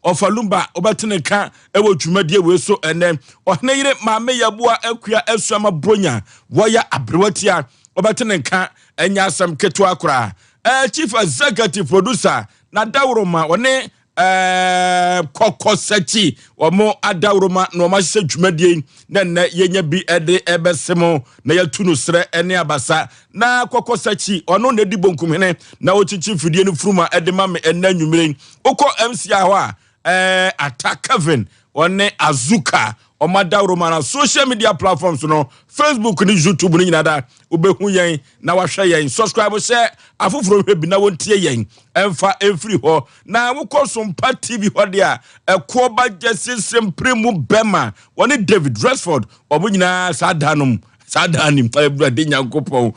Ofalumba obatene ka ewo dwumadie we so ene ohne yire maame yabua akua asuama bronya woya abrewatia obatene ka enya asem keto akora chief executive producer na dawroma one kokosachi omo adawroma no ma hye dwumadie na yenya bi ede ebesemo na yatunu sre ene abasa na kokosachi ono na di bonkumhene na ochichi fidie no fruma ede ma me enanwumire ukọ MC aho Ata Kevin one Azuka omadawroma na social media platforms no Facebook ni YouTube ni nyinada obehu yen na wahwe yen subscribe share afoforo hwe bi na wontie yen emfa every ho na wukọ Sompa TV ho dia ekoba Jesse Sempremu Bema one David Resford obunyina sadanom sadanim everybody nyankopon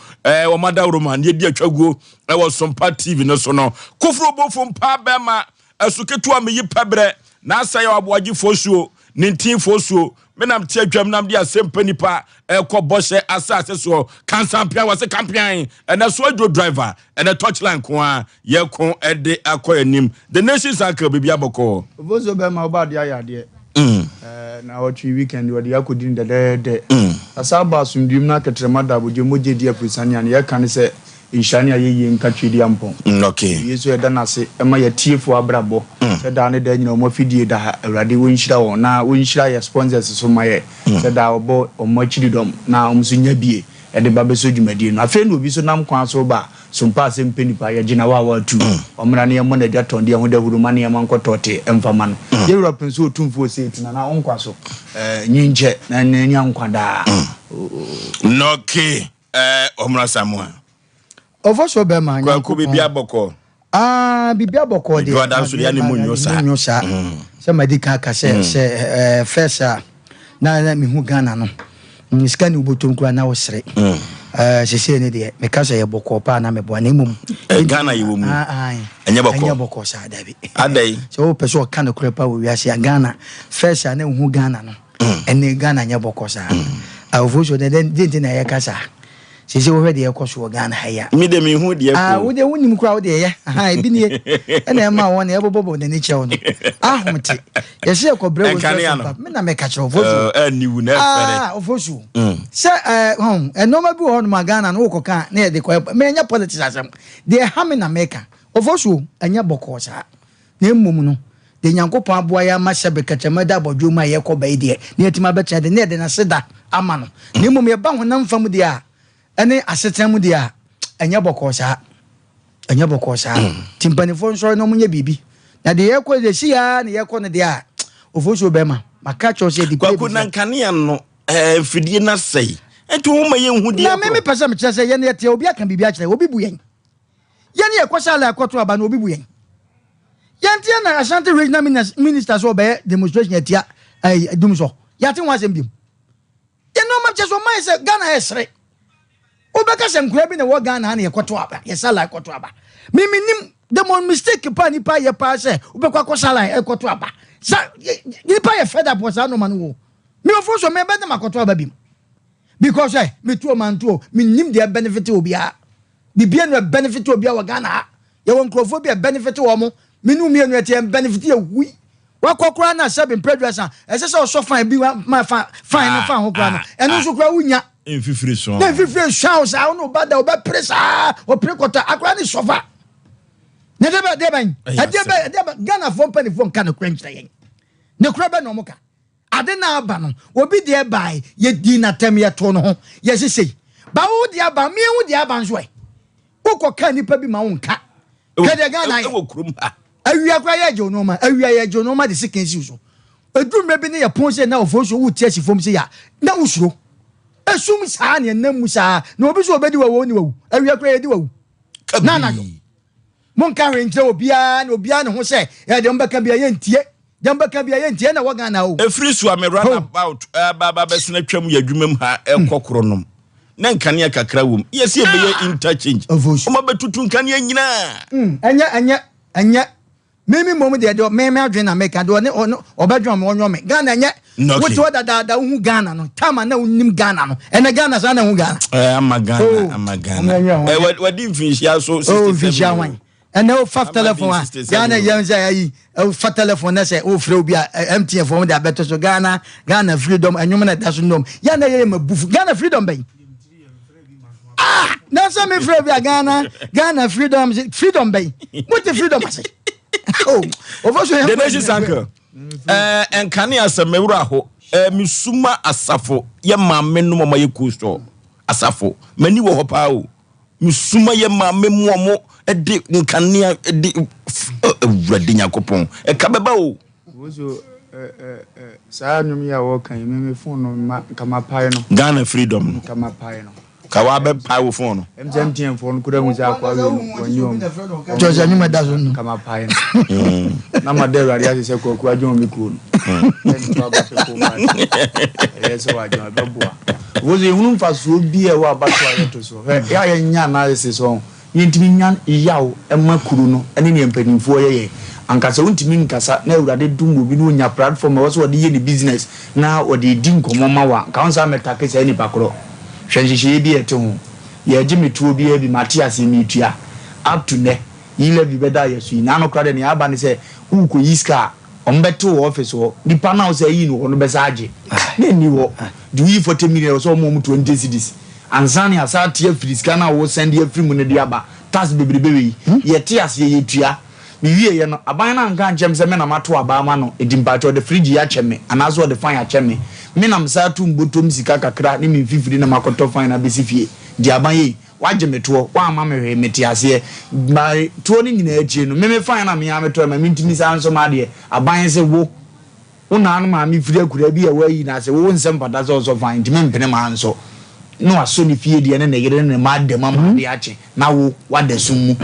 omadawroma ne di atwaguo wo Sompa TV no so no kofro bofo mpa Bema asuketu ameyi pebre na Asei Aboagye Oforisuo nintin fosuo menam tie adwam nam dia Asem Mpe Nipa ekobose asase so kansampia wase kampian na so adwo driver na touchline ko a ye ko ede akoyanim the nations anka bibia boko vozo be ma oba dia yade na otwi weekend wodi akodin de asaba sumdum na ketrema da boje moje dia prisania ne ye kan se inshani ayeye nkatwedi ampon okay yesu eda nase ema ya tiefo abrabo da ne da nyina omo fidie da awrade wonhyira won na wonhyira ya sponsors so maye da obo omo chididom na omso nya bie ede babeso dwumadie no afa no obi so nam kwan so ba Sompa Asem Mpe Nipa ya gina wa tu omra ne yemo na daton de ho da huruma ne yemo nkotote emfama no ye Europe so otumfo se tina na onkwa so nyinje na nya nkwada okay omra Samuel Oforisuo be ma nya ko bibia boko bibia boko de Jordan so ya ne munyo sa se medical ka se first na mi hu Ghana no scan ubotom kura na wosre se ne de me ka so ye boko pa na me bo na mum Ghana yiwo mu anya boko sa dabi adai so person o kan kura pa wo wiase Ghana first na hu Ghana no ene Ghana anya boko sa Oforisuo de na ye ka sa sisi wo hwede ekoso Ghana haya mi de mi hu de wo de wonim kura wo de ye ebi ne ena ma won e bobobo de ne chewo no ahomte ye se ekobre wo so me na me ka chero Oforisuo aniwu na fere Oforisuo se enoma bi wo no ma Ghana no wo ka na ye de ko me nya politics asem de ha me na meka Oforisuo anya boko sa na emum no de nyankopon aboa ya ma shebe kachama da bodwo ma ye ko ba ide ne etima betia de ne de na seda ama no na emum ye ba honam fam de a ene asetem dia enya boko sa timpanifo nso no munye bibi na de yekọ de sia na yekọ ne dia Oforisuo be ma maka cho se di kwaku na nkane no fidie na sei enti wo ma ye hu dia na me pese me kire se ye ne tie obi aka bibi a kire obi bu yen ye ne yekọ sala akoto aba na obi bu yen ye ntie na Ashanti regional minister so be demonstration etia dum so ya tin wa sembim ye no ma kire so mai se Ghana esre Obeka sem kura bi na wo Ghana na yekoto aba ye sala ekoto aba mimi nim the mon mistake pa nipa ye pa se obekwa ko sala ekoto aba sa nipa ye fed up was no man wo me Oforisuo me be dem akoto aba bi because me tuo man tuo me nim the benefit obia bibia no benefit obia wo Ghana ye won krofo bi benefit wo mo me nu me nu ete benefit ye wi wakokora na seven predressa ese so so fine bi ma fine no fa ho kora no eno so kora wunya enfifiri so na enfifiri shout sa no bada obe presa o prekota akora ni sofa ne deba Ghana fo pani fo kan kwench yen ne kora be no moka ade na aba no obi de bai ye di na tem ye to no ho ye sesei ba wo de aba me wo de aba nso e ukoka nipa bi ma wo nka kede Ghana e wo kurum ha awia kwa ye jonoma awia ye jonoma de sekensi so edumre bi ne ye ponse na Oforisuo wo tie sifom se ya na usuro esum saa ne namu saa na obi so obedi wo ni wo awia kwa ye di wo na na yo mon kan rentre obia na obia ne ho se ya de mbaka bia ye ntie na wo Ghana o Oforisuo am run about baba besina twam ya dwumam ha ekokoro nom na nkane kakra wom yesi e be ye interchange o ma betutu nkane nyina anya mimi momu de meme adwen na meka do ne obadwan mo onyo me Ghana nye wuti da hu Ghana no tama na unim Ghana no ene Ghana sa na hu Ghana ama Ghana wadi mfinhia so 67 and no fast telephone Ghana yam say fast telephone say o frɛ obi MTN for the better so Ghana freedom and you that no yana ye mabufu Ghana freedom bay na so me frɛ obi Ghana freedom bay what the freedom say oh over so the nation sanker and can you asem mewura ho misuma asafo ye maame no mama ye kusto asafo mani wo hopa o misuma ye maame mo edi nkania edi awurade nyakopon ka beba o wozo saa nyum ya wo kan me phone no kama pai no Ghana freedom kama pai no ka wa be pai wo phone no MTN phone kuda mu za kwa wonyom George nyuma da so kama pai no na madero ali se ko adwon mi ko no en ba pe ko ma yes wa adwon be boa wozo ehunu mfaso bi e wa bato ayeto so ya ye nya na ese so yentimi nya yaw emakuru no ene ne mpanimfo ye ankasa wontimi nkasa na awurade dumbo bi no nya platform wo so wode ye ni business na wode di nkomo ma wa kansa metake sai ni pakro hwenhihye bi ete ho ye gye metuo bi bi Matias mi tua up to ne yile bi beda yesu na no krade ne aba ne se uko yiska ombeto office wo nipa na wo say yi no no besa age na ni wo do yi 40 million so mo 20 cedis ansani asati afriska na wo send ye free mu ne dia ba tas bebrebe ye te ase ye tua mi wie ye no aban na nka nchem se me na mato aba ma no edimpacho de fridge ya cheme anazo de fan ya cheme me na msa tu mbotom sika kakra ne mi fifiri na makoto fan na besifie di aban ye waje meto wa ama me hwe meti ase mai to ni nyina achi no me fan na me ya meto ma mintimi sa nso ma de aban se wo una anu ma mi firi akura bi e wa yi na se wo nsem pada so fan ntimi mpene ma nso no aso ni fie de ne yere ne ma de mama de ache na wo wada sumu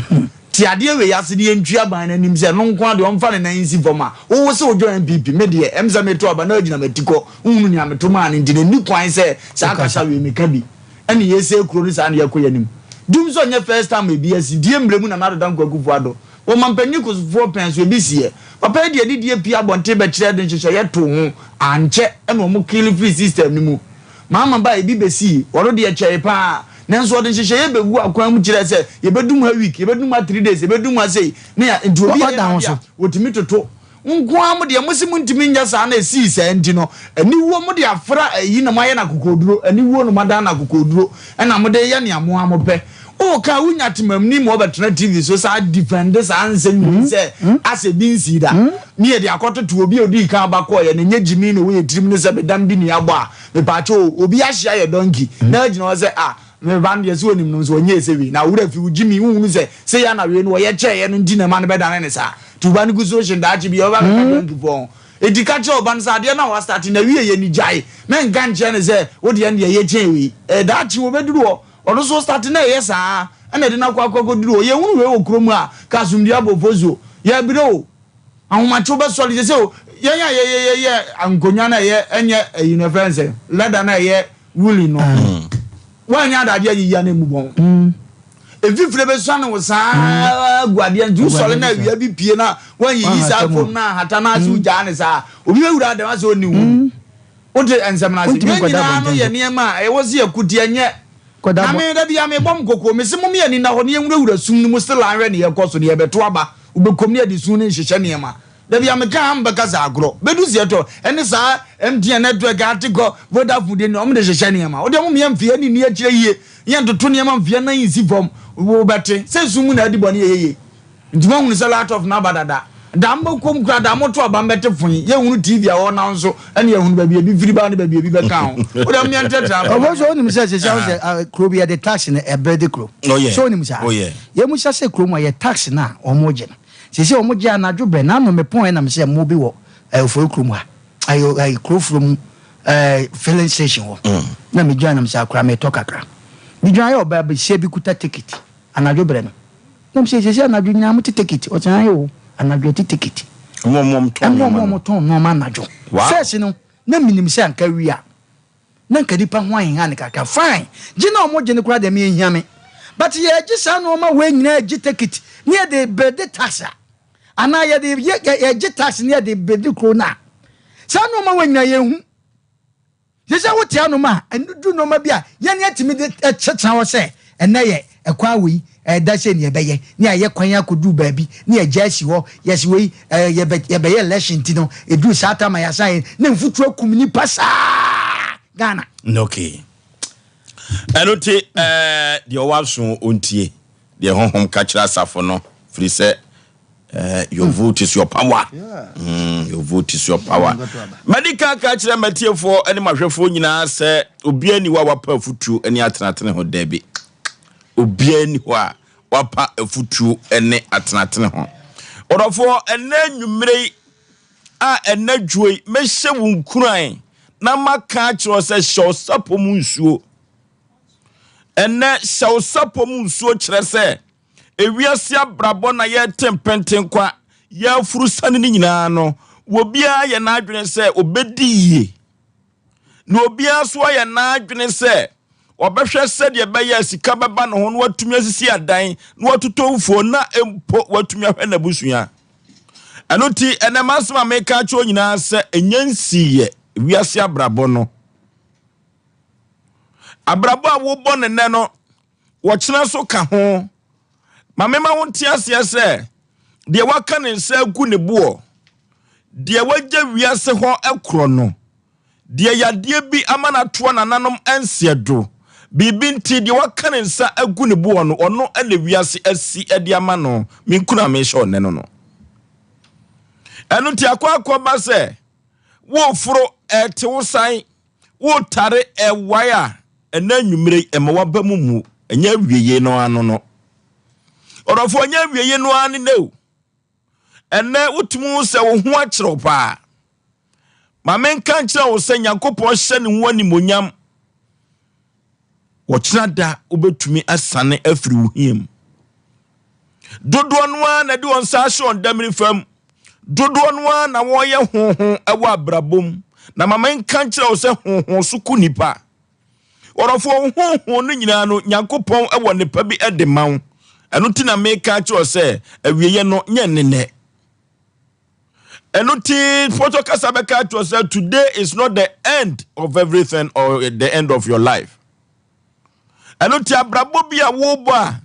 ti ade we yase de ntua ban na nim se no nko de omfa ne nan si foma wo se ojo MPP me de emza meto aba na agina matiko unu ni ameto ma ne ndine ni kwan se sa akasa we meka bi ene yese kuro ni sa ne yakoya nim dum so nya first time e bi asi die mbremu na na dan kwakufu ado wo mampanyi ko fo penso e bi sie papa de die pia bonte be kire de nhyeso ye to ho anche ene mo kill free system ni mu mama ba e bi besi woro de che pa nanso de nhyehyɛ ye begu akwan mu kire se ye bedum ha week ye bedum 3 days ye bedum say ne nti obi ya wotimi toto nko am de musimu ntimi nya sa na esi se ndi no ani wo mu de afra ayi na maye na kokoduro ani wo no madan na kokoduro na mo de ye ne amo amope o ka wunya temam ni mo betra TV so sa defend sa ansen se ase bi nsi da ni ye de akoto to obi odi ka ba ko ye ne nya jimi no we tirim ne se bedam bi ni abo a me pa cho obi ahia ye donkey na agina o se me band ye so onim no so onye ese wi na wura fi ujimi hu se ya na we no ye che ye no ndi na ma ne bedan ne sa to ban gu so shin da chi bi o ba ka donkey for edika che oban sa de na wa start na wi ye ni jai men ganche ne se wo de ye che wi da chi wo beduru o ono so start na yes ah ana de na kwa duro ye hunu we okrom a ka sumdi abofozo ye bire o ahoma cho be solid se o ye ankonya na ye enye universe leda na ye wuli no wanya da de yi ya na mu bon efifre be so na wo sa guade ndu sole na wi bi pie na wanyi yi sa fom na hata na su ja ne sa obi wura de ma so ni wu o de ensem na se ni na no ye niema e wo se akudi enye na me da bia me bom kokko me se mum ye ni na ho ne nwura sum ni mu still anwe ne ye koso ne ye beto aba ubekom ne adi sun ne hyehyɛ ne ma da bia me ka am beka za agro bedu sie to ene sa MTN network atiko Vodafone de ne om de hyehyɛ ne ma o de mum ye mfie ni ni akire yie ye ntoto ne ma mfie na yinsi vom wo bete se sum na adi bone ye ntuma hunu se lot of na badada dambo kom kra da moto aba mbete fun ye hunu TV a wo na nso ene ye hunu ba bia bi firi ba ne ba bia bi be kan o da me nteta o so onim se krobia de tax na e brede kro so onim sa ye mu sha se kro mu ye tax na o mo je se o mo je anadwo bre na no me pon na me se mo bi wo ofo kro mu a ayo kro from filling station wo na me jana me sa kra me to kakra mi jana yo ba se bi kuta ticket anadwo bre no na me se anadwo nya mo ticket o tan yo anadwo ticket mom ton no ma anadwo first no na minim se anka wi a na nka dipa hwan ha ne kaka fine gina omo gene kura de me ehia me but ye gisa no ma we nyina gi ticket ne de bede tax ana ye de ye gi tax ne de bede kro na sa no ma we nyina ye hu ye se wo tia no ma endu no ma bia ye ne atimi de checha wo se ene ye ekwa wi da se ne beye ne aye kwan akodu baabi ne agyaasi ho yes we ye beye election ti no edu sata ma ya sai ne mfutu akum ni pasa Ghana okay enuti de owaso ontie de honhom ka kira safo no free say your vote is your power. Your vote is your power. Medical catch them for any mahwefo nyina say obi ani wa wapa afutu ani atenatene ho dabi. Obi ani wa wapa afutu ani atenatene ho. Odofo ene nwumre a ene dwoi mehye wunkuran na maka kiro say show sapomu nsuo. Ene show sapomu nsuo kire say ewiasia brabo na ye tempenten kwa ya furusane ni nyina no wobia ye na adwene se obediye no obia so ye na adwene se obehwe se de beye sika baba no ho no watumi asisi adan no watotofuo na empo watumi ahwe na busua anoti enemasma meka cho nyina se enyansiye ewiasia brabo no abrabo a wo bɔ ne no wo kyena so ka ho Mamema wonti ase se de waka ne nsa gu ne bo de wagya wiase ho ekro no de yade bi amana to nananom ansiedo bibi nti de waka ne nsa agu ne bo no ono ene wiase asi ade amano minkuna me hye one no enu ti akwa ba se wo furo ete wo san wo tare ewaya ena nwumre emawa ba mumu enya wieye no ano no Orofo nya wieye no ani ne ene utumu se wo ho akiro pa ma menka nkira wo se Nyankopon hye ne ho animonyam wo kira da obetumi asane afiri wo hiem dodo no na de won sa hye on damri fam dodo no na wo ye hoho ewo abrabom na ma menka nkira wo se hoho so ku nipa Orofo hoho no nyina no Nyankopon ewo nipa bi edemaw Enuti na meka cho se awieye no nyenene. Enuti photo kasabeka cho se today is not the end of everything or the end of your life. Enuti abrabo bia wo ba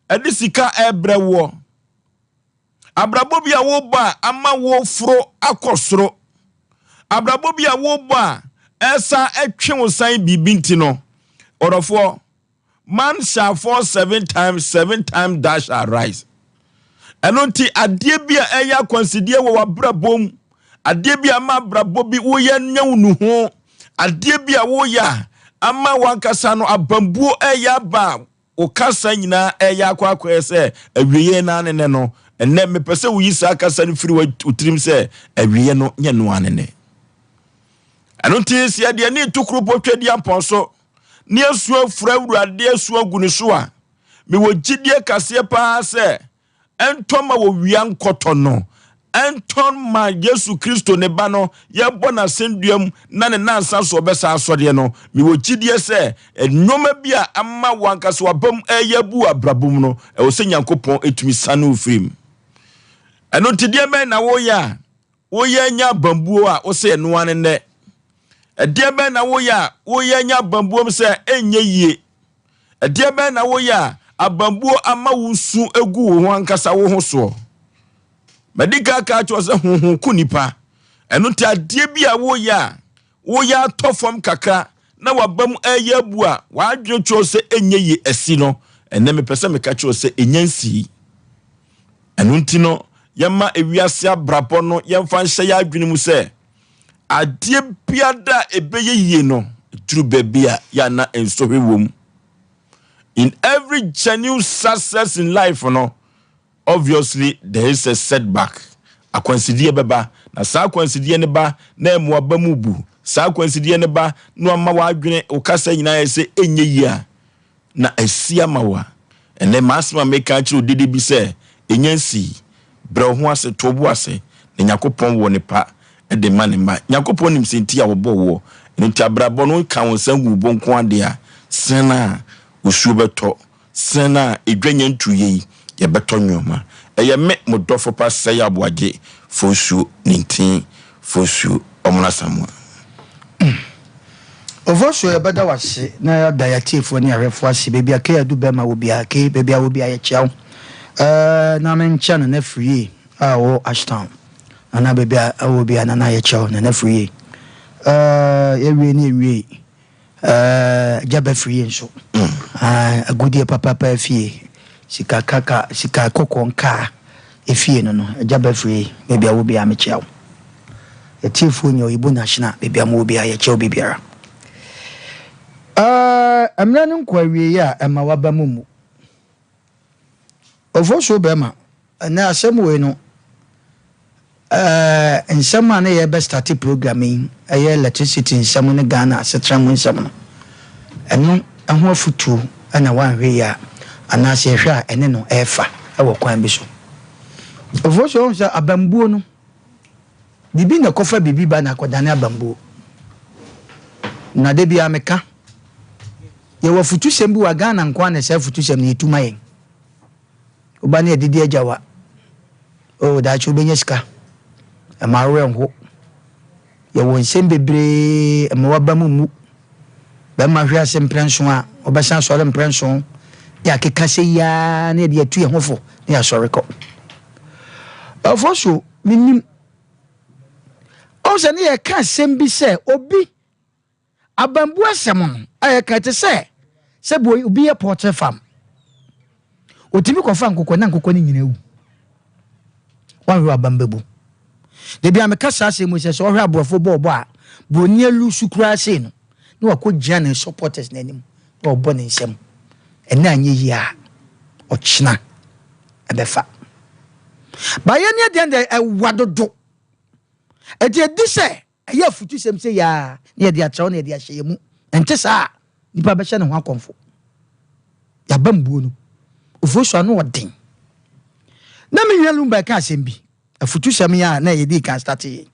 edisika ebrewo. Abrabo bia wo ba ama wo fro akosoro. Abrabo bia wo ba esa etwe wo san bibinti no. Orofo man shall fall 7 times dash shall rise. Enonti adebia eya consider wo brabom adebia ma brabobi wo ye nyawunu ho adebia wo ya ama wankasa no abambuo eya ba o kasa nyina eya kwakwa ese awiye na ne no enne mepese wo yisa kasa no firi utirim se awiye no nye no anene. Enonti sia de ni tukuru potwedi amponso ni asu afura awurade asu agunu so a me wo gidie kase pa se entoma wo wia nkoto no enton ma Yesu Kristo ne ba no ye bona senduam na ne nansa so obesa asode no me wo gidie se enoma bia amma wankase wabam ayabu abrabum no e wo se Nyankopon etumi sanu ofrim eno tidie ben na wo ya nya bambuo a wo se eno ane ne Ediebe na wo ya nya bambuom se enye yie. Ediebe na wo ya abambuo ama wusu egu wo ankasa wo ho so. Medika ka cho se honhon ku nipa. Eno ti ade bia wo ya tofom kaka na wabam ayabu a wadwe cho se enye yie asi no. Ene me pese me ka cho se enyansi. Eno ntino yema ewiase abrapo no yemfa nhye ya adwene mu se adie biada ebeye yie no true bebia ya na ensohwe wom. In every genuine success in life no obviously there is a setback. Akwansidie beba na sa akwansidie ne ba na emu abamu bu sa akwansidie ne ba no ama wa adwene okasa nyina yese enye yia na asia mawa ene masma meka chiro dede bi se enyansi bra ho ase tobo ase na Yakopon wo ne pa de manima Yakopon nim senti a wo bo wo nti abrabo no ka won sangu bonko ade a sena osuo beto sena edwanya ntuye ye beto nwoma eye me modofo pa Osei Aboagye Oforisuo nintin Oforisuo omuna samwa Oforisuo ya bada wase na diatifo ni arefo ase baby ake adu be ma obi ake baby a obi aye chiao na mencha na free wo Ashtown na baby a obi na aye chiao na free ewie ni ewie jabe free nso agudie papa fie sika kaka sika kokonka efie no jabe free baby a obi am chiao etifo ni oyibo national baby am obi aye chiao bibiara amna no kwawie ya ama waba mumu Oforisuo bema na asem we no nsema na ye be start programming aye electricity nsema ne Ghana asetra mu nsema no eno ho afutu na wanhwe ya ana se hwe a ene no efa e kwan bi so Oforisuo nsa abambuo no bibi na kofa bibi ba na kodane abambuo na de bia meka ye wa futu sem bi wa Ghana nkwa na se futu sem ne etuma yen oba ne edidi ajawa o da chu benya sika ama renho ye won sem bebre ama waba mu ba ma hwe asem prenso a obesa so le prenso ya keka se ya na de atu ye hofo na ya sori ko Oforisuo minim o se ne ye ka sem bi se obi abambu asem no ayeka te se boy obi ye portrait farm otimi kofa nkokɔ na nkokɔ ni nyina wu wanhwe abambebu de bia meka sa asem se so hwe aborofo bɔbɔ a boni elu sukura ase no na wakɔgya ne supporters na anim na ɔbɔ ne nsɛm ɛna anye yi a ɔkyena ɛbɛfa ba ye ne de ande ɛwadodo ɛde di sɛ ɛyɛ afutu sɛm sɛ ya ne yɛde akyerɛw na yɛde ahyɛ mu ɛnte saa nipa bɛhyɛ ne ho akɔmfo ya bambuo no Oforisuo no odin na me hwɛ lumba ka asɛm bi afutu sɛm ya na yɛde kan start yi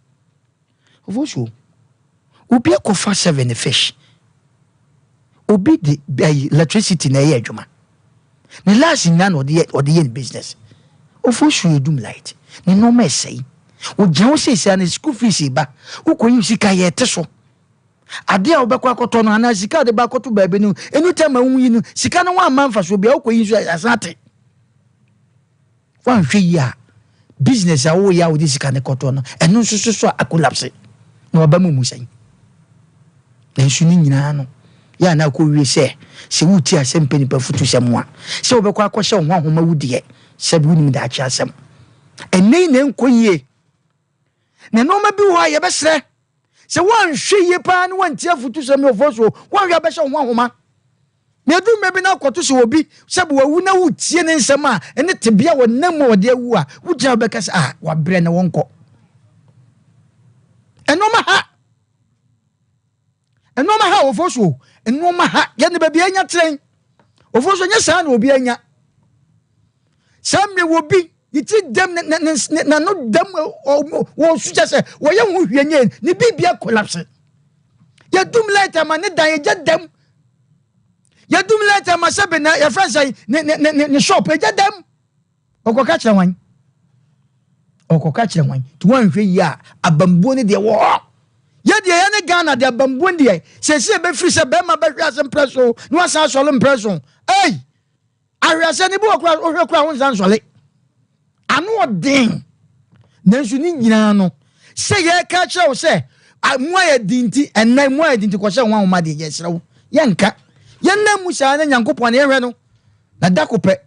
Oforisuo obi akofa 7 fish obi de electricity na yɛ adwuma ne last nya no ɔde yɛ business Oforisuo edum light ne no ma sei o gyan se se na school fees ba ukoyi sika yɛ te so ade a obekwa akoto no ana sika de ba akoto ba be no enu tema wu yi no sika no wa manfa so bia ukoyi so asate wan hwe yi a business a wo ya wo de sika ne koto no enu so akolapse na oba mu musan na nsu ni nyina no ya na ko wie se wuti Asem Mpe Nipa futu sɛm a se obekwa akɔhye ho ahoma wudie se bi unim da achi asɛm enei na enkoyie na no ma bi wo a ye besre se wan hwe ye pa na wan tia futu sɛm Oforisuo wan hwe abɛhye ho ahoma na du mebi na akoto se obi se bo wawu na wutie ne nsɛm a ene tebia wo nam wo de awu a wugya bɛka se wa brɛ na wonko enoma ha Oforisuo enoma ha ye ne babi anya tren Oforisuo nya saa na obi anya samre wo bi yiti dem na no dem wo suja se wo ye hu hwenye ni bibia collapse ya dum later man ne dan ye dem ya dum later ma sabe na ya friends ne shop ye dem okoka kire wan to wan hwe yi a abambuo ne de wo ya de ya ne Ghana de abambuo de se be free se be ma be hwe Asem preso no asan so le preso ei ahwase ne bi okura ohwe kura ho nsan sole anu odin nansu ni nyina no se ye ka kire wo se mo aye dinti enna mo aye dinti ko se won ma de ye serewo ye nka ye na musa na Nyankopon na ye hwe no na dakopɛ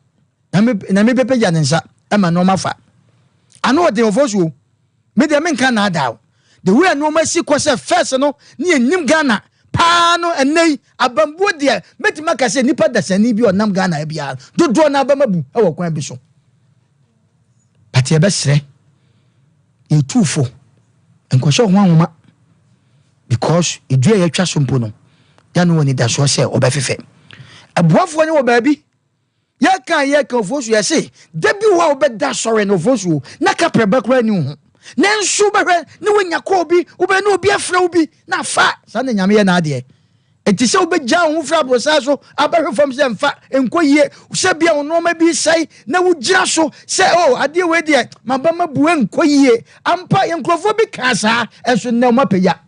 na me pepe ya nensa ama no mafa anu odin Oforisuo me de me nka na adaw the way no ma si ko se first no ni enim Ghana pa no enei abambuo de metima ka se nipa dasani bi onam Ghana bia dodo na abamabu e wo kwan bi so pati ebesre etufo enkohye ho ahoma because edua ye twa so mpo no ya no woni da so se obefefe abuafo ni wo baabi ya kan Oforisuo ya se debi wo obeda sore no Oforisuo na kapre bakra ni ho na nsu behwe ni wonya ko obi ube na obi afra obi na fa sa na nyame ye na ade enti se obegya ho fra brosa so abehwe fam se mfa enkoyie se bia ono ma bi sai na wugira so se ade we de mabama buwe enkoyie ampa yenkrofo bi kasa eso na ma peya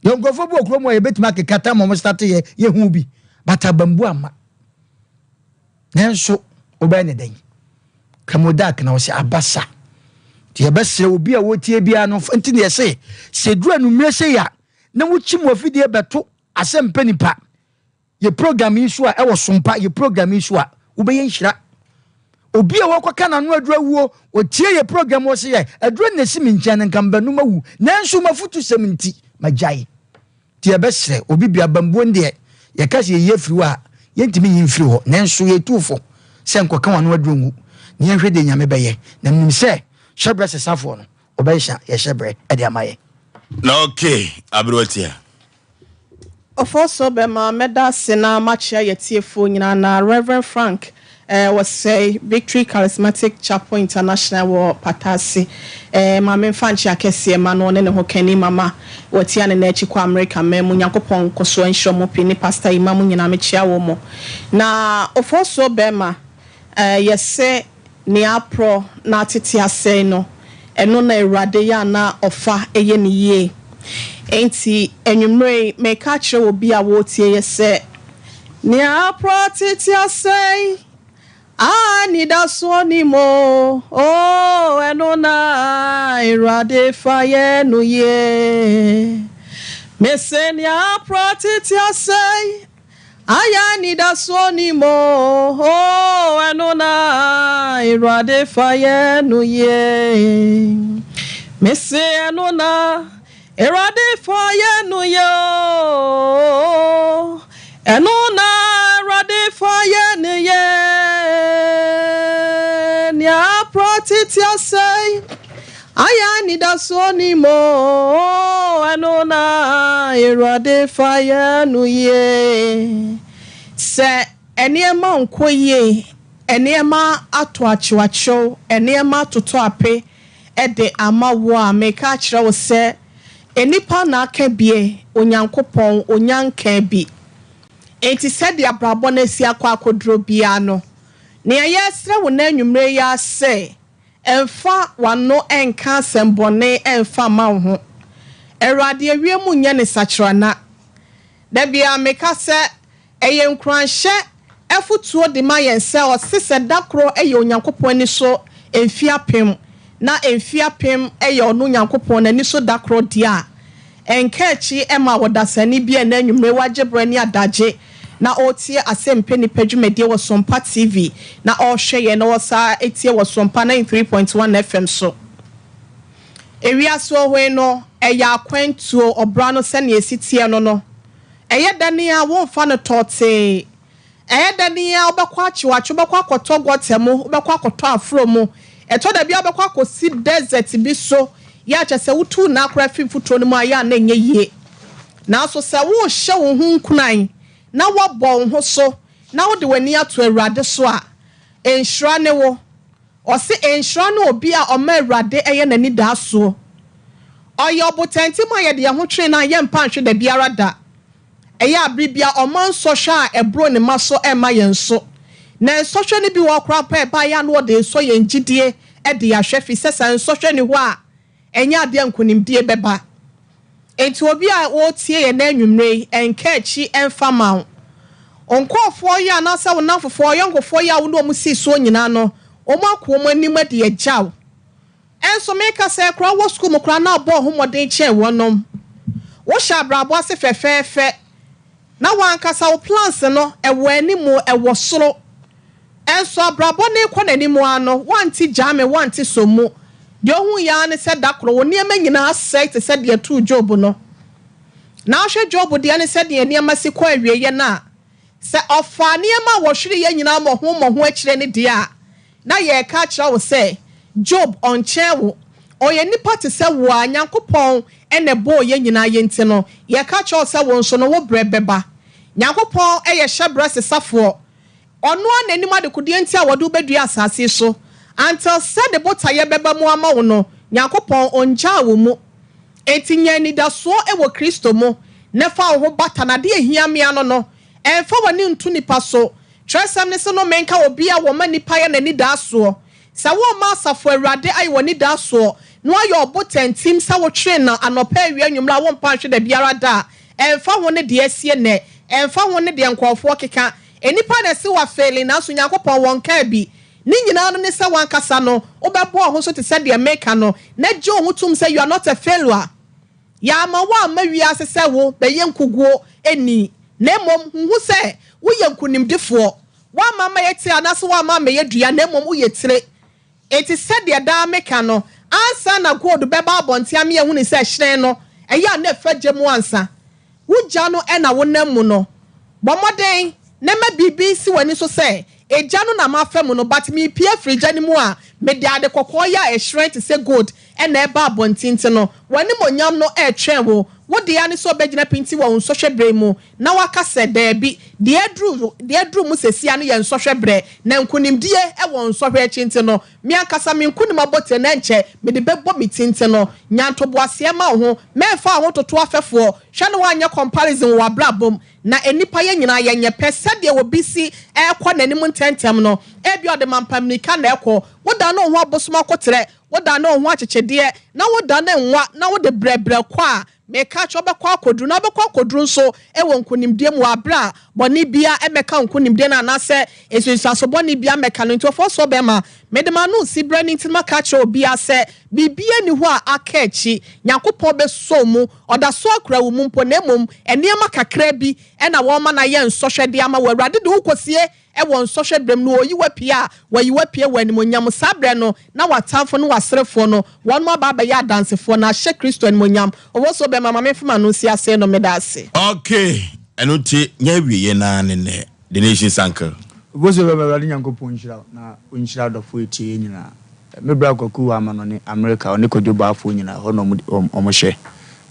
Yon go for book room, bet make a catam start ye who be, but a bamboo ama. Then so, obey day. Kamodak now say abassa. The best will be a what ye be an of Anthony say, Dren Mercy ya. Na wuchi mo fidie beto Asem Mpe Nipa ye program issue a was Sompa ye program issue a ubeye nhira obi a wakwaka na no adura wuo otie ye program wo se ye adura na simi nkyɛn nka mbanu mawu nanso mafutu 70 magyae tie besre obi bia bambo nde ye ka se ye firi wa ye ntimi yin firi ho nanso ye tufo se nkoka wa no adura ngu ne yɛhwɛ de nyame bɛyɛ na nim se hyebre sesafo no obɛhya ye hyebre e de amaye. Okay, Abrotia. Oforisuo bema meda sena machia yetiefo nyina na Reverend Frank was say Victory Charismatic Chapel International wo Patasi ma memfanchi akese ma no ne ho kani mama wotia ne na echi kwa America ma mu Nyankopon koso nhyo mo pini pastor imam nyina mechia wo mo na Oforisuo bema yese ne apro na tete ase no eno na Awurade ya na ofa eye ne ye enti enwumre me ka kire obi a wo tie yese ne apro tete ase ani da so ni mo oh eno na Awurade fa ye no ye me se ne apro tete ase aya ni da so ni mo oh eno na Awurade fa ye no ye me se eno na Awurade fa ye no ye eno na Awurade fa ye no ye ni aprotiti asai aya ni da so ni mo eno na Awurade fa ye no ye se eniema nkoye eniema ato achiwacho eniema toto ape ede amawo a meka kire wo se enipa na aka bie onyankopon onyanka bi enti se de abrabo na si akwa akodro bia no ne ayesre wo na anwumre ya se emfa wano enka sembone emfa ma ho Awurade awiemu nya ne sachrana da bia meka se eye nkranhye efutuo de ma yense o sese dakro eye onyankopon ni so emfiapem na emfiapem eye onu nyankopon na ni so dakro dia enkachi ema wodasani bia na anwumre wagebre ni adaje na otie Asem Mpe Nipa dwumedie wo Sompa TV na ohweye na wosa etie wo Sompa 93.1 FM so ewiaso hwe no eya akwantuo obrano se na esitie no eye dane a wonfa no tote eye dane a obekwa achiwacho obekwa akoto gwotemu obekwa akoto afro mu eto da bia obekwa akosi desert bi so ya chese wutu na akra fimfuto no mu aya na enye yie na so se wo hye wo hu nkunan na wabɔ ho so na wo de wani ato Awurade so a enhira ne wo ɔse enhira no obi a ɔma Awurade eye nani da so ɔyɛ obotanti ma yɛ de ho twe na yɛ mpa nhwe da biara da eye abribia ɔma nsɔhwe a ɛbro ne ma so ɛma yɛn so na nsɔhwe ne bi wɔ kora pa ɛba ya no wo de so yɛn gidie ɛde ahwɛ fi sɛsa nsɔhwe ne ho a ɛnya ade ankonimdie bɛba enti obi a wo tie ye na anwumre enka achi emfama onkofo ya na sa wonafofo yonkofo ya wo no mu si so nyina no omakwo mu anim de agyaw enso meka se kra wo school mu kra na abo homoden che wonom wo sha brabo ase fefefe na wankasa wo plans no ewo animu ewo soro enso brabo ne kwa nanimu ano wanti jame wanti somu de ohun ya ne se dakro woni ema nyina asai te se de tu job no na hwe job de ne se de eniema si kwa awieye na se ofa ne ema wo hwere ye nyina mo ho akire ne de a na ye ka kira wo se job onche wo oye nipa te se wo anyankopon ene bo ye nyina ye nti no ye ka kira se wo nso no wo brebeba nyankopon eye hyebra sesafo ono ananim adekudie nti a wodu bedua asase so until said the bota ye beba mu ama wo no Nyankopon onja wo mu etinya ni da so e wo Kristo mu ne fa wo bata na de ehia me ano no emfa woni ntu nipa so tresam ne se no menka obi a wo ma nipa ye na ni da so sa wo ma asafo Awurade ai woni da so no ayo botentim sa wo twe na anopa wi anwumra wo mpa hwe da biara da emfa ho ne de asie ne emfa ho ne de nkofo keka enipa na se wa failing na so Nyankopon won ka bi ni nyina no ne se wan kasa no obebo ho so te se de make no na je ho tum say you are not a failure ya ma wa ma wi ase se wo be yenkuguo eni na mom hu se wo yenkunimdefo wa mama yeti anaso wa mama yedua na mom wo yetire eti se de da make no ansa na god beba abonte ame hu ni se hyren no eya na fagye mu ansa wugya no na wonam mu no bomoden na ma BBC wani so say eja no na ma fam no but me pie frigya ni mu a me de ade kokko ya hyren te say gold na eba abontinti no wani monyam no twɛn wo de ya ni so begina pinti wo nsɔhwɛ bre mu na waka sɛ daabi de adru mu sesia no yɛ nsɔhwɛ bre na nkunimdie wo nsɔhwɛ achinti no me akasa me nkunim abote na nkyɛ me de bɛbɔ me tinti no nyantobo ase ma ho memfa ho toto afɛfo hwɛ no wanyɛ comparison wo abrabom na enipa ye nyina ye nye pɛ de wo bisi ekɔ nanim ntentem no ebi ode mampamnika na ekɔ woda no ho abosoma kotere woda no ho akyekyedeɛ na woda no nwa na wode brebre kɔ a meka cho bekɔ akodru na bekɔ akodru nso ewo nkunimdie mu abra bɔne bia emeka nkunimdie na anase esusuaso bɔne bia meka no ntofo so bema medema no si branding tin maka cho obi ase bibia ni ho a aka echi Nyankopɔn be so mu oda so akura wo mu mpo na emom eniema kakra bi na wo ma na ye nsɔhwɛde ama wo awurade de wo kosie ewo nsɔhwɛ brem no oyiwa pia wayiwa pia wanimonyam sabre no na watamfo no waserefo no won ma ba ya dansefo na hye Kristo animonyam owo so be mama mefuma no si ase no medase okay enuti nya wiye na ne the nation sankel Oboso be awurade Nyankopɔn nhyira na onhyira dɔfo etie nyina me bra kwaku ama no ne America one kodwoba afo nyina ho no omohye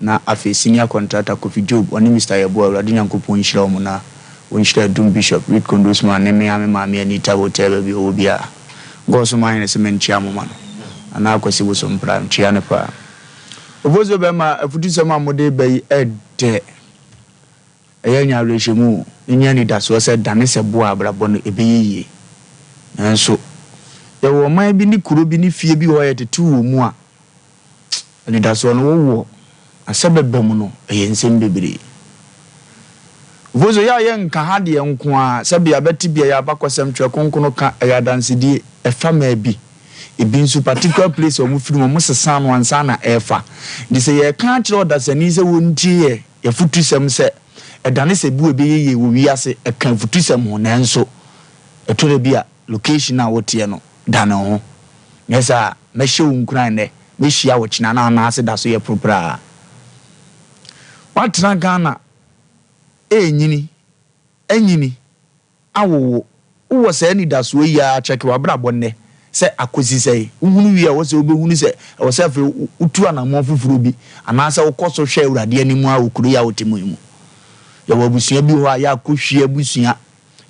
na afi senior contractor Kofi Job oni Mr. Yabo awurade Nyankopɔn nhyira omo na onhyira Dum Bishop Reed Condosman ne me ame Anita hotel bi obia go so man ne se menchia mo man ana akwasi wo so mpra nchia ne pa Oboso be ma afutu so ma mode bayi ede enya rehemu nya ni daso se dane se bo abrabo no ebeyiye nanso ye wo man bi ni kuro bi ni fie bi ho ye tete wo mu a ni daso no wo asebebem no ensem bebre Vozo ya ye nka ha de nko a sabe abeti bia ya bakosem twe konkono ka ya dansedi efama bi ebi nso particular place o mu firim mo sesa no ansa na efa de se ye kan kire odasani se wontie ye futusem se edane se bu ebe ye wo wiase ekan futusem ho nanso etore bia location na wotie no dane ho yesa me hye wunkran ne me hia wo kina na na ase da so ye propra watra Ghana enyini awo wo se ni daso ya check wa bra bonne se akosi se uhunu wi a wo se obehunu se wo se fe utu anamo fufuru bi anase wo koso hwe urade animu a okuru ya otemu mu ya wabusua bi ho a ya akohwie abusua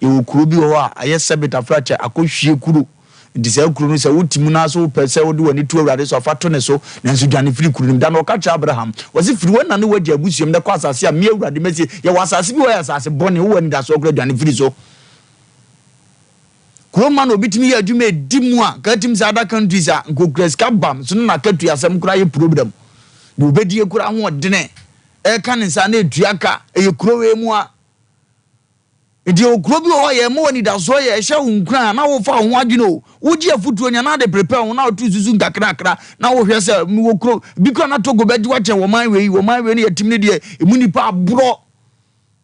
ya okuru bi ho a aye sebita fracha akohwie kuru ndise kuru no se wotimu na so pese wo de wani tu urade so afato ne so nanso dwane firi kuru nim da no ka cha Abraham wasi firi wona ne waje abusuam de kwa asase a me urade mesi ya wasase bi wo ya asase bone wo wani da so kura dwane firi so Kuroma no bitimi ya adwuma edimu a katim sa other countries a nkokreska bam so na katu asem kura ye problem de obedie kura ho odene e ka ne sa na eduaka e kurowe mu a edi okrobi ho ye mo ni da so ye hye hunkran na wo fa ho adwene wo gi afutuo nya na de prepare ho na otu susu nkakra na wo hwe se wo kro bi kra na togo bedi wa che wo man we ne yatimne de emu nipa abro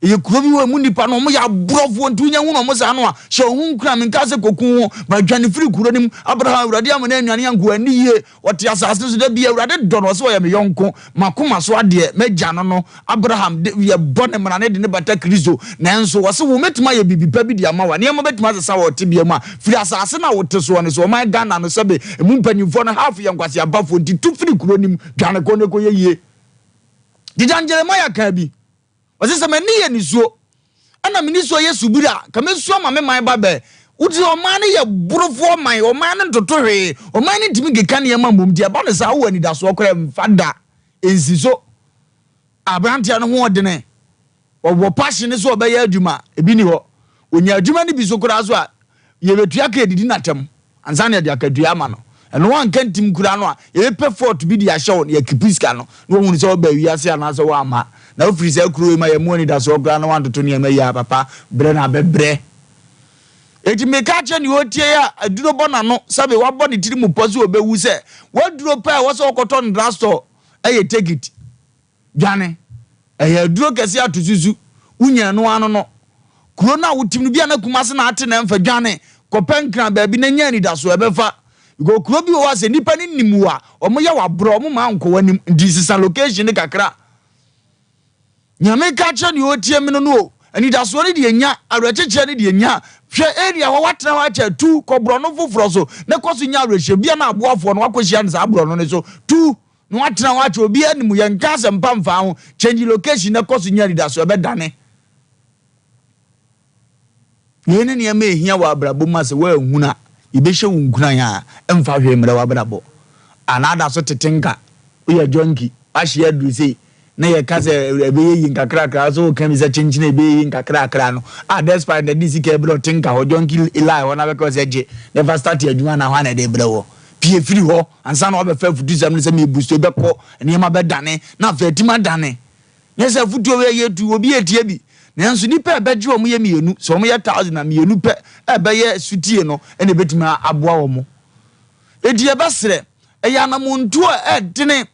ye kurobi wo emu nipa no mo ya brofo ntunya hu no mo sa no a hye hunkran men ka se kokun ba dwane firi kuro nim Abraham urade amana anuane yanko ani ye wote asase so da bi urade do no so ye me yonko makoma so ade magya no Abraham ye bone mra ne de ne bata Kristo nanso wo se wo metima ye bibipa bi de ama wa ne mo betima se sa wo te bi ma firi asase na wo te so ne so my Ghana no sebe emu mpanyimfo no half ye nkwase abafo nti tu firi kuro nim dwane ko ne ko ye dijanjere ma ya ka bi wasi se mani ye nisuo ana miniso ye subira kamesuo ma me man babe uti o man ye burofo man o man ntoto hwe o man ntimi geka ne ma mom dia ba ne sa wo ani da so okra mfada ensiso abrantia no ho odene wo passion so obe ya adwuma ebi ni ho onya adwuma ni bi so kura so a ye betua ka edidi natem ansa ne de akadua ma no and one can team kurano ye pay for to be the show ye kipiska no one is all be wiase anasa wa ma na ofiri se kuro ma ye money da so grano want to ne ya papa bre na bebre eti me ka che ni otie ya aduro bona no sabe wa boni tiri mu poso obewu se wa duro pa wo so okoto ndra store eye take it dwane eye duro kese atususu unya no ano no kuro na wotim no bia na kumase na ate na mfa dwane kopenkran ba bi na nya ni da so ebefa go kuro bi wo se nipa ni nimuwa omo ya wabro omo ma nko wani disisa location ni kakra nyame ka che ni otie me no ani da so ni de nya arecheche ni de nya hwe area wo watena wa cha tu kobro no foforo so na koso nya areche bia na aboafo no wakohia nza abro no so tu no watena wa cha obi animu ye nka Asɛmpa mfa ho change location na koso nya da so ebedane yene ne ma ehia wa abrabo ma se wa ehuna ibehye wunkuna ya emfa hwe mra wa abrabo anada so tetenka uya jonki ahye adu sei na ye kase ebe yi nkakrakra so kan bi se chinchina ebe yi nkakrakra no despite the DC cable tinka ho jonki ilai ho na be ko se je never start adwuma na ho na de brewo pie firi ho ansa na obefa futu sam ne se me boost be ko ne ma be dane na fa tima dane ne se futu we ye tu obi etie bi nanso nipa ebeje omo ye mienu so omo ye 1000 na mienu pe ebe ye sutie no ene betima aboa omo edie besere eya na muntu edene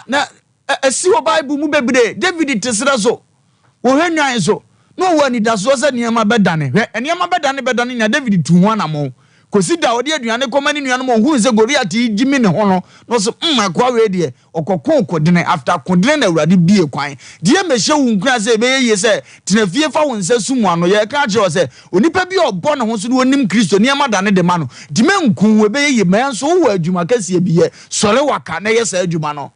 na esi wo Bible mu bebre David tesere so wo hwanwan so no wani da so se niam bedane niam bedane nya David tu ho anamo kosida odi aduane komani nuano mo hu se Goliath jimi ne ho no so akwa we de okokon kodene after kodene na awurade bie kwan de mehye wunkura se be ye se tenafie fa wonse sumu ano ye ka je se onipa bi obo ne ho so onim Kristo niam adane de ma no de menku we be ye manso wo adwuma kase bi ye sore waka na ye se adwuma no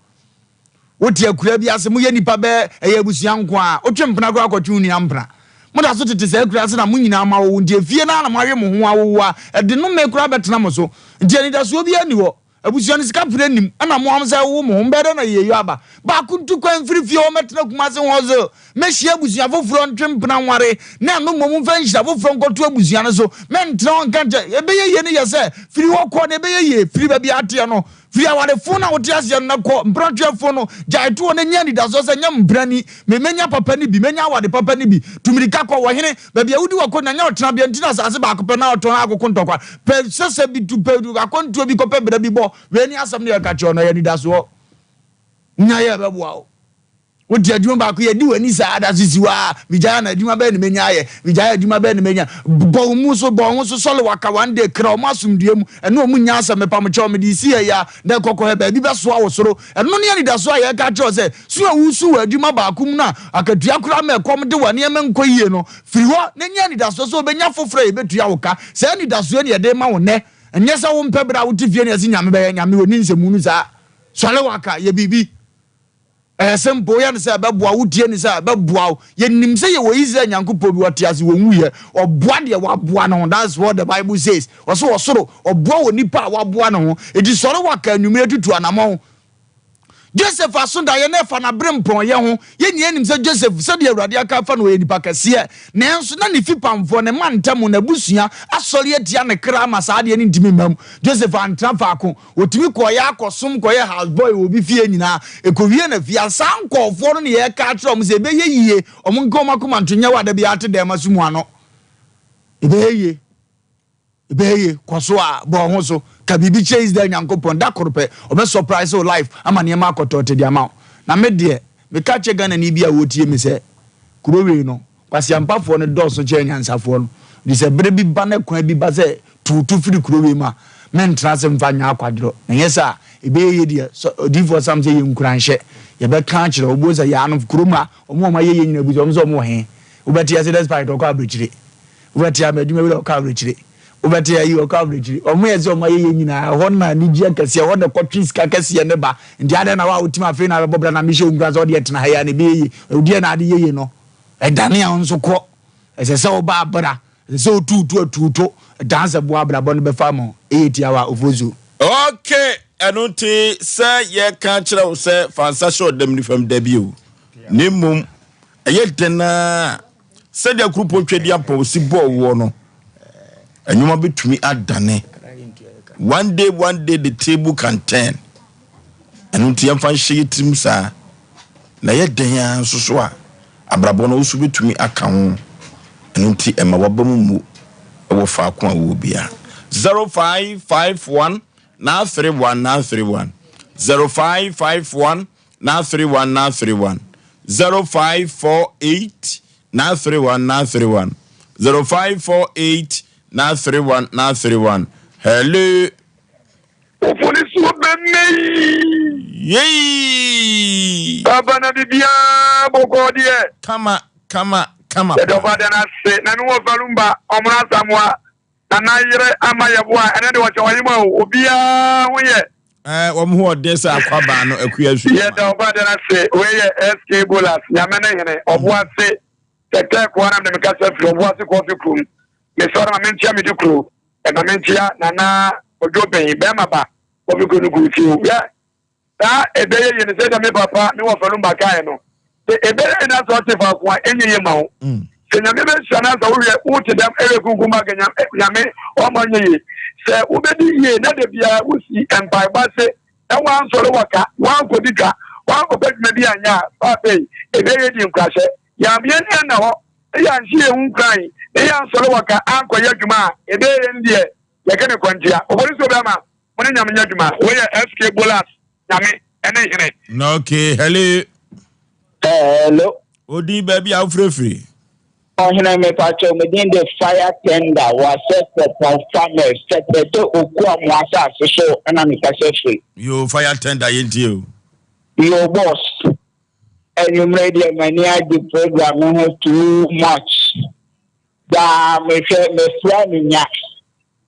woti akura bi ase mu ye nipa be eye abusia nko a otwempena kura akotwu ni ampra moda so tete se akura se na mu nyina ma wo ntie fie na ma hwe mo ho awowa de no me kura betena mo so ntie ni da so bi ani wo abusia ni sika pere nim ana mo am se wo mo mbede na ye yo aba ba kuntu kwan firi fie o metena kuma se ho zo me hia abusia foforo ntwempena nware na no mo mfa nhia foforo nkoto abusia no so men tena on kanje ebe ye ni ye se firi wo ko na ebe ye firi ba bi ate no firi awade fona wotiase na ko mpratwe fono jaito ne nya ni da so se nya mbrani me menya papa ni bi menya awade papa ni bi tumirika ko wo hene ba bia wudi wako na nya otena bia ntina sase ba ko pe na oto akoko ntokwa pe sese bi tu pe akonto bi ko pe bra bi bo we ni asam ne ka che no ya ni da so nya ye be boa o wodi adwuma ba ko ye di wani sa ada sisiwa bijaya na adwuma ba ni menya ye bijaya adwuma ba ni menya bo mu so sole waka one day kra o masumdie mu eno mu nya Asɛm Mpe mo me di si ya na kokko he ba bi be so awosoro eno ne ani da so ya ka che se su awusu wa adwuma ba kum na akatua kra ma ekom de wane em nko yie no firi ho ne nya ani da so obenya foforo e betua woka se ani da so ne ye de ma wo ne enye se wo mpe bra wo tifie ne ase nyame be nyame woni nsemu nu sa sole waka ye bibi Sempo ya nse abeboa wudie nse abeboa ye nimse ye wo Israel Nyankopɔn bi watiase wo nwuye oboa de waboa no. That's what the Bible says. Osoro oboa wo nipa waboa no. Edi soro waka anwumre tutu anamo Joseph asunda ye na fa na brempon ye ho ye nie nim se Joseph se de Awurade aka fa no ye nipa kase nanso na ne fipamfo ne mantam na busua asori atia ne kra masa de ni ntimi mam Joseph antra fa ko otimi ko ya akosom ko ye house boy obi fie nyina ekowie na fia sankofo no ne ye ka tra om se be ye yie om nko makoma ntonya wada bi ate de masumu ano ebe ye kwaso a bo ho so ka bibi chase da Nyankopɔn da korpe obe surprise o life ama ne ma akotote di ama na me de me ka che Ghana ni bia wotie me se kurowe no kwase ampafo ne dɔso che nyansafo no di se bere bi ba na kwan bi ba se tutu firi kurowe ma men trase mfa nya akwadro na yesa ebe ye de di for some say ye nkuranhye ye be kan kire obo se ya no kuroma omo ma ye nyina bu so omo he obeti ase despite okwa abrechire obeti amaduma bi okwa abrechire obeti ayi okwa abrechire omo ye se omo ye nyina ho na ni ji akase ho na kotwis ka kase ne ba ndi ade na wa otima fe na bobra na mi hye ungura so de etena ha ya ne be yi odi na ade ye no edane a nso ko ese se oba abra ese se otutu dance bo abra bo ne be famo etiawa ofozu. Okay, anunti se ye ka kire wo se fansa show dem ni fam dabio nimum ayetena se de grupo twedi apo si bo wo no enwuma betumi adane One day the table can turn. And unti yamfa shey tim sa na ye dan so a abrabo no so betumi aka ho. And unti ema wabamu mu wo fa ko a wo bia. 0551 now 31 0551 now 31 0548 now 31 0548 now 31 hello Oforisuo benne yey baba na bibia bogodie kama edo bada na se na no valumba omra samwa na yire amayeboa ene de wo chawayima obia hoye wo mo odesa akwaba no akua su ye do bada na se we ye SK Bolas nyamene hene oboa se tete ko na me kasa fi oboa se ko fi krum me sora ma mentia me di kru e ma mentia na ojoben be maba wo bi gonu gru ti ya ta ebeye ye ne se da me papa me wo falumba kai no ebeye na so te fa ko enye ma wo nyame be shana za wo wuti dem erekunguma ganya nyame o manyi se ubedi ye na de bia wusi empire ba se e wan soro waka wan kodika wan obedme bi anya pa pe ebeye di nkrahye ya bia ne na ho ya nhie hu kran e ya soro waka ankoye adwuma ebeye ndie ye kene kwantia Oforisuo be ma mo nyame nyadwuma wo ye SK Bolas nyame ene hene no okay hello odi baby afrefre Ohina me pacho within the fire tender was set upon farmers secretary okua mwasa so na me free. You fire tender yenti Your boss and you made the mania the program has too much. Da me friend nya.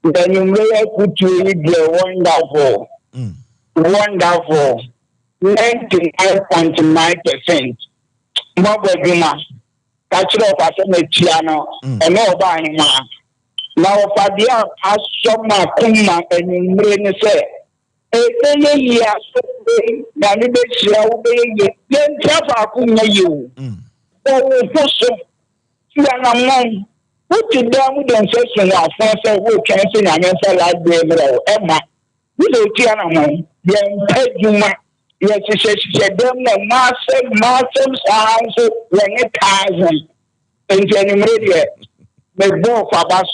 Then you may put you wonderful. Wonderful. 99.9%. Maboduma. Kachiro kwa sema chiano eno ba hima na ofadia asoma kuma enumre ne se eye ya so na ni be chia wo be ye ntrafa kunya yewu o foso ya na mom wuti da mu don se so na afon wo twan se na me se la de bro ema ni do tia na mom ye mpejuma yes, she dem na massive sounds when it thousand. And media, the both of us,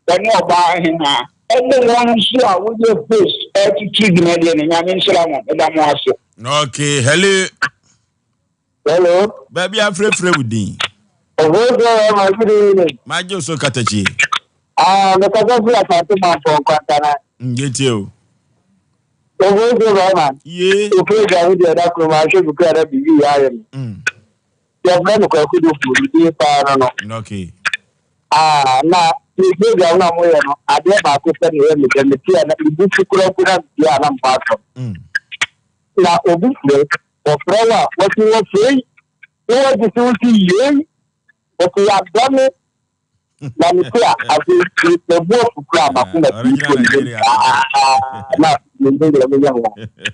the no by him. Everyone saw with your face, attitude, Median, and I'm Salam, Madame Wasso. Okay, Hello, baby, I'm free with you. My Joso Katachi. The Katachi, I can't for Quantana. Get you. Yeah, okay, I would have that commercial to get a big iron. You're going to cook the food. Okay. Now, you go down somewhere. I did not cook any of the tea and the book to cook up the alarm part. Now, obviously, or Flower, what you were saying, what did you see? But we have done it. Na nikia ati the club akuna people na ndenge yangu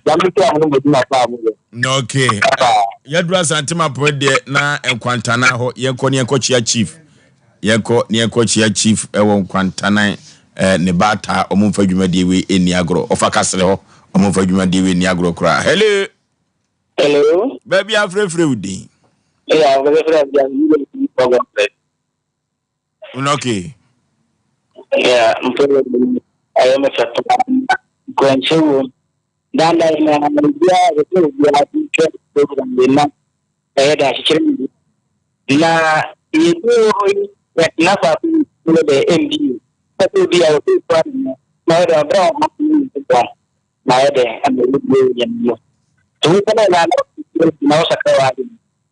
yamtia mungu tuna famu okay yadura santima prede na enkwantana ho yenko ne enkochia chief ewo enkwantana ne bata omumfa dwumade we eni agro ofa kasere ho omumfa dwumade we eni agro kra hello baby afrefre udi yeah we program. Okay. Yeah, I am a going to then I program. I had a change. Now, you know, never the MD. That will be our people. My brother, my day, and the William. So we can now secretary.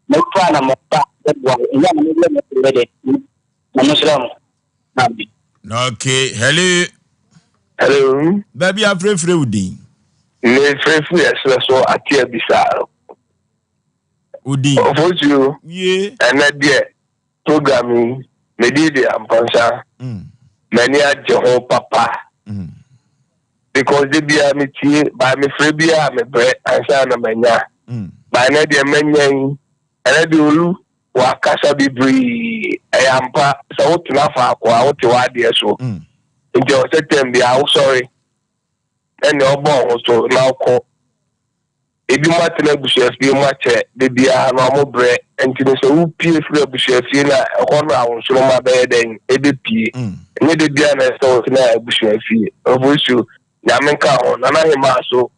No plan of that one. Ready. Okay, hello. Baby, I'm free Udi. Me free yes, so atia bisa. Udi. Oforisuo. Yeah. And that dear programming, me did the ampansa. Many are Jeho papa. Because they be a me by me free be a me bread and sana manya. By na dear manya and I do wakasa bibri ayampa sa wotuna fa kwa wote wade so nti o setem bia wo sorry and your ball so now call. Ebi mu atena busuafie mu ache de bia na omo bre entini so wo pie firi busuafie na hono awonso ma be den ebe pie ne de bia na so na busuafie Oforisuo ya menka ho na na hima so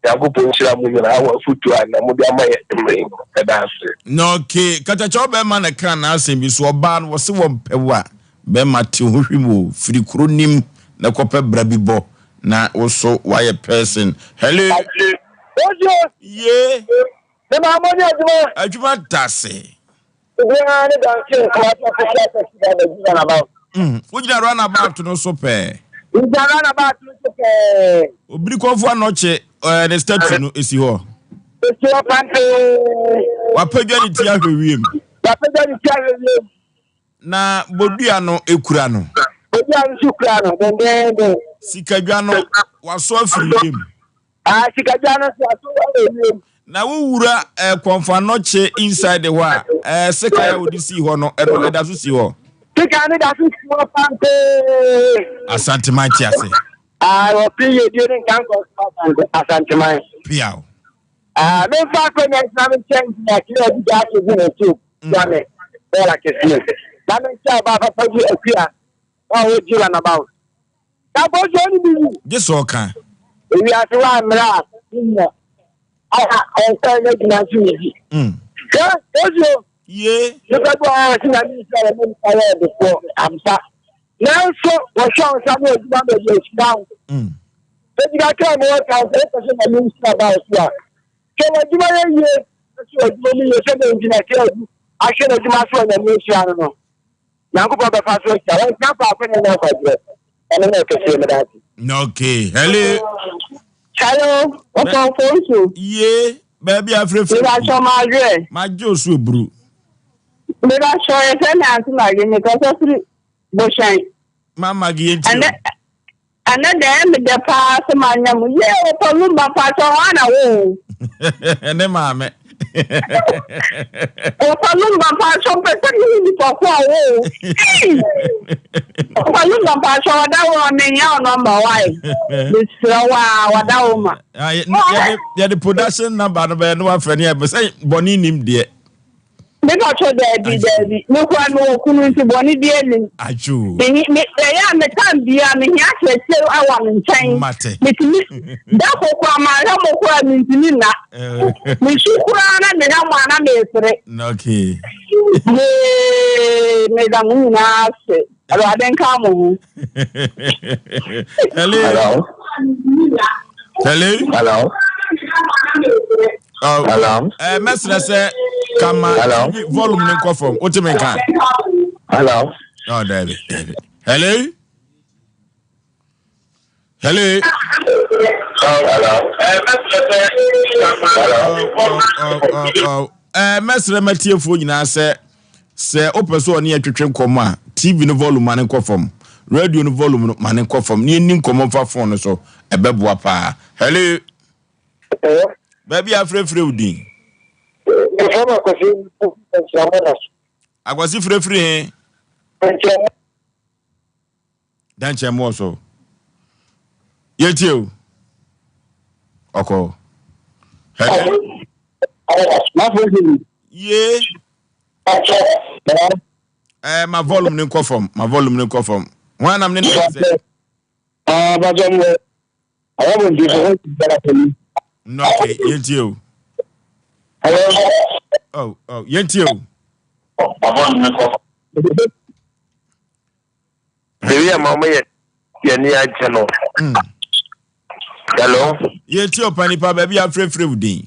ya gopo nchira mu na awa futu na mu bia maye mre kada ase no okay kata cho be ma na kan na asem bi so oba no se wo mpewa be ma ti ho hwimo firi kronim na kope bra bi bo na wo so why person hello yeah. The Mamma Ajuma dase. Yeah, about. Would you run about no so pay? We run about to Obriko for noche the statue no is your. It's your country. What pay any tia hwim? Na boduano ekurano. Boduano ekurano then Sikadwano waso afiri him. Sikajana so na wo wura konfa noche inside the wa sekaya wo di si ho no e da so si ho sekaya da so si ho pante Asante Mpe ase o pie during campus Asante Mpe piao me fa ko na Islamic change na kile di ga ke ni tu yane bola ke si na me cha ba fa ji akua o jira na ba ta bo jo ni bi jeso kan we are to amra I say na gina ji yeah Osei yeah you go to na mi say na mi say before amsa now so what show some of the damage down they got come work out say na mi say about ya so na juma ye so juma mi say na gina ke a she na juma so na mi say no na ko ba fa so ya na fa ko na fa je and na ke say me that okay Hello, Oforisuo. Yeah, baby afrefe. We are so madre. Ma Josu bru. We are so anti magi because of Boshan. Mama gi And then the pass manyam. Yeah, Palumba pass on wo. Ene mame. Palumba pass on petani for wo. Palumba pass on that one me ya number why. This wa da wo ma. Yeah, the production number no be no afani e say boni nim de. Me not sure Debbie. No one will come into Bonnie Dearly. Aju. Me, the time be a me, actually, I want in time. That's what my home means in that. We should run and then I want okay. Madame Nurse. I then come. Hello. Hello. Oh, hello. Mestre say kama volume ni ko from ultimate kan. Hello. Oh, David. Hello. Hello. Hello. Mestre Matthew fo nyina se opeso oni atwetwe nkomo a TV no volume man ko from radio no volume no man ko from ni nkomo fa phone so ebeboa pa. Hello. Baby afrefre udin. Agwasi frefre he. Danche mo so. Yetio. Oko. Hello. Yeah. My volume ni ko from. My volume ni ko from. One am ni say. Bajam. I want to be no, okay, Yentio. Hello. Oh, Yentio. Baby, mama, yeah, channel. Hello. Yentio, Panipa, baby, I'm free with you.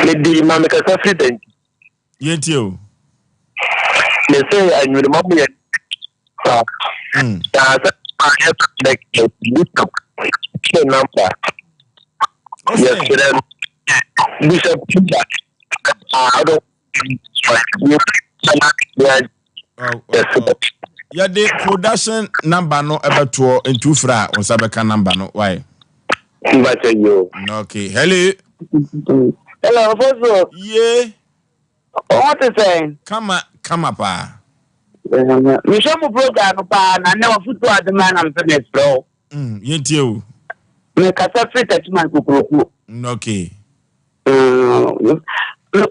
Lady, mamma, because I'm free. Yentio. They say I will mom yet. I have to make number. Yes, Bishop. I don't. Yeah, the production number no about to in two fra on Sabeka number no why? Okay, hello. Hello, Oforisuo. Yeah. What is saying? Come up, pa. We show me program pa na never foot to the man I'm finished, bro. Yentio. Me kasa free tatman kukuruku. Okay.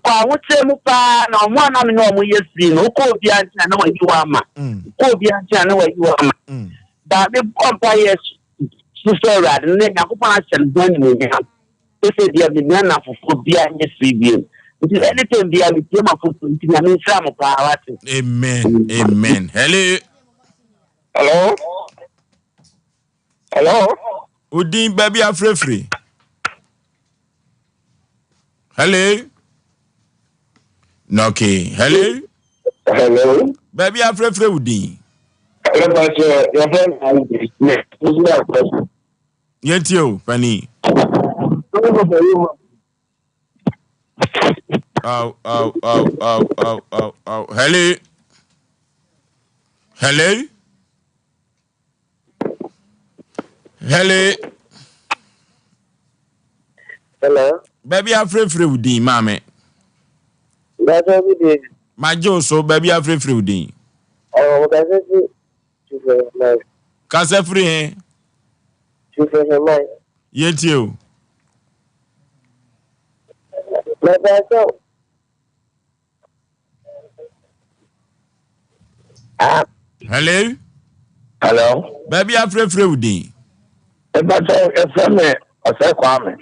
Kwa wote mu pa na omwana me no omo yesi no ko bia ntia na wayi wa ma. Ko bia ntia na wayi wa ma. Da me kompa yes so rad ne yakopon asem don ni ya. Ese dia bi na fufu bia nye free. It is anything bia mi tema fufu ntia me nsa mo pa wate. Amen. Hello. Udin baby afrefre. Hello. Okay. Hello. Baby afrefre Udin. Your friend Yetio, Fanny. Oh. Hello. Baby afrefre Udin, mame. That's what we did. My Joe, so baby afrefre Udin. Oh, that's it. Kasa free, eh? Yetio. Hello. Baby afrefre Udin. But a friend, Osei Kwame.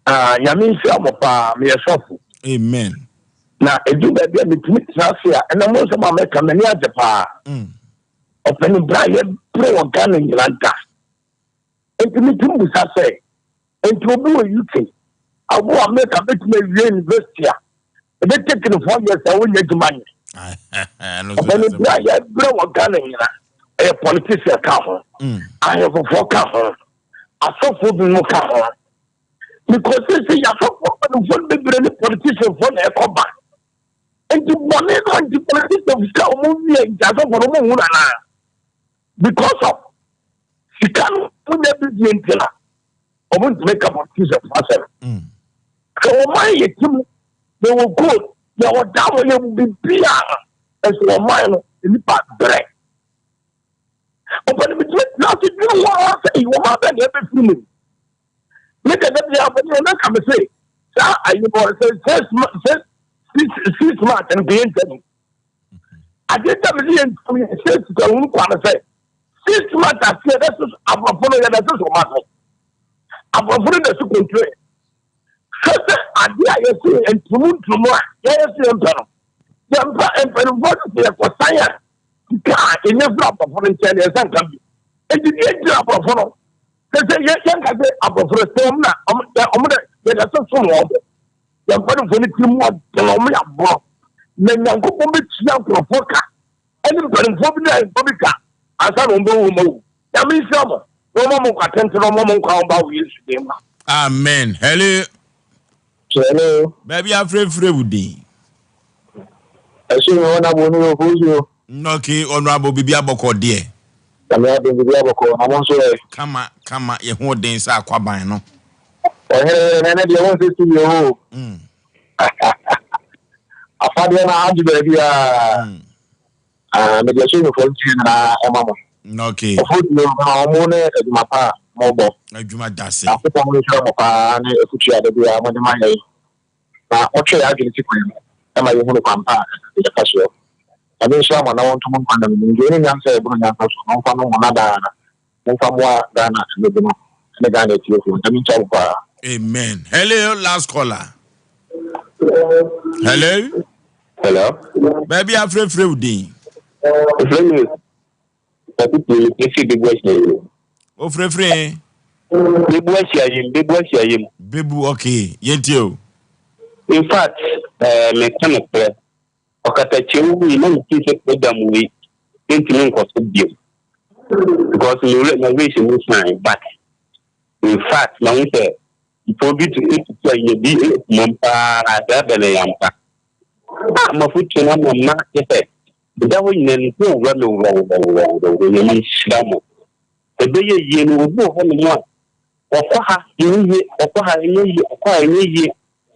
Yamin Samopa, me a sofu. Amen. Now, a do baby, me to meet Sasia, and I'm also my make a many at the pa. Open Brian, pro gun in Yolanda. And to meet him with say, and to do a UK. I will make a bit of university. They take it 4 years, I will get money. Open Brian, pro gun in a politician cover. I have a 4 cover. I saw for the cover. Because they say you have one big politician for the combat. And the money on the politician because of she can't never be in Tina. I want to make a politician for herself. So my team they will go, they will down, they will be beer as a mine in the back break. But between nothing you want to say, you have everything. Look at that, I'm say, sir, I will say 6 months and be in. I did that, 6 months, I said, that's a follow that is a matter. I'm a friend of the country. So, I did, and to move to more, yes, and what is there for science? In your drop of volunteer, and the drop of follow. Because yes, I say, I'm a friend of the so the bottom for the team was the Lomia Bob. Then I'm going to young for Foka. And the Phobia and Bobica. As I don't know, that means summer. No more attention, no more call about you. Amen. Hello. Baby, I'm free with you. I see one of you. Okay, honorable Bibiaboko, dear. I'm not in the Biaboko. I'm also come on, you won't dance our quabino. And I want to see you. I found one out baby. Maybe I should have told you Mama. Okay. My pa, mobile. I do my dassy. I put on the show of a future that we are money money. Okay, I can see him. Am I going to come back? The castle. I mean, someone I want to move on them. Doing answer, bring up no fun on another. No fun more than the guy that you. I mean, so far. Amen. Hello, last caller. Hello. Baby, I'm free with you. Oh, free. Bibu, okay. Yetio. In fact, mechanical. Okatachi, we know them we intimate of the because you let my vision was mine, but in fact, now we say, for me to eat to be Mompa as Abelayampa. I'm a foot to one mark effect. The devil in no run over the Shamo. The day you will go home in one. Or for her, in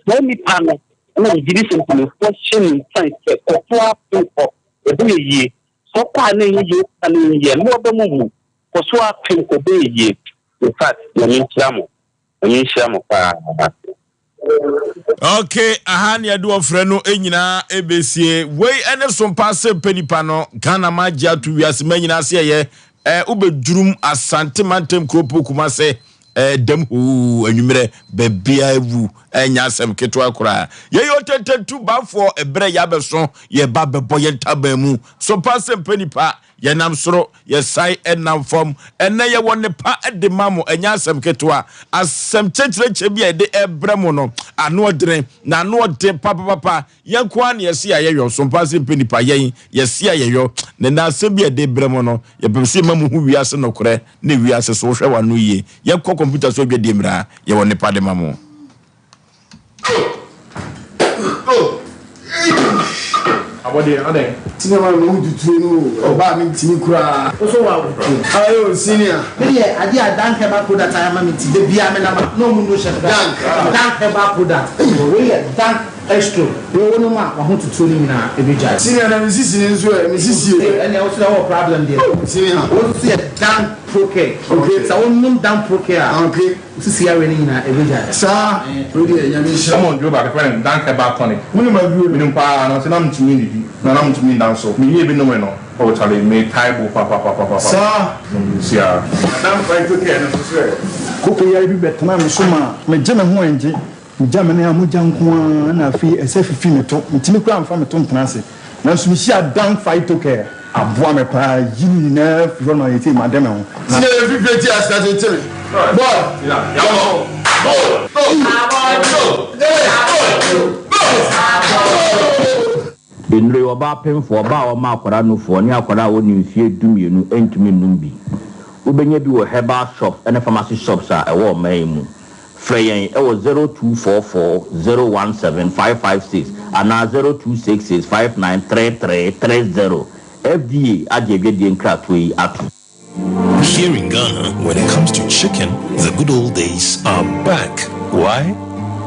let me panel. No, you listen to me. Question science or 4 people a day ye. So, you and ye, more than for swap pink a day ye. in fact okay, ahani adu ofre no enyina ebesie we ene Sompa Asem Mpe Nipa no Ghana magia to wiase manyina se ye ubedurum asante mantem kropo kuma se dem hu anwumere bebia ewu enya asem keto akora ye yo tetetu ba for ebre ya beso ye ba bebo ye ntaba mu Sompa Asem Mpe Nipa ye nam soro ye sai enam fom ene ye woni pa de mamo enya asem keto a asem checheche bia de ebre mu no ano odren na ano ode papa ye kwa na ye se ye yo Sompa Asem Mpe Nipa ye se ye yo na asem bia de ebre mu no ye bemse mamu hu wiase no kore na wiase so hwe wano ye computer so be demra ye woni pa de mamo Abode ade Cinema no dutu no oba mi ntini kura so wa ayo senior me ade adanke ba koda ta ma mi ti de bia me na no mu no chef danke ba koda we dank extra we wonu ma wa ho tutu ni na ebeja senior na mi sisi ni nso mi sisi ene o so problem there senior o si dank proke okay so wonu dank proke okay sisi ya we ni na ebeja sa we dey nya mi shira mo njo ba ka friend danke ba tonic wonu ma bi mi mpa na se na mtumi ni na na mtumi dan so mi ye bi no me no o chale me taibo papa sa sia dan fight to care no so ko ya bi betana me so ma me je me ho enje Jamani amuja nko na fi esefifi meto ntimi kura mfa meto mpenase na so mi hia dan fight to care aboa me pa yini na fi no yeti madame ho sine fi ti asase tiri boy yawo Enre oba pemfo oba o ma akwara no fo ni akwara wo ni mfie dumienu entumi numbi ubenya bi wo herbal shop and pharmacy shops a ewo man mu Freyen, it was 0244-017-556 and now 0266-593330. FDA, Ajebedian Kratwe, Api. Here in Ghana, when it comes to chicken, the good old days are back. Why?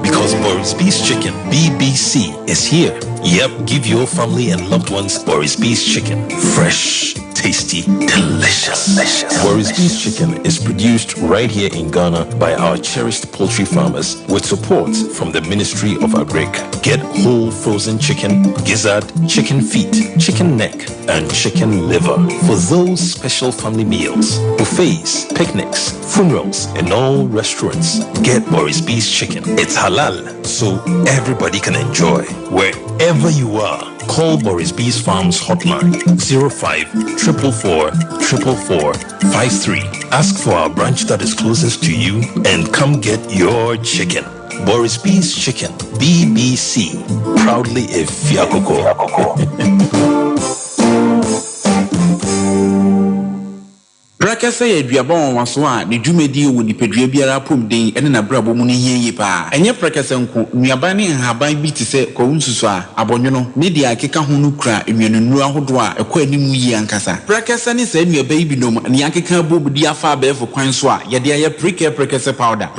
Because Boris Beef's Chicken, BBC, is here. Yep, give your family and loved ones Boris Beef's Chicken. Fresh, tasty, delicious. Boris Beef's Chicken is produced right here in Ghana by our cherished poultry farmers with support from the Ministry of Agric. Get whole frozen chicken, gizzard, chicken feet, chicken neck, and chicken liver for those special family meals, buffets, picnics, funerals, and all restaurants. Get Boris Beef's Chicken. It's halal, so everybody can enjoy. Wherever you are, call Boris Beef's Farms hotline 05-444-444-53. Ask for our branch that is closest to you and come get your chicken. Boris Beef's Chicken, BBC, proudly a Fiakoko. Brakasa ye duabon waso a ne dwumedi wo nipadua biara pomden ene na brabo mu ne hieye pa enye brakasa nko nuaban ne nhaban bi te se kwunsusu a abonwono ne dia akeka ho no kura enwenunu ahodo a ekwa animu yi ankasa brakasa ne sa nuaban bi nom ne akeka bobudi afa abefo kwan so a ye de aye brakasa powder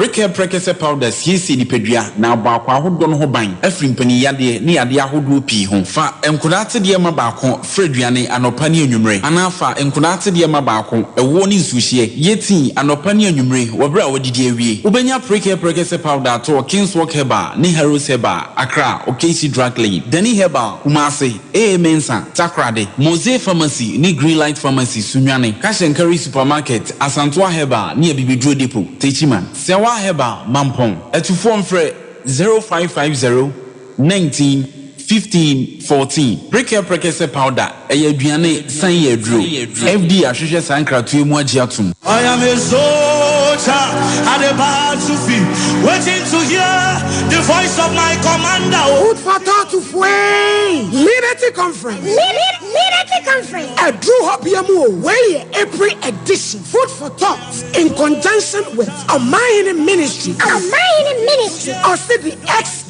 siesi nipadua na baako ahodo no ho ban afri mpani yade ne yade ahodo pi ho fa enkodate de ma baako freduane anopa ne anwumre anafa enkodate de ma baako woni suhie yeti anopa ne anwumre wobra wodidi awie ubenya prekese powder to Kingswalk Herbal ne Heroes Herbal Accra Okesi Drug Lane Dani Herbal Kumase Mensa Takrade Mose Pharmacy ne Greenlight Pharmacy Sunwane Kashenkari Supermarket Asantoa Herbal ne Bibidro Depot Techiman Sewa Herbal Mampong etufo mfre 0550 19 15-14. Prekese powder. Aduane san ye dro. FD ahwehwe sankratu emu agiatum. I am a soldier at the battlefield, waiting to hear the voice of my commander. Food for thought to fue. Liberty Conference. Liberty Conference. A Drew Hopiamu way April edition. Food for thought in conjunction with a mining ministry. Or the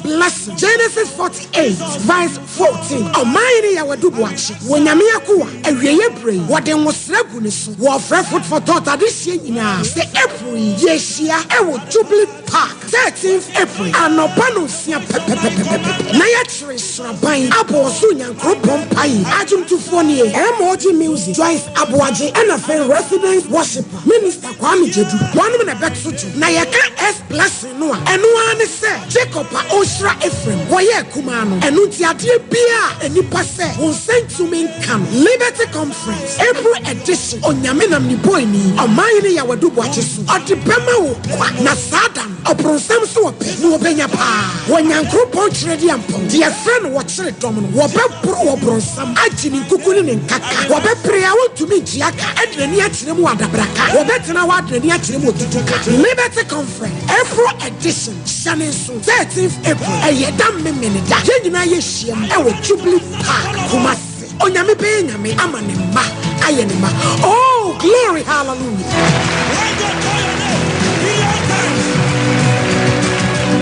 blessing. Genesis 48 verse 14. Omayini ya wadubuachi. Wonyamia kuwa ewiye brain. Wade ngosregu nisu. Wafre food for thought adishye nyina. Se April yeshia ewo Jubilee Park 13th April. Anopano siya pepepepepepe. Na ya chire surabain. Abo osu nyankro pompai. Ajum tufoni emoji music. Joyce Aboagye NFL resident worshiper. Minister Kwame Jedu. One minute back sutu. Na ya ka S blessing noa. Enua ne se Jacob Oshra Ephraim. Woye kumano. Enunti adie bia. Enipa se. Onsen tumen kan. Liberty Conference. April edition. Onyamena mniboy ni. Omayini ya wadubu achisu. Otipema wo. Na sadan. Opronsam so ope. Nuobenya pa. Wanyankro ponch ready ampo. Dear friend watchre domino. Wobe pro wobronsam. Ajini kukuni ne nkaka. Wobe prea wontumi jiaka. Edreni achiremu wadabraka. Wobe tina wadreni achiremu otutuka. Liberty Conference. April edition. Shanesu. 13th April. Eyedam memenida. Yenyina yeshiem. Ewo Jubilee Park. Kumasi. Onyame be nyame amanema. Ayenema. Oh, glory, hallelujah.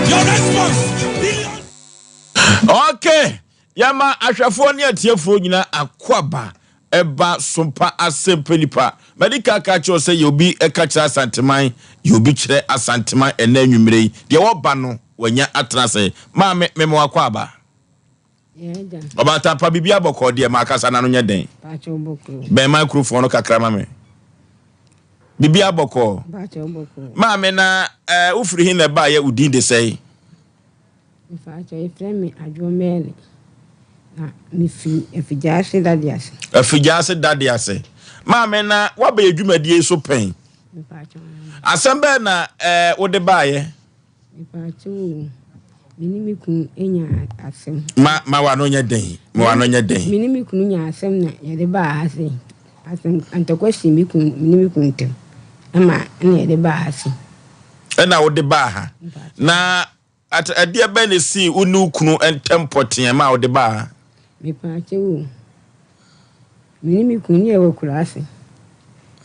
Your response. Okay. Yama ahwafo ne atiefo nyina akwaba eba Sompa Asem Mpe Nipa. Medical catch say you be a catch asanteman, you be chere asanteman ena nwumre. De wo ba no wanya atena say ma me akwaba. Oba tapa bibia boko de ma kasa na no nya den. Ba choboko. Be microphone no kakra ma me. Bibia boko. Ba choboko. Ma me na ufiri hin na ba ye udin de say. Ifa cho ifremi adwomele. Na mifi efijase dadiase. Efijase dadiase. Ma me na wa be adwumadie so pen. Ifa cho. Asembe na wo de ba ye. Ifa cho. Minimikun enya asem. Ma wa no nya den. Ma wa no nya den. Minimikun nya asem na ye de ba ase. Asem antakwasi mikun minimikun tem. Ama na ye de ba ase. Na wo de ba ha. Na at adia ba ne si unu kunu entempoten ma wo de ba ha. Me pa chewu. Minimikun ye wo kurase.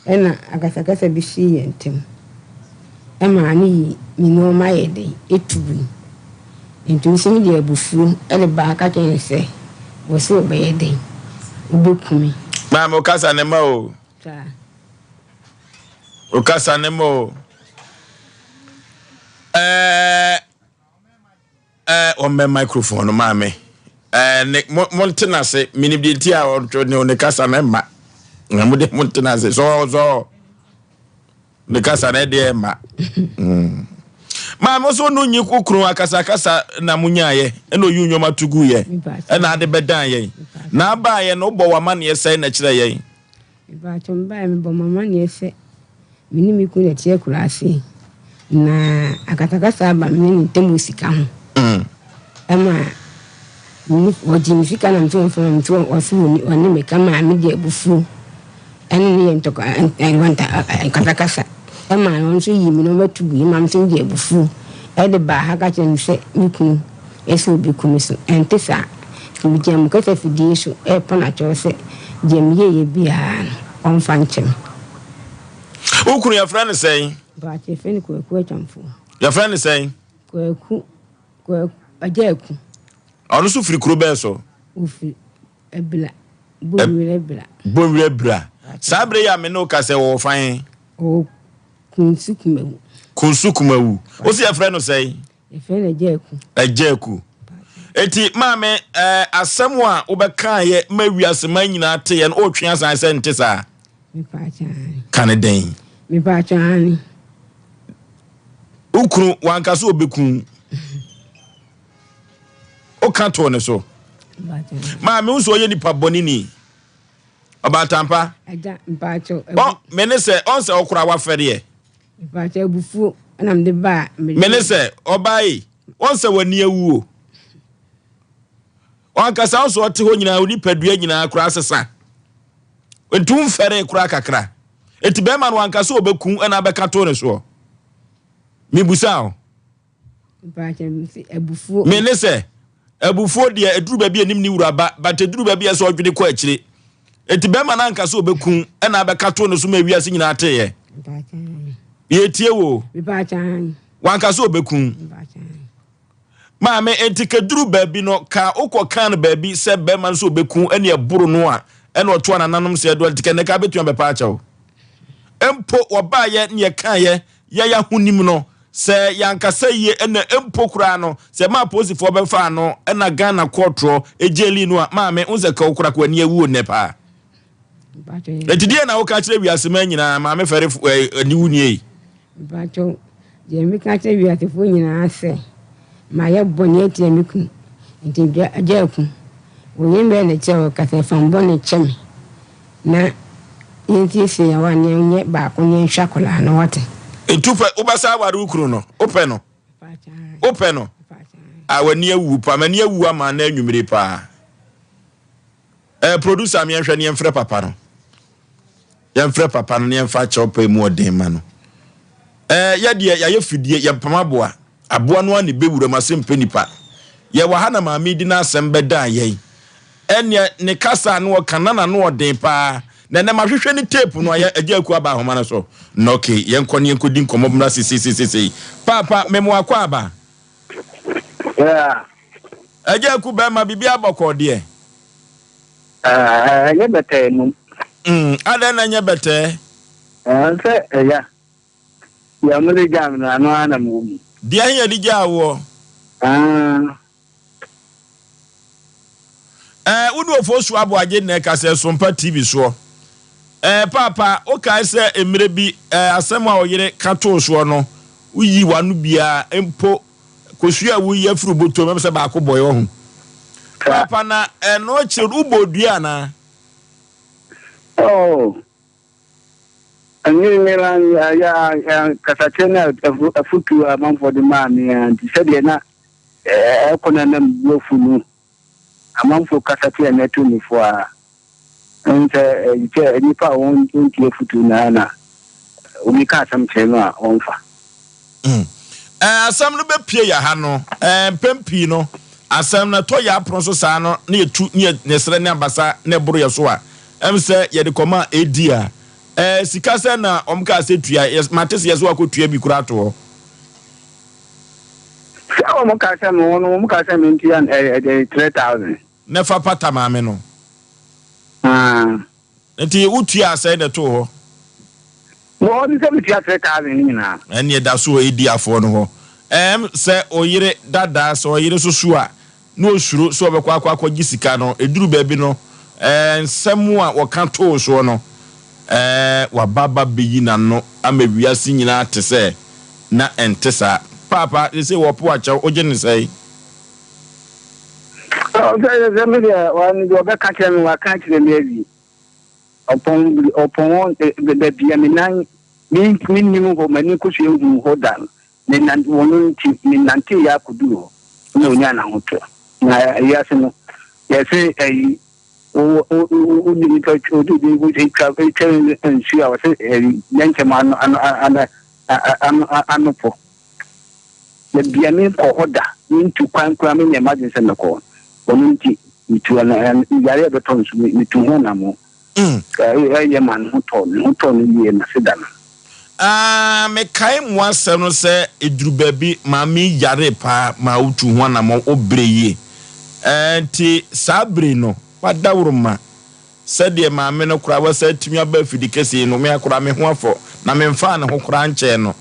Ena akasakasa bi shi yentem. Ama ani minoma ye de etubu. Intuition de abufu ele ba ka ken se wo se obeye den obekumi ma mo kasa ne ma o ta o kasa ne mo o me microphone ma me ne montena se minibiti a o ne kasa na ma ngamu de montena se so ne kasa na de ma ma mo so no nyi kokuru akasa na munyaye eno yu nyoma tugu ye na ade bedan ye na ba ye no bo wama ne sai na kire ye ba chomba me bo mama ne se minimi ku ne tie kurase na akatakasa ba mini temu sika ho ama ni wodi fika na mtu mfu wasu ni oni me kama mi de bufu eni ni entoko enwanta akatakasa ema onso yimi no batugu yima mtin de bufu e de ba ha ka chen se miku eso bi kumiso entesa kimi jam ka se fidie so e pona cho se jam ye bia on fanchem ukuru ya friend say ba che feni ko chamfo ya friend say ko ajeku onu su firi kuro be so ufi ebla bonwire bra sabre ya me no ka se wo fan o kunsukumawu o si ya friend say e friend ajeku eti maame asem a obeka ye mawiase man nyina te ye no otwe asan se nte sa me pa chan kaneden me pa chan ukuru wankaso obekun o kanto ne so maame unso ye nipa bonini obatampa aja mpacho bon menese onse okura wa fere ye mpacho bufu na mde ba menese obai onse wani awuo wankasa onso ote ho nyina oni padua nyina kura sesa entum fere kura kakra eti be ma no wankasa obekun na beka to ne so mibusa o mpacho ebufu menese ebufu de eduru ba bi anim ni wuraba but eduru ba bi eso odwede ko akire eti be ma na nkasa obekun na beka to ne so ma wiase nyina ateye ye tie wo mpacho wankasa obekun maame entikaduru baabi no ka ukọ kan baabi se be man so beku ene eburu no a ene oto anananom se do tikene ka betu be pa achawo empo oba ye ne kan ye ya hunim no se yankasa ye ene empo kura no se ma posifo be fa no ena Ghana courtro ejeli no a maame unse ka ukura kwa ne ewu ne pa etidie na wo ka kire wiase ma nyina maame fere ni wunie bacho je mi ka kire wiase fo nyina ase ma ye boni eti amiku nti ajaku wonyembe ne chewo kase fambo ne chemi na yenti se ya wan nye ba ko nye hwakola na wote entupe ubasa ware ukuru no ope no awani awu pa mani awu ama na anwumire pa producer me nhwe ne mfre papa no yemfre papa no ne mfa chopa mu odin ma no ya de ya yefidie yempama boa aboa no ani bewura Asem Mpe Nipa ye wa hana maami di na asem beda yen ene ne kasa no kanana no odin pa na na mahwehwe ni tape no ya ajaku aba homa na so no okay yenkoni yenkodi nkomo mra sisi papa memo akwa aba yeah ajaku ba ma bibia bokode ye bete no ada na nye bete se ya mele jam na no ana mu dia ya di jawo Udu Osei Aboagye na ka se Sompa TV so papa o ka se emre bi asem a oyire kato so no uyi wanu bia empo kosua wuyi afuru boto mem se ba ko boy ho papa na no chiru ubodua na ani mera ya kasachena afutu amamfo de mami anti sede na ekona na mfunu amamfo kasachena na tuni fo a nte nipa won ntie futu na unika asam cheno a onfa asam no be pie ya ha no pempi no asam na to ya pronso sa no na yetu ne sere ne abasa ne buru ye so a emse ye de koma edia sikasa na omka setua mates yeso akotua bi kura to sa omka sa no omka sa mentia 3000 ne fa pata maame no nti utua asai de to ho no ni se bitia 3000 ni na ene da so edi afo no ho se oyire dada so oyire susu a no osuro so obekwa akwa gisika no eduru baabi no nsemu a woka to so no wa baba beyi na no amawiase nyina tese na entesa papa they say wo po acha oje ne sai se me dia wan do be ka kire wa ka kire me avi opon de bia me nan min mu ko mani ko hwe hu ho dan ne nan wono nti min nanti ya kudu no nya na hoto na ya se no ya se ai o ni ka chodu de go se ka pe chen en shi a se yanke ma an po le bia me ko hoda into kwan kwan me imagine se na ko onunti itu na yare be ton su mi tu ho na mo ye man hoto ni ye na se da na me kai mo asem no se eduru baabi ma mi yare pa ma utu ho na mo obreye enti sabre no wadawruma sede maame no kura wasa timi aba fidikese no me akura me ho afo na me mfa ne ho kura nche no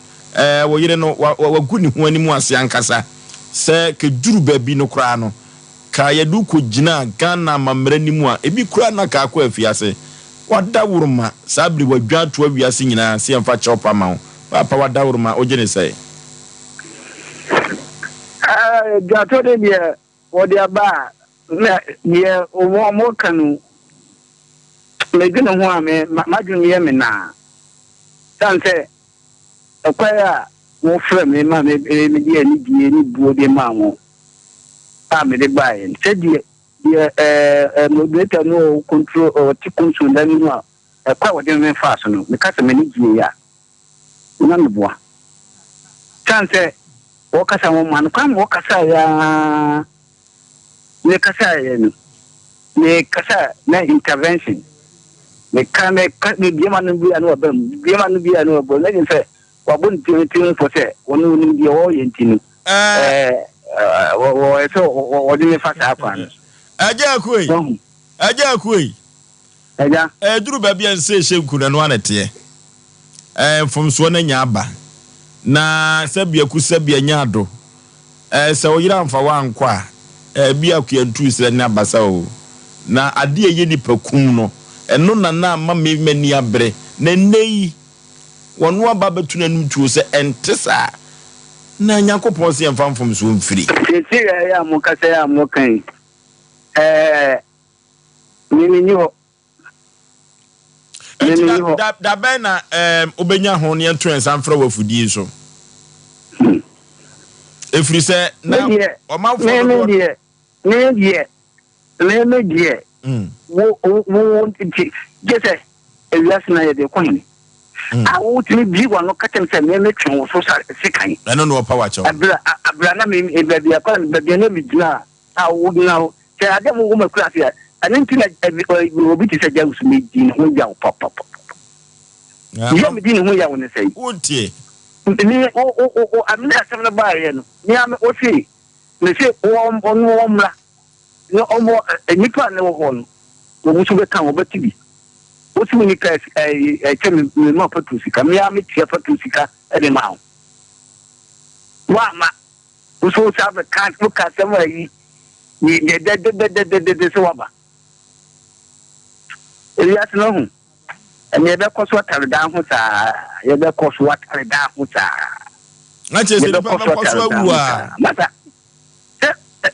wo yire no wagu ni ho animu ase ankasa se ke duru baabi no kura no ka yedu ko gina Ghana mamre nimu a ebi kura na ka akwa afiase wadawruma sabri wadwa to awiase nyina se mfa chopa ma ho papa wadawruma ogene sai gato de bia wodi aba na ye omo kanu me gina ho ame madwun ye me na sanse akwaya mo frɛ me ma me die ni die ni buo de ma mo a me de bae se die moderator no control o ti control na ni no akwa wode me fa so no me ka se me ni die ya na me boa sanse o kasa mo man kwa mo kasa ya ne kasa yenu ne kasa na intervention ne kame ne biema no bia no bam biema no bia no bo le nse wa bon tin for se wonu ni bia o yentinu o de fa sa kwan Aja koi Aja duru ba bia nse hyenku na no anete mfomso na nya aba na sabia ku sabia nya ado se oyira mfa wankwa bia ku yantu sira na basa o na ade ye nipa kum no eno na ma mani abre na nei wonu aba betuna num tuo se entesa na Nyankopon se mfa mfomso mfiri tete ya mo kasa ya mo kan ni ho da ben na obenya ho ne ento ensan fra wafudie so efiri se na omanfo ne die wo jese elias na ye de kwani awu tini bi wa no katem se me twen wo so sikan eno no power chaw abra na me bia kwa bia na mi dina awu dina se ade mo wo makura se aninti na obi ti se jawu su me din ho ja pop ya me din ho ya wo ne sei utie ni o amina asem na ba ye no ni am o fi me se o mla no omo nipa na wo ho no wo musu be kan wo betibi o ti ni ka temi ma patusika me am tia patusika e de ma wa ma o so sa be kan lo ka se wa yi ni de so wa ba Elias no hu ene be ko so tare da hu ta ye be ko so tare da hu ta na che se be ko so awua mata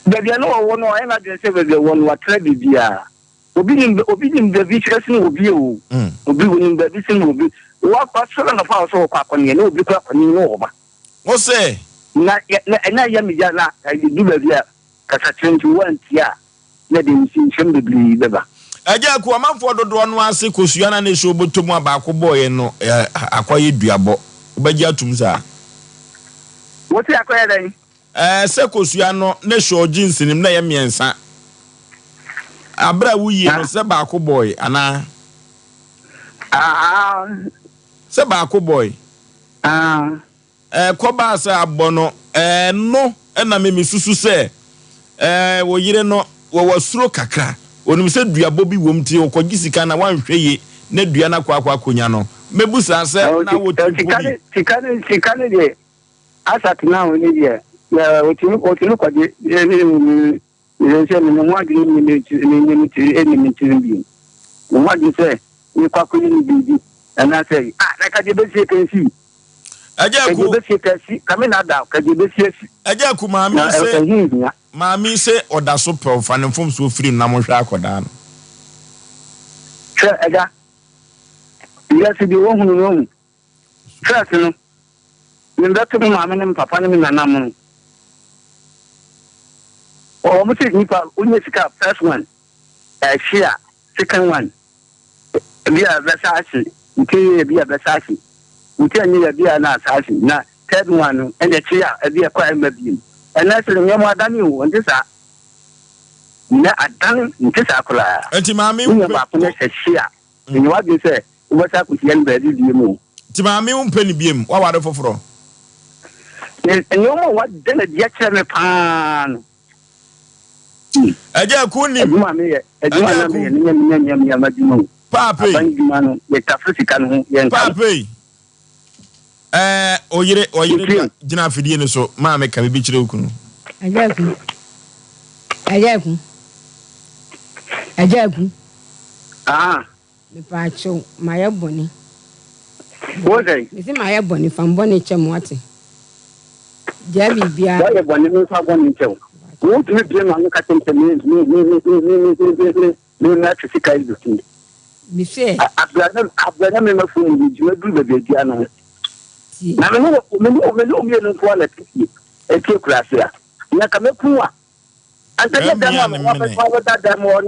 bebia no wo no e na de se bebia wo no wa tare bibia obi nim de bi chese no obi o obi wonim de bi se no obi wa kwa so na fa so kwa kwani na obi kwa kwani no oba o se na ya mi ya na di bebia kasa 21 tia na de nsin chem bebli beba Aja ku amanfo dodo no ase kosua na ne so botomu abaako boye no akwaye duabo obaji atum sa wo ti akwaye dan se kosua no ne so jinsinim na ye miensa abra wuye no se baako boy ana se baako boy ko ba sa abono no na me susu se wo yire no wo wasuro kakra onum se duabo bi wom ti okogisika na wanhweye na dua na kwa konya no mebusa se na wo tikane de asat na woni de ya otinu kwade ni se ni mo adi ni bi mo adi se ni kwa ni bi na se na ka de be se kan si aja ku be se kan si kame na da ka de be se aja ku maami se odaso pe fa ne fom so firi na mo hwa akoda no se aja ya se di wo hunu no se no ni da tu maami ne papa ne na na mo o mo se nipa unye sika first one share second one bia besashi nke bia besashi nke anya bia na asashi na third one and the chia bia kwa mabi and that's the name adani o ndisa na adan ndisa kula enti maami ba kuna share ni wa bi se wo sa ku tiyan ba di mu ti maami umpeni biem wa wade foforo no mo wa dena dia kire me pan aja ku ni maami ejuma na me nya majuma pape abangimano metafrika no yen pape oyire gina afidie ne so maame ka bibi kire okunu ajaku me pacho maye boni wozai me maye boni fam boni chemwate jabi bia maye boni me fa boni chew wo tu bi ma no ka tempe ni na fisika ido tin mi se abana me mafu ni jima du be dia no na me no no quality e ke klasia na ka me kuwa ante ya dama ma fa da dama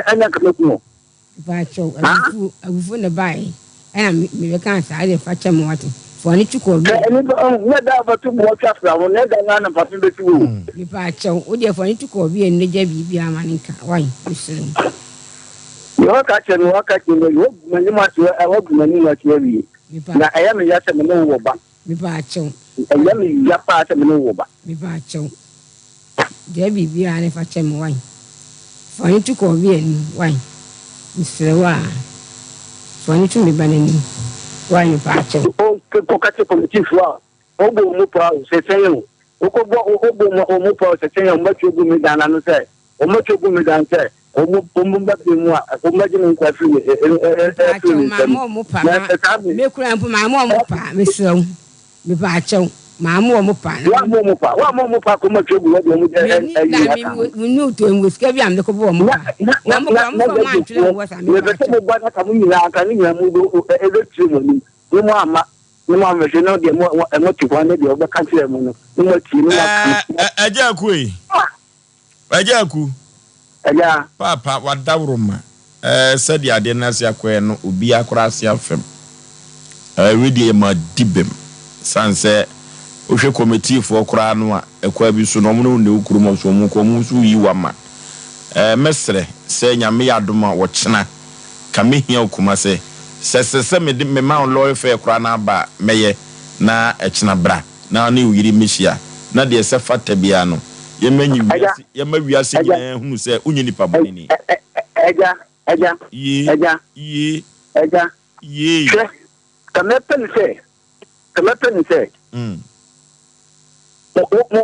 ana ka me kuwa ba cho agufu ne bai ana me be kan sa ade fa chem wati fo ni chuko bi na da ba tu mo cha fra mo ne da na pa tu be tu mi ba cho o de fo ni chuko bi en ne ja bi bi amanika wai muslim yo ka che no ka che no yo mani ma tu wo mani ma tu bi na aya me ya se me no wo ba mi ba cho aya me ya pa se me no wo ba mi ba cho de bibia ne fa chem wan for you to ko bi ani wan misrewa for you to me banani wan pa chem ko ka te committee fo o bo mu pa se sen o ko bo o mu pa se sen o ma chu bu mi dan na no se o ma chu bu mi dan se o mu ba bi mu o ma ji nka fi ma mo pa me kura mpo ma mo pa misrew me pa chem ma mo pa wa mo pa ko ma chu bu wa mo de we knew to him with kebi am de ko bo mo pa na mo pa mo ma ntwe mo sa me pa mo ba na ka mo nyina ka ni nyina mo do e be tri mo ni mo ama no ma me no de mo ti kwa ne de oba ka tire mo no mo ti no aja ku e aja ku aja papa wadawroma sadi ade na sia kwe no obi akora sia fem ready ma dibem sanse ohwe committee for kora no a ekwa bi so no mo ne ukuru mo so mo ko mo so yi wama mesre se nyame yadoma wo chena kame hia okuma se se me ma on lawyer fair kora na ba meye na echena bra na ne uyiri mehia na de se fata bia no ye ma wiase nyina hunu se unyi nipa bonini eja kame pen se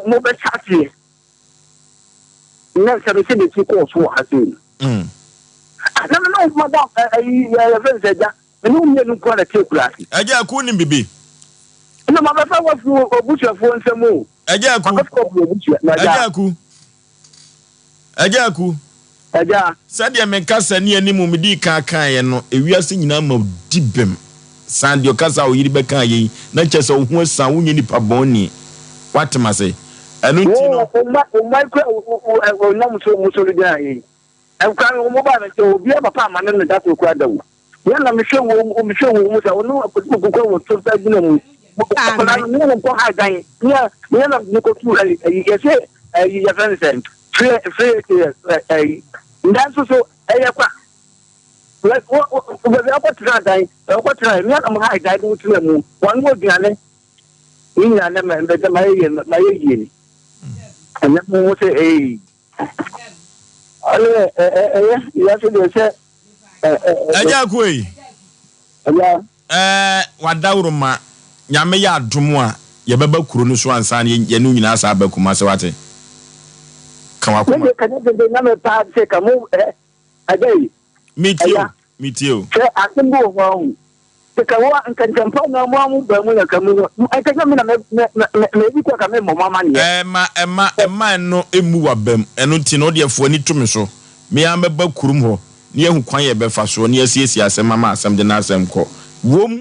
mo be chati na se be se de ko so hasin no madam ya vense ja no me no ko na tekula aja ku ni bibi no ma ba fa wa fu obusuafo nsemu aja ku sadia me kasa ni animu me di kan ye no ewiase nyina ma dibem sandio kasa o yiri be kan ye na chese o hu san wunye nipa bonni watema se anu ti no o mai ko na muso da ye en kan o mo ba na o bia papa ma ne da ko kwa dawo ya na me hwe wo musa o no ko wo to ta gina mu ko na no ko ha dan ya na ni ko tu ye se ya fansen free ndan so kwa like o be ko tra dan ko tra mi na mo ha dan mu tu mu wan mo diane ni na na me be ma ye ni ana mo se ale ya se de se aja ku e wadawroma nyame ya adomo a ye beba kuro no so ansan ye no nyina sa ba kuma se wate kan wa kuma kan de na me pa se kamu ajai mitio se atimbo ho se ka wa kan kan pa na mo ba mu na kamu ai ka na me bi ko ka me mo mama ni ema no emu wa bam eno ti no de fo ni tumi so me am ba kurum ho ni ehu kwan ye be fa so ni asiesie asem mama asem de na asem ko wom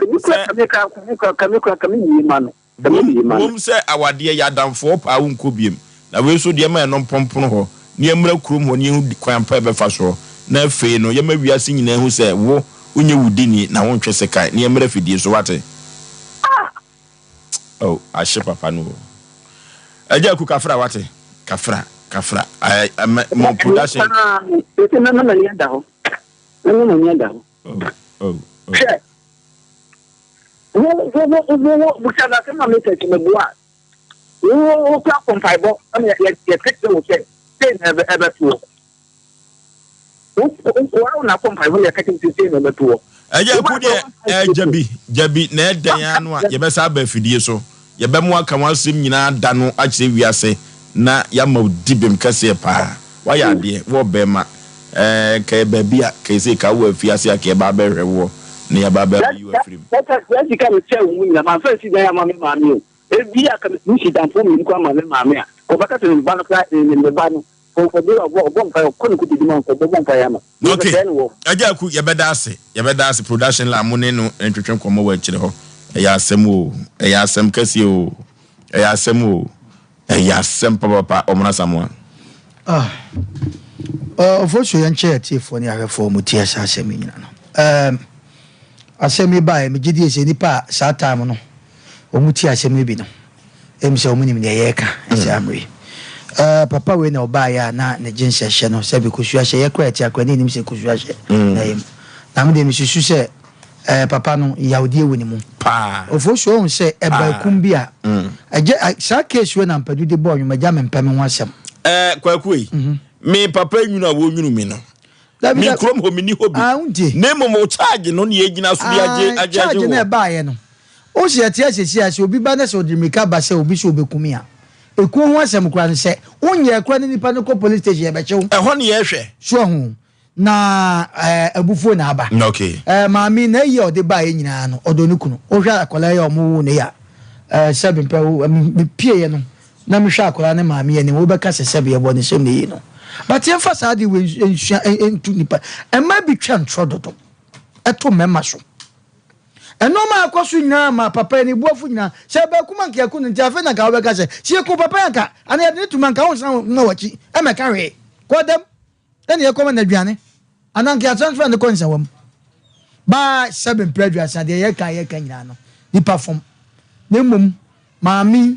se awade ya damfo pa wonko biem na we so de ma no pompono ho ni emra kurum ho ni ehu kwan pa be fa so na fe no ye ma wiase nyina ehu se wo unye wudini na wontwe sekai ni emra fidie so wate oh ashe papa no aja ku kafra wate kafra mo production na ni da ho na ni da ho oh wo buchana kama meta kimebua wo kwa kompaibo am ya kete wo ke na ebe tuo wo na kompaibo ya kete na ebe tuo aja ku de jabi na edan anu a ye be sa ba fidie so ye be mo aka wansem nyina da no a kire wiase na ya ma dibem kase pa wa ya de wo be ma ka ba bia ka se ka wo afiase a ka ba behwe wo ne ya ba you afrim that's the kind of tell we na man first day am me maami o e bia ka mi si dan fo mi ko ma me maami a o baka to ba no ka ne ba no o de o mpa ko ne ku di man ko bo mpa ya ma okay aja ku ye beda ase production la mo ne no entwetwe komo wa kire ho ya asem kasi o ya asem papa o mona samwa ofo yan che tifo ni ahefo mu tie sa asem nyina no asem ba me gidi ese nipa sa time no o mu tie asem bi no emse o mu ni me ye ka ese amri papa we na oba ya na ne jinse hye no se bi kusua hye ye kwa ti akwani ni se kusua hye na yem na me de mi susu se papa no yaudie woni mu pa ofo so on se eba kum bia aje sa case we na mpadu de boy ma ja me mpem ho asem kwakui me papa nwunu a wo nwunu me no me krom ho me ni hobi na mo charge no ne yegina so bi charge na ba ye no o se tie ase obi ba na se odimika ba se obi so obekumi a eku ho asem kura ne se onye ekura ne nipa no ko police station e be chew ho ne ye hwe so ho na abufuo na aba okay maami na ye ode ba ye nyina no odonukuno o hwa akola ye omo ne ya Asem Mpe me pie ye no na me hwa akola ne maami ye ne wo be ka se sebe ye bo ne sem ne yi no but ye fa sa de we entu nipa e ma bi twa ntro dodo eto mema so eno ma akoso nyina ma papa ni buafu nyina se ba kuma nke akunu nti afa na ka wo be ka se sie ko papa yanka ana ye ne tuma nka wo san na wachi e me ka hwe kodem ene ye koma na duane ana nke transfer ne konsa wam ba Asem Mpe aduasa de ye ka nyina no ni perform ne mum maami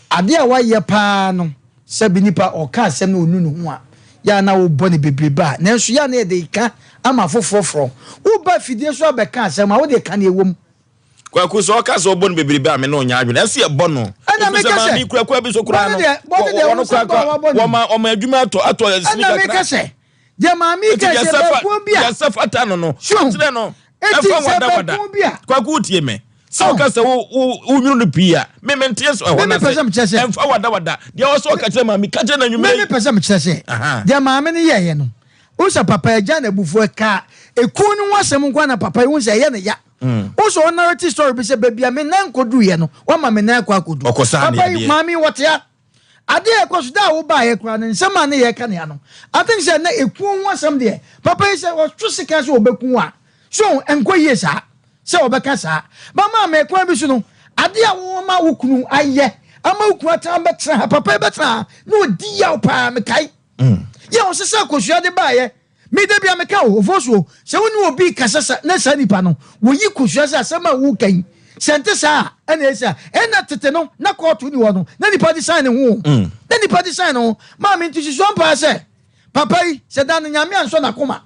ade a wa ye pa no sebi nipa o ka asem na onunu ho a ya na wo bone bebreba na so ya na de ka ama fofoforo wo ba fidie so abeka asem a wo de ka na ewom kwaku so ka so bone bebreba me no nya adwene ase e bɔ no se maami kura bi so kura no wono kwa o ma adwuma ato sneaker ana me ka se je maami ka se ba ko bia ya safata no tire no e fa wada kwaku tie me so ka se wo nwunu no pia me mentie so ho na se emfa wada de wo so ka kire maami ka je na nwuma me pese me kire se de maami ne ye no wo se papa eja na bufu ka eku ni wasem nkwa na papa wo se ye ne ya wo so narrative story be se bebia me na nkodu ye no wa ma me na akwa kodu papa maami wote ya ade ekoso da wo ba ye kra ne nsema ne ye ka ne ya no I think say na eku wasem de papa say wo twosika so obeku a so enkoye sa se obeka sa mama me kwa bi so no ade a wo ma wo kunu aye ama wo kunu ata betra papa betra no di ya pa me kai ye o sesa kosua de ba ye me de bia me ka wo foso se wo ni obi kasasa na sa nipa no wo yi kosua sa sama wo kan sente sa ena esa ena tete no na court ni wo no na nipa di sign ho na nipa di sign no ma me nti so mpa se papa yi se dan nyame anso na koma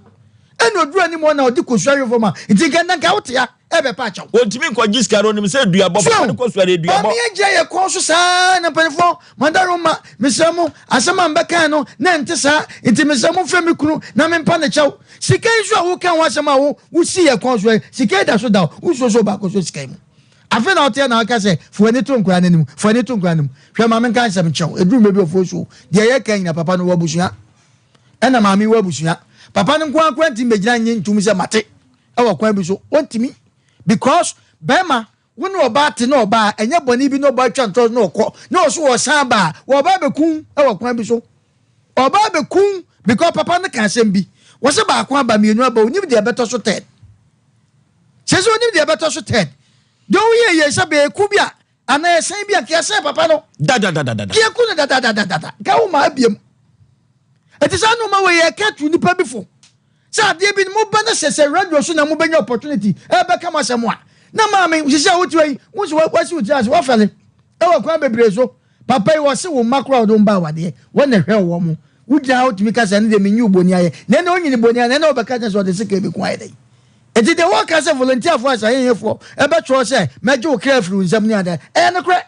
eno dura ni mo na odi kosua yo foma nti ganda ka wotia ebe pa chaw ontimi ko giskaro ni se duabo papa ni ko suare duabo ami eje ye ko so sa na panifo mandaroma mesemu asema mbeka no na nte sa nti mesemu femi kunu na me mpa na chaw sikai so wo kan wasema wo si ye ko so sikai da so da wo so ba ko so sikai mu afi na otia na aka se fuani to nkura nanim fuani to nkura nanim hwe ma men kan sem chaw eduru mebi ofosu de ye kan na papa no wabusuya ena maami wabusuya papa no kwa kwanti mejina nyin ntumi se mate ewa kwa bi so ontimi because bema when oba te no oba enye boni bi no ba twanto no ko no so wo san ba wo ba bekun e wo kwan bi so oba bekun because papa no kan sem bi wo se ba kwa ba mienu aba onim de beto so ted se so onim de beto so ted do ye se be ku bia ana e san bia ke se papa no da ke ku no da ka wo ma abiem etisa no ma we ye ka tu nipa bifo sa de bi mo ba na sese radio so na mo benya opportunity e be ka masemo a na ma me sisi a wotu yi wo so wasi wotu as wo fele e wo kwa bebre so papa yi wo se wo makra do mba wade wo na hwe wo mo wo gya out mi ka se ne de menyu boni aye na na onyini boni aye na o be ka so de sika be ku aye dai eti de wo ka se volunteer for as aye fo e be tro se meje wo careful nsam ni ada e na kra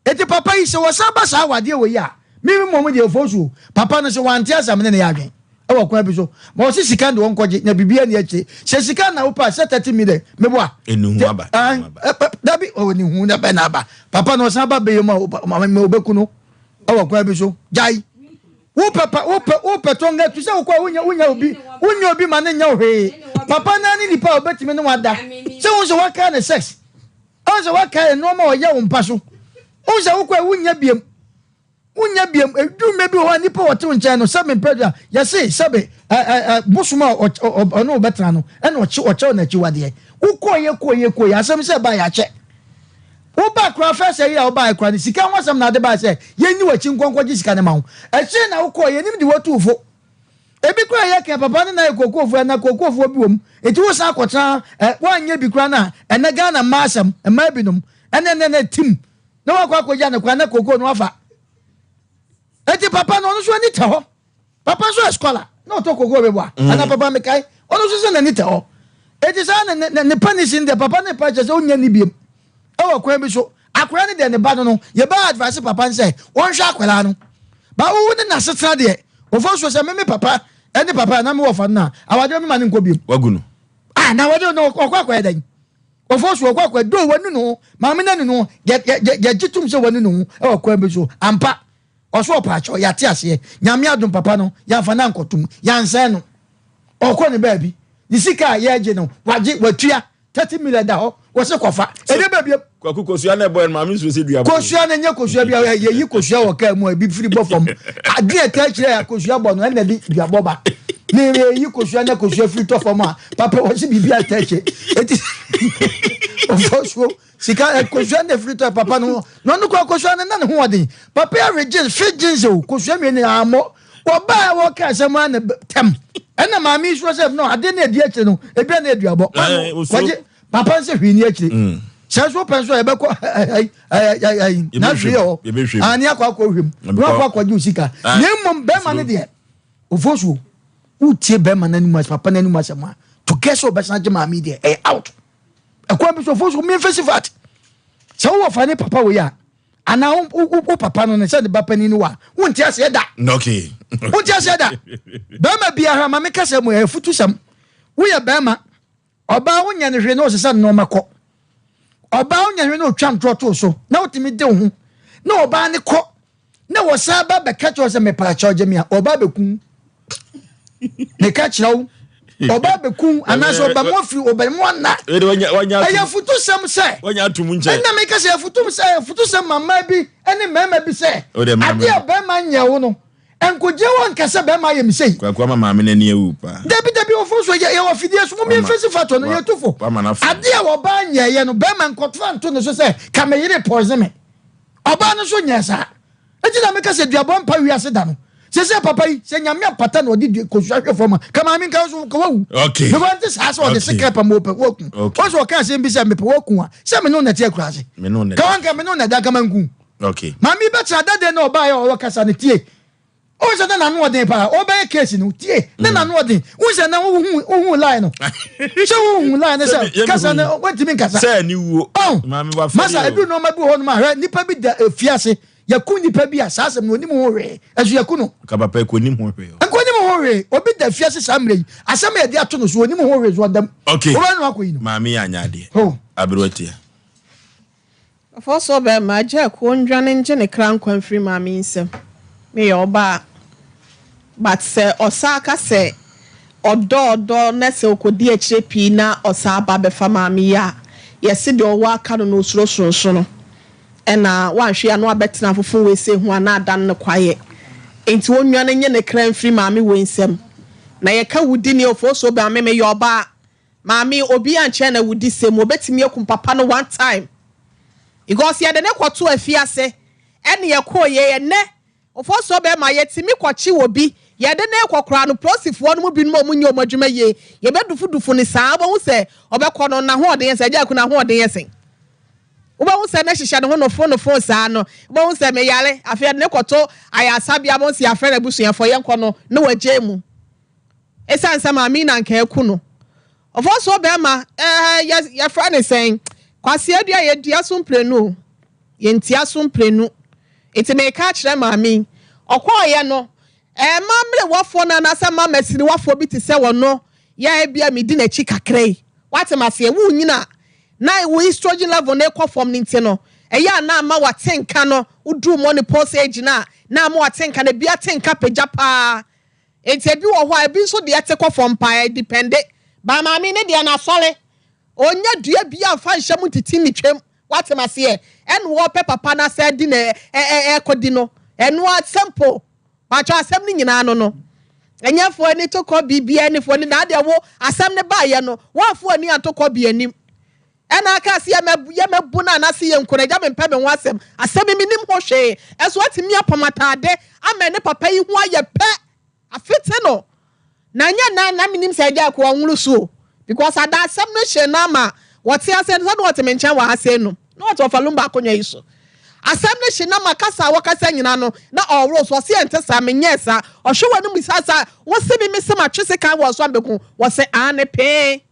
eti papa yi se wo sa ba sa wade wo yi a mi mo de fosu papa no se wanti asam ne na ya adwen ewa kwa bi so ma o si sika ndo nkoje na bibia na eche se sika na wo pa se 30 million mebo a enu aba dabi o ni hu na ba na aba papa no san ba be yo ma me obeku no ewa kwa bi so jai wo papa wo petonga tu se wo kwa unya obi ma na nya ohwe papa na ni nipa obetime no wada se wo so waka na sex o so waka no ma o ya wo mpa so o so wo kwa unya biem edu mebi ho nipa wote nche no Asem Mpe ya say sabe busuma ono betra no ena oche na chi wade ukoye asem se ba ya che wo ba kra fa se ya wo ba kra ni sika wasam na de ba se yenni wachi nkonkoji sika ne ma ho eche na ukoye nim de wotu ufo ebi kra ya ke papa ne na kokofu na kokofu bi wom eti wo sa akotra wanye bi kra na ena Ghana masam ema binom ena tim na wakwa koja na kwa na koko no afa eti papa no so ni te ho papa so escola no to kogo bebo ana papa me kai ono so se na ni te ho eti sa ne punish in the papa ne pa che so nya ni biem e wa kwa bi so akura ni de ne ba no ye ba advice papa say won hwa akwala no ba wo ne na setra de Oforisuo say me papa any papa na me wo fa na awaje me ma ne nko bi wagu no na waje no okwa edan Oforisuo okwa do wanu no ma me na no ye gitum se wanu no e okwa be so ampa oso pacho ya te ase nyame adom papa no ya fa na nkotum ya nsan no okwa ne ba bi nisika ye age no waje watua 30 million da ho wo se kofa e de ba bi kwaku kosua na boy ma mi so se dua kosua na nya kosua bi ye yi kosua wo ka mu bi free bo fom ade e ta kire ya kosua bo no na di dua bo ba ni yi kosua na kosua free to fom a papa wo se bibi atache eti Oforisuo sika kosua na free to papa no no kosua na na ho odin papa ya register free jeans o kosua mi ni amo wo ba wo ka asema na tem ena ma mi so se no ade na di ache no e bia na adua bo kwaje papa se hwi ni ache Sanso penso e be ko na hwe o ani akwa hwem no akwa ju sika nemom be ma ne de Oforisuo utie be ma na ni mas papa na ni mas ma to guess o be san jema mi de e out e kwa bi so Oforisuo mi festival so wo fa ne papa we ya ana o papa no ne se de papa ni wa wonti ase da okay wonti ase da be ma bia ha ma me kase mo e futu sam wo ya be ma oba wonya ne hwe no se sa no makọ Oba onyanwe no twa ntroto so na otimi de ho na oba ne kọ na wo sa ba be ka cho se me pa cha oje me oba be kun ne ka chirawo oba be kun anaso oba mo fi oba mo na aya futu sam se wanya atum nche na me ka se futu sam mama bi ene mama bi se ade oba ma nyawo no enkoje won kase be ma yem sei kwa mama me na ne ewu pa David Oforisuo ye wo fidie so mo mi festival to no ye tufo ade a wo ba nya ye no be ma nkotfa nto no so se ka me yire poison me oba no so nya sa ejina me ka se duabo mpa wi ase da no se papa yi se nyame apata na odi kosuahwe fo ma ka ma mi ka so ko wu okay me want this aso de secret pa mo pe woku o ka se bi se me pe woku a se me no na tie kura se me no na ka wanka me no na da ka manku okay ma mi be tra da de na oba ya o kasa ne tie o se na no odin pa o be case no tie na no odin o se na hu line no se hu line se kasa na wetimi kasa se ni wuo ma mi wa fa masa edu no ma bi ho no ma hwe nipa bi da fiase yaku nipa bi asasem no nim ho hwe asu yaku no ka papa ko nim ho hwe ko nim ho hwe obi da fiase samre yi asem e de ato no so nim ho hwe so dam okay o ba no akoyi no ma mi anya de abrotia Oforisuo be ma je ko ndwane nje ne kran kwan free ma mi nsem me yo ba but se osaka se odo na se okodi akire pi na osaba be fa ma mi ya yesi de owa aka no osuro sonso no ena wanhwe ya no abetena fofo we se hu ana adan ne kwaye enti onwane nye ne kran free ma mi we nsem na ye ka wudi ni Oforisuo be me yo ba ma mi obi anche na wudi sem obetimi akum papa no one time because ye de ne kwoto afiase ene ye koye ne Oforisuo be ma yetimi kwachi wobi ye de ne kwokora no prosifo no mu bi no mu nye omadwuma ye ye bedufu ne saa bo hu se obekọ no na ho ode se aja ku na ho ode yesen wo ba hu se na hihya no fo saa no wo ba hu se me yale afia ne kwoto ayasa bia mo se afere busuafo ye nkọ no na waje mu esansa ma mi na nka eku no Oforisuo be ma ya fra ne sen kwase adua ye dua so mprenu ye ntia so mprenu iti me ka kire ma mi okoye no mamre wafo na na sama masiri wafo bi ti se wono ya bia me di na chi kakrai wate mase wu nyina na wo estrogen level na ekọ form nti no ya na ma watenka no udu mo ne pulse age na ma watenka na bia tenka pagya pa enti bi wo ho a bi so de atekọ form pa depende ba ma mi ne de na sole onya dua bia fa nham titi ni twem wate mase en wo pe papa na se di na ekodi no enu a simple pacho asem ni nyina no enyafo ani tokọ bibia ni fo ni na de wo asem ne ba ye no wafo ani atokọ bi anim ena aka se ye mebu na se ye nkoraja me pɛ me ho asem mi nim ho hwe eso atimi apamatade ama ne papa yi ho aye pɛ afite no na nya na minim se ja ko nwuru so because ada asem no hye na ma wote asem so no wote me nchen wa ase no no wote ofalumba akonya yi so asem ne hye na makasa wakasa nyina no na oro so se ente sa menyesa ohwe wanu misasa wo se bi misem atwese kan wo so ambeku wo se ane pe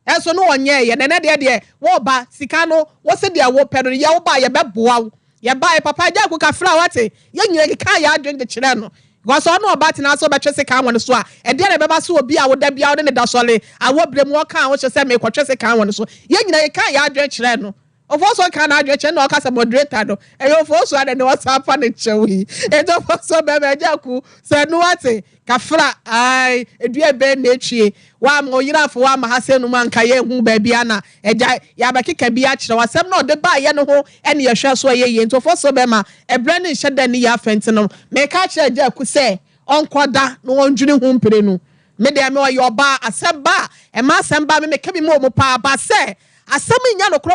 eso no onye ye ne de wo ba sika no wo se de wo pedo ye wo ba ye beboa ya buy papa ja ku kafra wate ye nyina ka ya adwen de kire no because ono obati na so betwe se kan won so a e de na beba so obi a woda bia wo ne da sole awobrem wo kan wo se me kwotwe se kan won so ye nyina ka ya adwen kire no ofoso kan adwen kire no ka se moderator no e yo ofoso ade ne WhatsApp ne chewi e do ofoso beba ja ku se no wate kafra ai edua be na etwie wa ma oyirafo wa ma hasenu man kaye hu ba bia na eja ya ba keka bia kire wasem na de ba ye no ho ene ye hwe so ye nto foso be ma ebre ne hye da ni ya fenti no me ka kire eja ku se onkoda no wondwene hu mpere no me de me oyo ba asem ba e ma asem ba me ka bi mo pa ba se asem nya no kro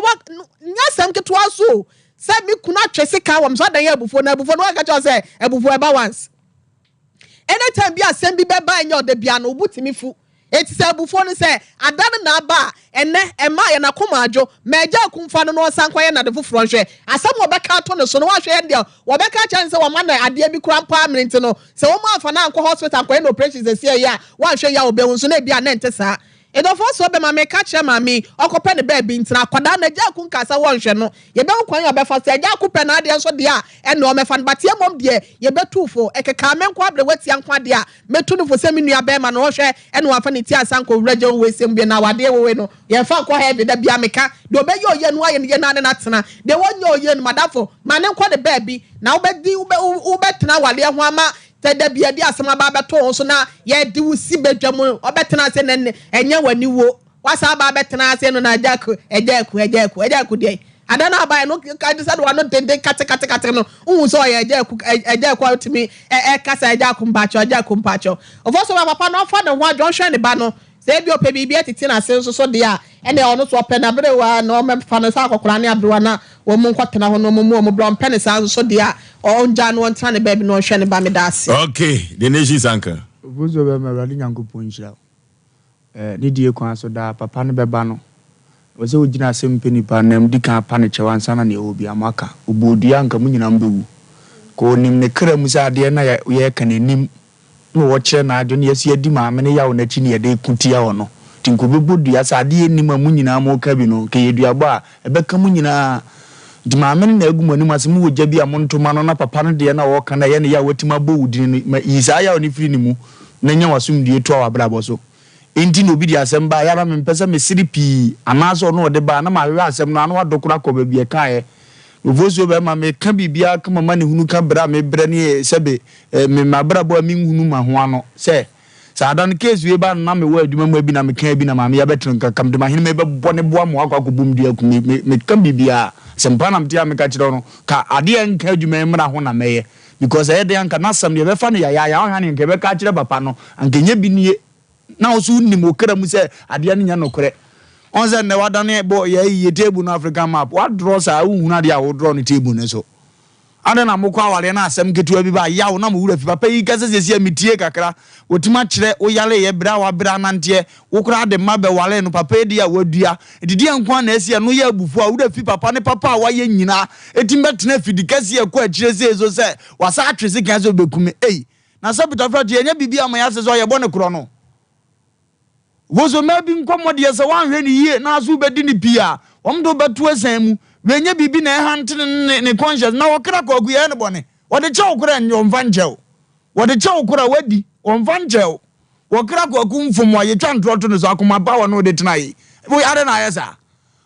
nya asem keto aso se mi kuna twese ka wam so da ye abufo na wa ka se abufo e ba once anytime bi asem bi beba anya oda bia no obutimi fu eti se abufo no se adane na aba ene ema ye na komajo meja akumfa no no sankwa ye na de foforo hwe asem obeka to no so no wa hwe ye obeka chan se wo ma na ade bi kura mpa amrent no se wo ma afa na anko hospital kwa no operations se ye ya wa hwe ya obehun so na bia na ente saa edofo so be ma me ka kire ma me okope ne ba bi ntina akwada na ja kun kasa won hwe no ye be kwan ya be fa se ja kupe na ade so de a ene o me fa batie mom de ye be tufo ekeka me nkwa bre watia nkwa de a metu no fo se me nua be ma no hwe ene wa fa ne ti asanko wraje we sem bi na wade we no ye fa kwa he de bia meka de obe ye oye no aye ne na ne na tena de wonye oye no madafo ma ne nkwa de ba bi na obedi ube tena wale ho ama teda bia di asema ba beto so na ye di wusi bedwam obetena se ne enye wani wo wasa ba betena se no na ajaku de adana ba no ka di sadu no dende kate no hu so ye ajaku utimi kasa ajaku mpacho ofoso ba papa no fa ne ho adwo hwe ne ba no se bi ope bibia titi na se so de a ene ono so ope na brewa na o me fa no sa akokora ne abrewa na wo mu nkotena ho no mu blom pen sa so de a onja no ntra ne baby no hwe ne ba me da ase okay the nation sanka vuzo be me radi nyankopon hira ni die kwan so da papa ne beba no wo se ogina Asem Mpe Nipa na mdi kan pa ne chewa nsana ne obi amaka obodia nka munyina mbewu ko nim ne kra mu sa de na ye kanenim no wo che na ade ne yesi adi ma me ne yawo na chi ne ye de kutia ho no tinko bebodua sa ade enim amunyina mo ka bi no ke yeduabo a ebeka munyina dimamen na aguma ni masem wo gya bi amontoma no na papa no de na wo ka na ye ne ya watima bo wudin ma Isaiah oni firi ni mu na nya wasum die to awabrabo so enti no bi di asem ba ya ba me pese me siri pi anaso no de ba na ma we asem no anu adokura ko ba bi e ka e vozo be ma me ka bibia ka mama ne hunu ka bra me bre ne sebe me mabrabo mi hunu ma ho ano se sadan case we ba na me wa aduma mu bi na me ka bi na ma me ya betren ka kam de ma hene me be bone boa mo akwa ko bum dia ku me ka bibia sempa na mtia me ka kire no ka ade enka aduma mra ho na meye because e de anka na sam de be fa ne ya o hane nke be ka kire papa no anka nya bi nie na osu ni mo kra mu se ade ne nya no kore onse ne wadane bo ye table no African map what draw sa uhuna de a wo draw no table ne so ade na mokwa wale na asem ketua bi ba yawo na mo wura fi papa yi kase sesi amitie kakra wotima kire wo yale ye bra wa bra nante wo kra de mabe wale no papa edi a wadua edidi ankwa na esi no ye abufu a wura fi papa ne papa wa ye nyina etimbe tena fidi kase ye kwa kire se ezo se wasa atwese kan se obekume na sabita fra de nya bibia ma ya se so ye bone kro no wozo mebi nkomode se wanhwe ni yie na azu bedi ni bia omdo betu esan mu wenye bibi na ehantene ne conscious na wokra ko aguye ne bone wode che okra nyo mvanjel wode che okra wadi omvanjel wokra ko akumfom ye twa ntroto ne so akoma ba wo no de tenai wo ade na yesa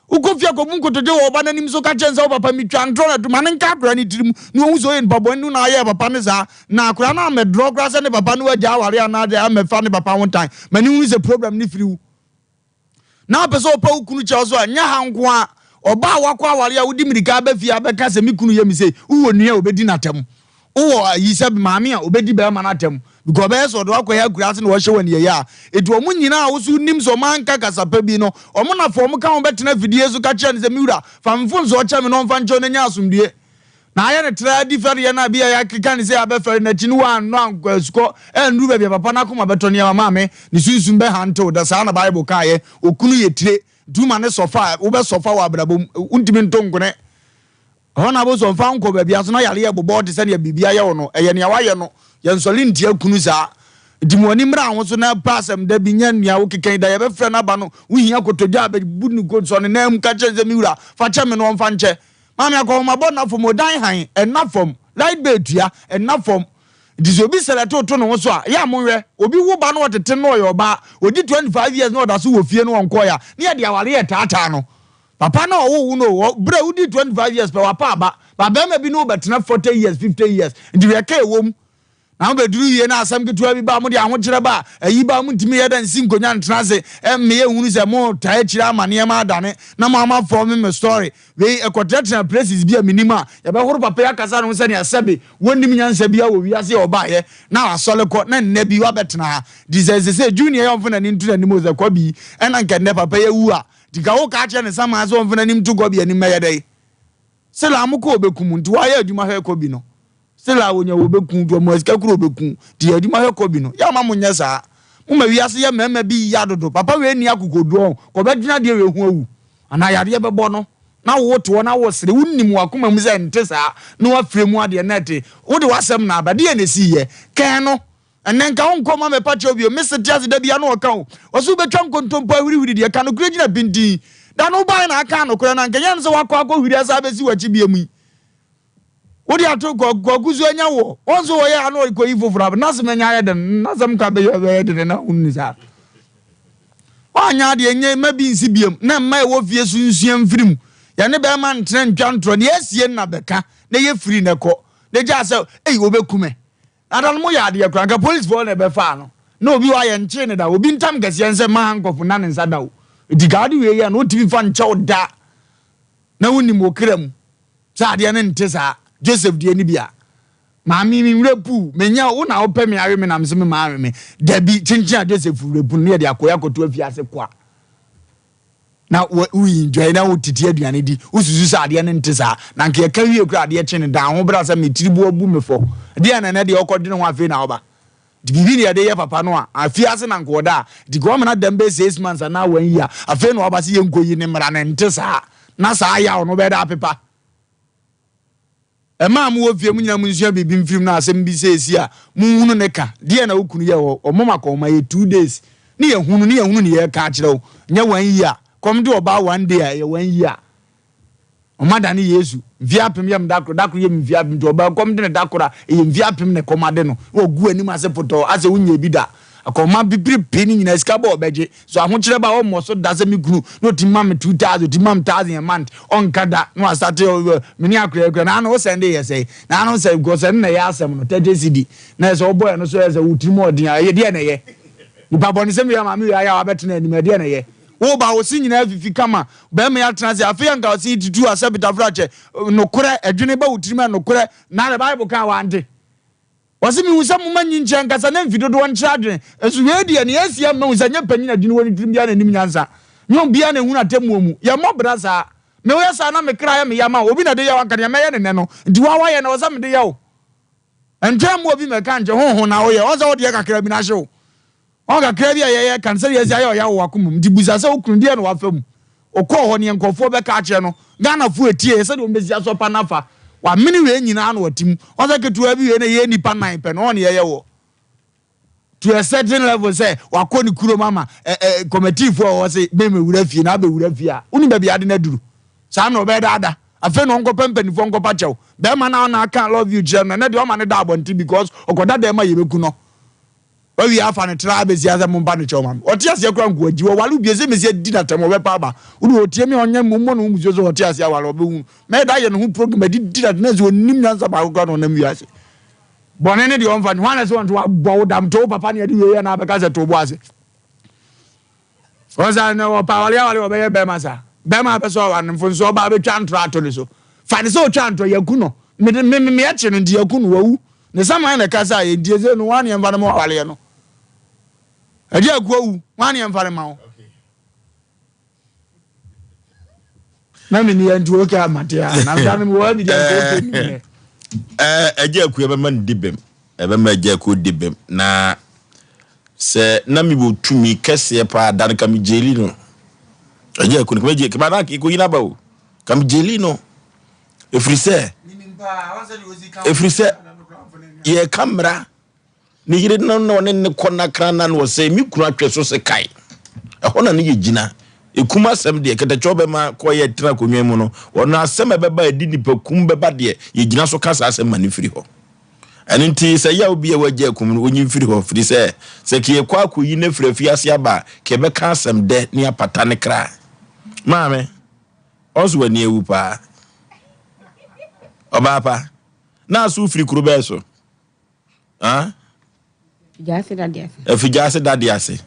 ukofia ko munkotoje wo ba nanim so ka chenza wo papa mi twa ntro na duma ne nka bra ni tirim no hu so yen babo nu na ye papa ne sa na akra na me draw grass ne papa no agya aware na de amefa ne papa one time mani hu is a problem ni firi na pese opa ukunu che so anya hanko a oba wakwa aware a wudi mirika ba fia ba ka se mikunu ye mi se uwo nua obedi natem uwo yi se maame a obedi ba ma natem because be so do akwa grass na wo hye wani ye ya edu omu nyina a wo su nim so manka kasapa bi no omu na fo mu ka wo betena fidie so ka kire ne se miura famfo so cha me no mfa ncho ne nya asomdie na aye ne tra different ye na bia ya kika ne se abefere na chini wa no ankwasuko enru ba bia papa na koma beto ne maame ne sunsun be hanto da sa na bible ka ye okunu ye tire duma ne sofa wo be sofa wa abrabom untimi ntongone hona bo so mfa nko ba bia so na yale ye bobo de se ne bibia ye wo no eye ne wa ye no yensoli ntia kunu za dimoni mra ho so na pasem da binya nua wo kekan da ye be na ba no wo hia kotodja be budnu ko so ne nam ka che ze miura fa che me no mfa nche Mami akoma na from odan han enough from light betua enough from this obi seleto to no so a ya monwe obi wo ba no otete no yo ba odi 25 years no da so wo fie no onko ya ne de aware ye tata no papa na wo no bra udi 25 years pe wapa ba be bi no betena 40 years 50 years ndi we ka ewom na be duru ye na asam ketua bi ba mo de ahokire ba ayi ba mo ntimi ye da nsi nkonya ntrase me ye hunu se mo tae kire amane ma adane na mo ama for me story we ekotetena places bi a minima ye be horo papa ya kasa no se ne asabe wonim nyansa bi a wo wiase oba ye na asole ko na nna bi wa betena disease se junior ye omfo na ni ntu na ni mo ze ko bi ena nke ne papa ye wu a diga wo ka che ne sama so omfo na ni mtu go bi ani meye dai se la mo ko obekum ntu wa ye adwuma he ko bi no sila wonya wobekun do mo sika kuro obekun di aduma he ko bi no ya ma munye saa mo ma wiase ya mema bi ya dodo papa we ni akokodo ko be dina de we hu awu ana yade be bo no na wo to na wo sere wunnim wakoma mu ze nte saa no wa fremu ade na te wo de wasem na abade ya na si ye kan no enen ka won ko ma me pacho bi o mesete ase da bia no o kan o so betwa nkontompo awiri de kan no kura gina bindi da no ba na aka no kura na nkanya no se wakọ akọ hiri asa be si wachi bi emu Odi ato goguzu anya wo onzo wo ya no ko ifofura na se menya ya den na sam ka be ya den na unisa anya de enye mabi nsi biem na mma e wo fie sunsuam firim ya ne be ma ntren ntwantro ne esie na beka na ye firi ne ko ne ja se ei wo bekume adan mo ya de kra ka police for na be fa no na obi wa ye nche ne da obi ntam gase nse ma hankofu na ne nsa da wo digadi we ya no tibi fa nche da na woni mo kram sa de ne ntesa Joseph die ni bia maami mi repu menya wo na ope me awe me na mse me ma awe me dabi chinchin Joseph repu ne de akoya koto afiase kwa na we enjoy na utiti aduane di ususu sa de ne ntesa na nke ka wie kura de chi ne da ho bra sa me tiribu abu me fo de na de okodi ne ho afi na oba di bibi ne de ye papa no a afiase na nko da di go me na dembe 6 months na 1 year afi no oba se ye nkoyi ne mra ne ntesa na sa ya no be da pepa Ema mu ofie mu nyina mu nsua bibi mfirim na asem bi sesi a mu hunu ne ka de na okunu ye wo omoma ko ma ye 2 days ne ye hunu ne ye ka kire wo nya 1 year kom de oba 1 day a ye 1 year omada ne Yesu viapem yam dakro ye viapem to oba kom de ne dakora ye viapem ne komade no ogu anim ase poto ase wunya bi da akoma bibiri peni nyina sika ba obeje so ahokire ba o mo so daze mi gunu no timam 2000 timam 1000 a month on kada no asate mini akra na no send ye say na no say go send na ya asem no 30 cd na so boy no so ye say utimo odin a ye de na ye ni baboni sem ya ma mi ya abetena anim de na ye wo ba wo si nyina afifi kama ba me ya transi afi anka wo si tutu asabita frache no kore adwene ba utimo no kore na the Bible kan wa ande wasimi wusa mu manyi nche nkasa na mfido do nche adwene esu we die ne asia ma wusa nya panyi na dwene woni tirim bia na nim nyansa nyom bia na hu na temu mu ya mo brasa me wo yasa na me kra ya me ya ma obi na de ya wanka ya me ye ne no ndi wa wa ye na wasa me de ya wo entwa mu obi me ka nje honhon na wo ye wasa wo de kakra bi na hyew o kakra bi ye kansa ye sia ya wo akomum ndi busa se okunu de na wa fam okọ ho ne nkofo be ka ache no Ghana fu etie se de o mezi aso pa nafa wa mini we nyina na watim oza ketua bi we na ye nipa 9 pe no ne ye wo to a certain level say wa ko ni kuro mama committee for wo say be me wura fie na be wura fie a uni be ade na duru sa na obe dada afa no nko pempani fo nko pa chew be ma na aka love you jam na de o ma ne da abonti because okoda da ma ye beku no we afa ne tra be zia za mba ne chew mam oti ase kura nko ajiwo walu bi eze me se di na temo be pa ba uni otie me onye mo no mu zo oti ase awalo be hu me da ye no hu program di na na zo nim nyansa ba ko no na mi ase bonene de on fa hwana se won to bo dam to papa ne di we na be ka se to bo ase oza na wo pa wale obe ye be masa be ma be so wa nfo so ba be twa ntro ato le so fa ne so twa ntro yaku no me ya che no di yaku no wu ne sama na kasa ye die ze no wan ye mfa no wale no adi agwu wan ye mfa ma wo na me ni antu oke amate a na mfa no wo bi di ko ni adi akwu e be man dibem e be ma adi akwu dibem na se na mi bo tumi kese pa dan kam jeli no adi akwu ko je ke ba na ko yina ba o kam jeli no efrise ye camera ni yire no ne kona krana no se mi kunu atwe so se kai e hona ne ye gina ekuma asem de ketecho be ma koye tra konwa mu no ono asem beba edi nipa kum beba de ye gina so kasa asem ma ne firi ho eni nti se ya obi e waje akum onyi firi ho firi se ke kwa akoyi ne firi afiase aba ke be ka asem de ne apata ne kra maame ozo wani ewu pa obapa na so firi kuro be so Fijase dadi ase.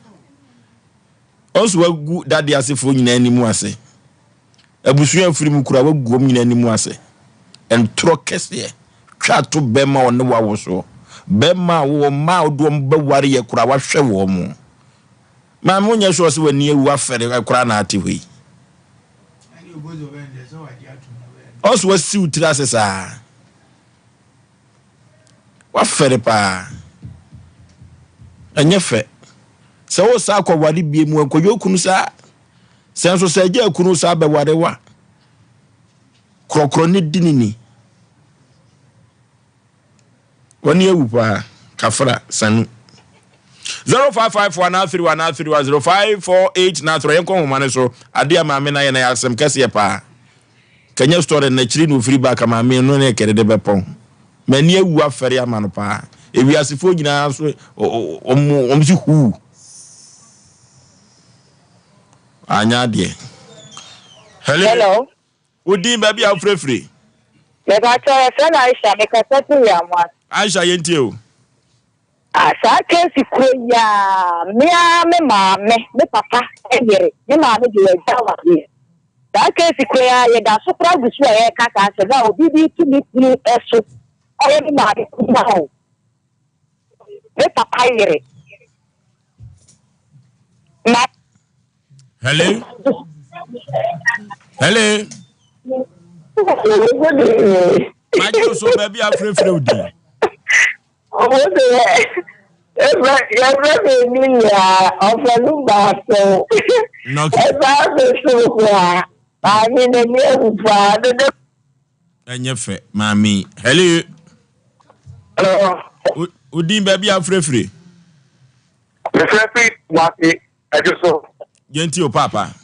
Oso wagu dadi ase fo nyina animu ase. Abusu afiri mu kura wagu om nyina animu ase. Entro kese twa to bema one wawo so. Bema wo ma odo mba ware ye kura wa hwe wo mu. Ma mo nya so se wani ewu afere kura na ate hwi. Oso wasi utira ase sa. Wa fere pa. Enyefe se wo sa kwa wade bie mu ankoyo kunu sa senso se je kunu sa be wade wa krokro ne dinini wani ewu pa kafra sanu 0554931054 na tro yenko homane so ade amaame na ye na yasem kese pa kanya story na chiri no free back amaame no na kede de bepon mani ewu afere amano pa ewi asifo nyina so omsi hu anya de hello udin baby afrefre me ba cho e fela Aisha me ka tatu ya mo Aisha yenti o asa kesi kroya me mame me papa egere me mame de ya dawa ye da kesi kroya ye da so pra gusu e ka ka se ba obi bi tu mi kunu eso aye me mame kuma o papa yere ma hello Majo so baby afrefre udi o de every ni ya ofelu ba so no ba so kwa ba ni ne ni ufa de enyefe mami hello Udin baby afrefre. Afrefre wati ejuso. Yenti o papa.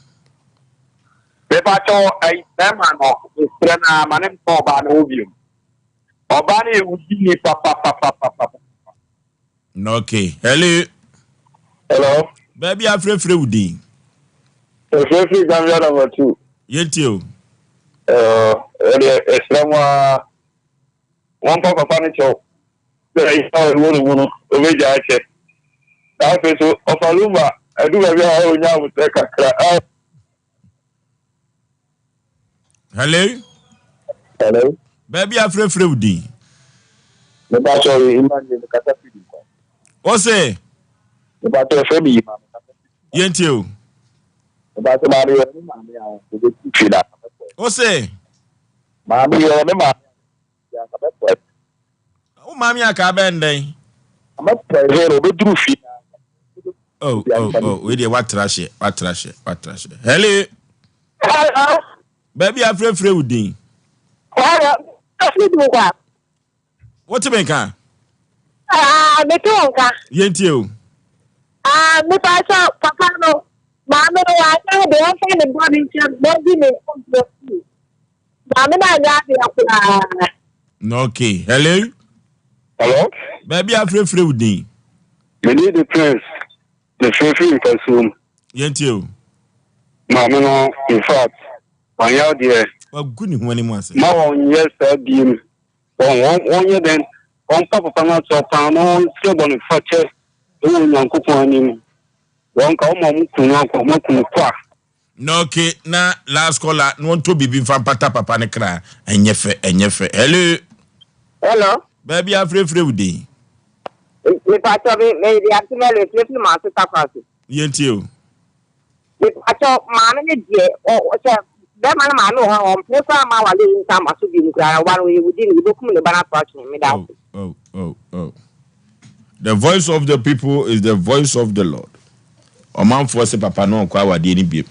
Beba cho ai tema no strena manem to ba no obium. Oba na ewudi papa. No okay. Hello. Baby afrefre Udin. Afrefre Zambia number 2. Yenti o. Estrema one papa ni cho. I saw one Omeja check. That is so of Aluma. I do have your now with the crack. Hello. Baby afrefre Udin. The battle imagine the catapult. Osei. The battle of me. Yenti o. The battle Mario Mami. Osei. Mami or the man. O mami aka benden. Oh, we dey what trash. Hello. Baby afrefre Udin. What you make ah? Me tonka. Yenti o. Me pa so papa no. Mama no wa na de on fa the body check body me come. Mama na ya be akula. No okay. Hello. Baby afrefre Udin. You need the prince. The free consume. Yenti o. Mama no in fact. I out there. Well good ni wani mo ase. Ma on yes beam. One year then on papa na so pa no se bonu fache. O nyankopon anim. Won ka o mo kunu akọ mo kunu kwa. No okay na last caller no to bibi fa pata papa ne kra enyefe. Hello. Baby afrefre Udin. Me pacho me reactivate le ma se takwase. Yenti o. Me pacho ma ne die o se be ma no ha o pesa ma wale nta ma so bi nkra wa no yewudi ni bokum ne bana pacho me da. Oh. The voice of the people is the voice of the Lord. Oman for se papa no kwa wade ni bi.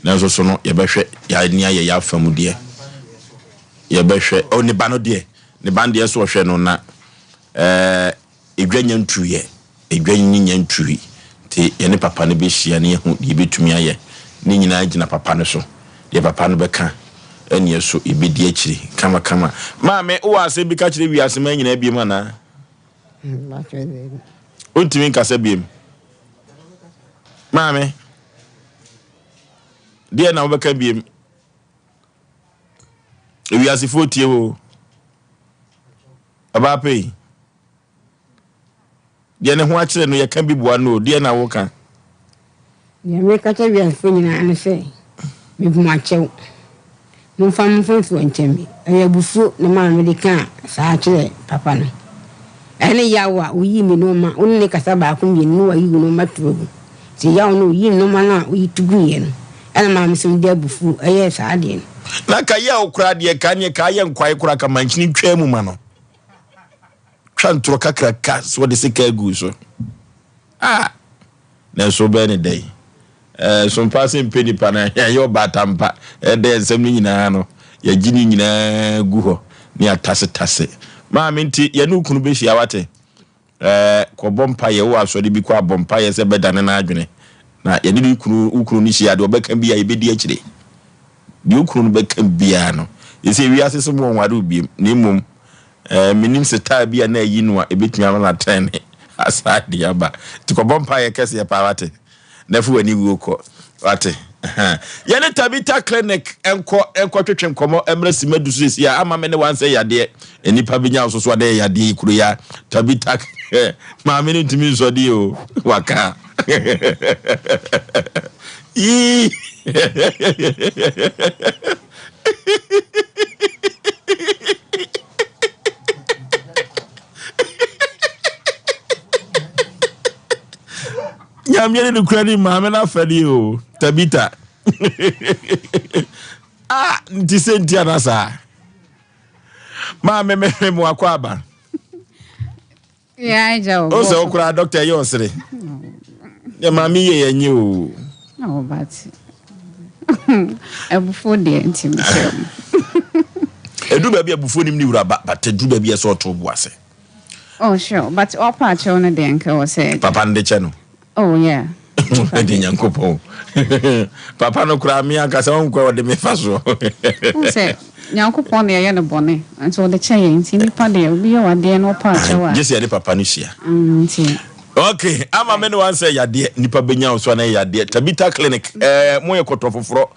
Na so no ye behwe ya nia ye ya famu de. Ye behwe o ne ba no de. Ne ba de so hwe no na edwanya ntuye edwanyi nya ntui te ye ne papa ne be hia ne hu ye betumi aye ni nyina gina papa no so de papa no beka ene so ibedi akiri kama maame wo ase bi ka kire wi ase ma nyina bi mana untimi nka se biem maame de na wo beka biem wi ase fotie wo aba pay de ne ho akire no ye ka bi boa no de na wo ka ya me ka wi ase nyina ane se me bu ma chew no fam nchembi ayabufu na ma america sa akire papa no ene yawa uyi me no ma unne kasa ba ko mi no ayi no ma tubu ti yawo no yi no ma na uyi tuguye no ene ma misim de abufu eye sa ade na ka ya okura de ka ne ka ya nkwai kura ka manchini twa mu ma no twa ntro kakra ka so de se ka gu so na so be ne dai Sompa Asem Mpe Nipa na ya yo batampa de ensem ni nyina no ya gini nyina gu ho ni atase ma menti ya no kunu be hia wate ko bompa ye wo asori bi ko abompa ye se bedane na adwene na ya ni ukunu ni hia de obeka bia ye bedi akire di ukunu beka bia no yesi wi asese mo nware obiem na mum minim seta bia na yi no a ebetumi amana trene asade aba ti ko bompa ye kese ya pa wate nefu wani wuko wate yene Tabita clinic enko twetwe nkomo emresi madusu ya ama me ne wanse yade enipa binya ososo ade yade ikuru ya Tabita ma me ntimi zodi o waka yi nyamye ni kwani maame na fadi o Tabita ntise ntia na sa maame me mo akwaba ya jawo o se okura doctor Yaw Osei ya maame ye yenye o no but ebufo de ntim sem edu ba bia bufo nim ni wura but edu ba bia so to boase oh sure but opa cho no de nka o se papa nde che no oh yeah Edi nyankopo papa no kura mi aka se won kwa wode me faso o se nyankopo ne ye no bone anso de che ye nti nipa de obi ye wade no pa chewa just ya de papa no hia nti okay ama me no wan say yade nipa benya so na yade Tabita clinic mo ye kotofoforo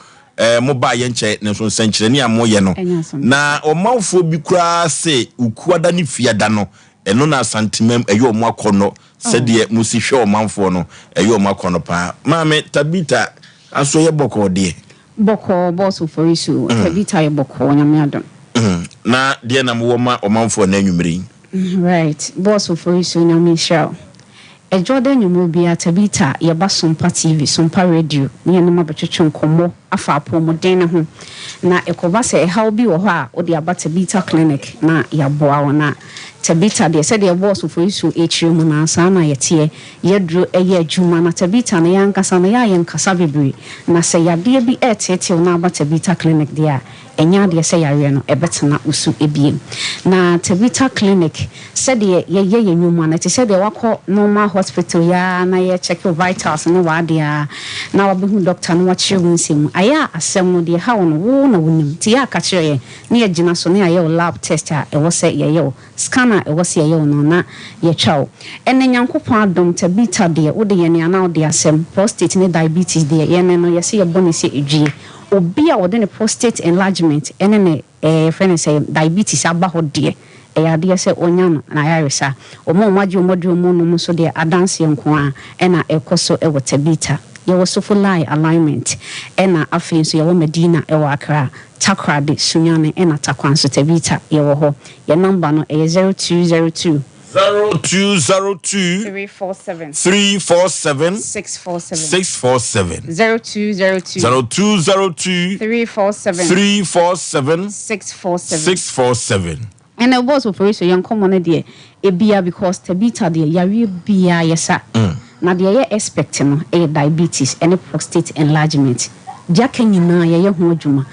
mo ba ye nche ne so nsankyere ne amoye no na o manfo bi kura se ukuada ne fiada no eno na santimem eyo mo akono sede musi hwe o manfo no eyo mo akono pa maame Tabita aso ye boko de boko boss Oforisuo Tabita ye boko nyame adon na de na mo ma o manfo na anwumiri right boss Oforisuo nyame show e Jordan nyumo bia Tabita ye ba Sompa TV Sompa radio ne no ma betwetwe nkomo afa apomodin ne ho na ekoba se e haw bi wo ho a wo de aba Tabita clinic na ya boa wona Tabita de said the boss Oforisuo echimu na sana yete yedru eye adwuma na Tabita na yankasa na ya yankasa bebre na se yade bi etete na aba Tabita clinic dia enya de se yare no ebetena usu ebiem na Tabita clinic said ye nyuma na te said the wako normal hospital ya na ye check your vitals na wadia na wabehu doctor no wachi wunsem aya asem no de ha wono wo na wonim ti ya ka kire ne ye gina so ne aye lab test a e wo se ye scan e wo se ye no na ye chaw ene nyankopon adom Tabita de wo de ye ne ana wo de asem prostate ne diabetes de ye ne no ye se ye bone se edwie obi a wode ne prostate enlargement ene ne friend say diabetes aba ho de ya de se onya no na ya resa omo no so de adanse nko a ena ekoso e Tabita ye wo sofulai alignment ena afin so ye wo Medina e wo Accra Takra de Sunyane ena Takwanso Tabita ye wo ho ye number no e 0202 0202 347 647 0202 347 647 and it was Oforisuo young common de ebia because Tabita de yare bia yesa na de ye expect no e diabetes and prostate enlargement jaka nyina ye ho adwuma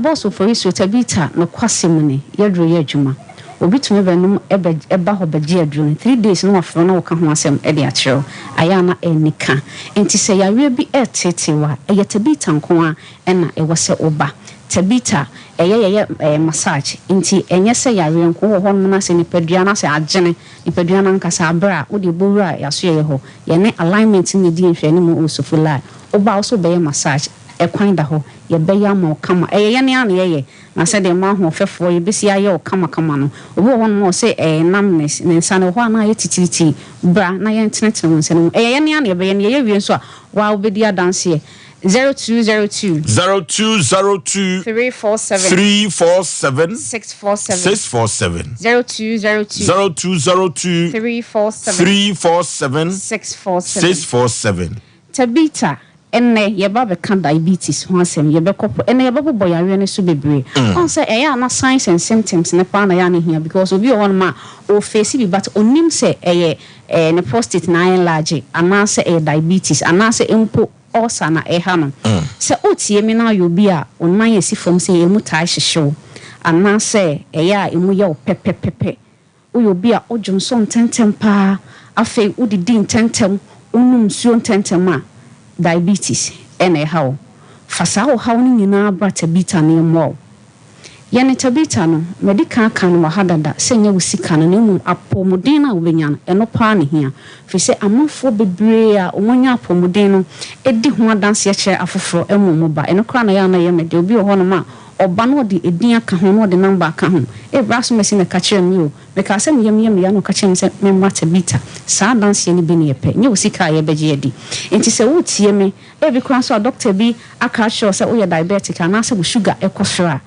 boss Oforisuo Tabita no kwasem ne yedro ye adwuma obi tumi benum eba ho beje aduru 3 days no afro na woka ho asem e de akyerɛ aya na enika enti sɛ yawe bi etetewa eye tabita nko a ɛna ɛwɔ sɛ oba tabita eye massage nti enye sɛ yawe nko ho no na sɛ nipadua na sɛ agene nipadua na nkasa abra wo de bowura yaso ye ho ye ne alignment ne di nhwɛ ne mu osofula oba also be massage ekwan da ho ye be ya ma kama ye ne ana ye na sɛ de ma ho fɛfo ye besi aye o kama no obi ho no sɛ namness ne nsa ne ho ana ye titiriti bra na ye ntenetene ho nsɛm ye ne ana ye be ye wie nso a wa obedi adanse ye 0202 0202 347 647 0202 347 647 Tabita enne yeba be kan diabetes ho asem yebe kopo enne yeba bobo yare ne so bebre on say eya na signs and symptoms ne pa na ya ne hia because obi o ma o face bi but onim say ne prostate na enlarge ana say diabetes ana say empo ulcer na eha no say otie mi na yo bi a onman yesi fom say emu tai hyehyew ana say eya emu ye pepepepe o bi a odwonso ntentem pa afi udidi ntentem unum suo ntentem a diabetes ene how fasa how ni nyina bra tabita ne mo ye ne tabita no medical kan wa hadada senya wusika no mu apomuden na obenya no eno pa ne hia fi se amafo bebre a omonya apomuden no edi ho adanse kye afoforo emu ba eno kra na ya na ye mede obi ho no ma oba no de edin aka ho no de number aka ho e braso mesi me ka kire mi o me ka se yem ya no ka kire me se me mata bita sa dance ni bi ne yepe nye osika ye beje edi enti se wotie me e bi kran so doctor bi aka sure se wo ye diabetic ana se wo sugar ekosra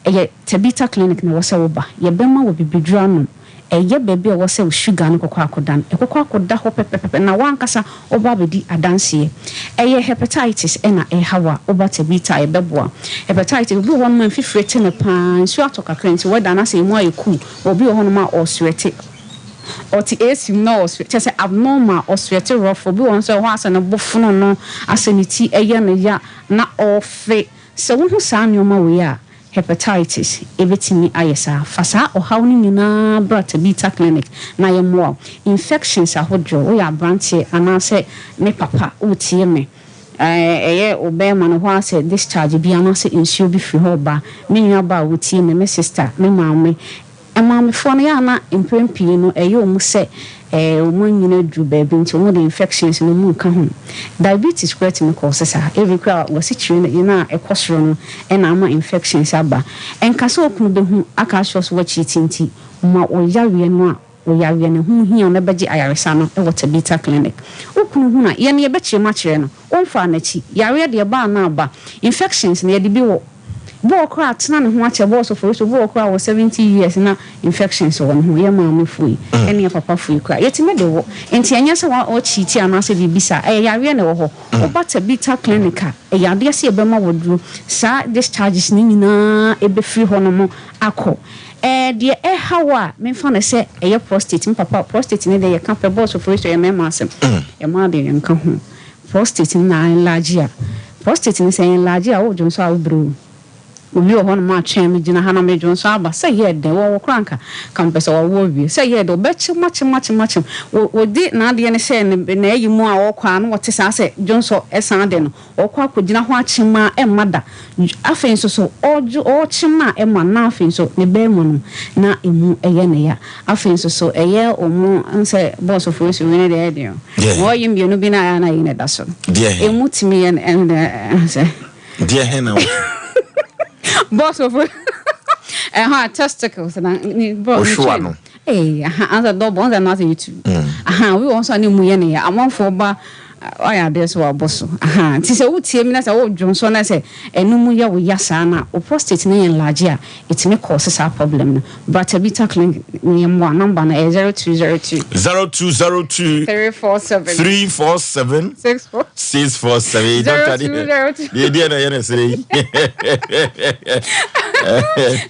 eye tabita clinic na wo se wo ba ye bema wo bibidura no eye bebe wo se wo sugar no kokwa akodan ekokwa akoda ho pepepe na wankasa oba bedi adanse eye hepatitis ena hawa oba tabita ebeboa hepatitis obi won man fifrete ne pan so atoka krenti weda na se mu ayeku obi won ma oswete oti esim no oswete se abnormal oswete rough obi won so ho asa na bofuno no asaniti eye ne ya na ofe se wo hu sa nyoma we a hepatitis ebetimi ayesa fasa ohawni nyina brat beta clinic na yemwo infections ahodro we ya branche anase me papa utie me eye obema no ho ase discharge bi anase insuo bi firi ho ba me nwa ba utie me sister me maame emame fo no ya na imprempi no eye omu se nyina dru baby nti omu de infections no mu ka ho diabetes kwet me cause sa every kwa wasi chire na ekosoro no na ama infections aba enkaso okunu be hu aka shows wachi tinti ma oyawe no a oyawe ne hu hia na beje ayaresa no e water beta clinic okunu hu na ye ne be chire ma chire no onfa na chi yare de ba na aba infections na ye de bi wo bo okra atena ne ho ache boss Oforisuo bo okra wo 70 years na infections won ho ye maame fui ene papa fui kra yetime de wo enti anya se wa o chiti anase bibisa yare ne wo ho obata beta clinica yade se ebe ma woduro sa discharges ni nyina ebe free ho no mo akọ de hawa me fa na se eye prostate mi papa prostate ne de ye ka pe boss Oforisuo ye mema asem ye ma de ye nka ho prostate na enlarge a prostate ne se enlarge a wo jonso a wobro obi o hono ma twen me gina ha na me jonso aba say ye de wo kranka kan pese wo wie say ye de obechi machi wo di na de ne say na yi mu a wo kwa no wote sa say jonso esan de no wo kwa kogina ho achima emada afen so oju o chima ema na afen so ne be mu no na emu eye ne ya afen so eye omu nse boss Oforisuo we ne de wo yim bi no bi na ya na yi ne da so emu timi en say dia hena boss of testicles and answer double on not YouTube. We also need muyene. I want for ba this wa boss. Ti se utie mi na se o Johnson na se enum ya wo yasa na o prostate na enlarge a it may cause a problem. But a beta clinic ni mo number na 0202 347 647 Dr. The idea na yene say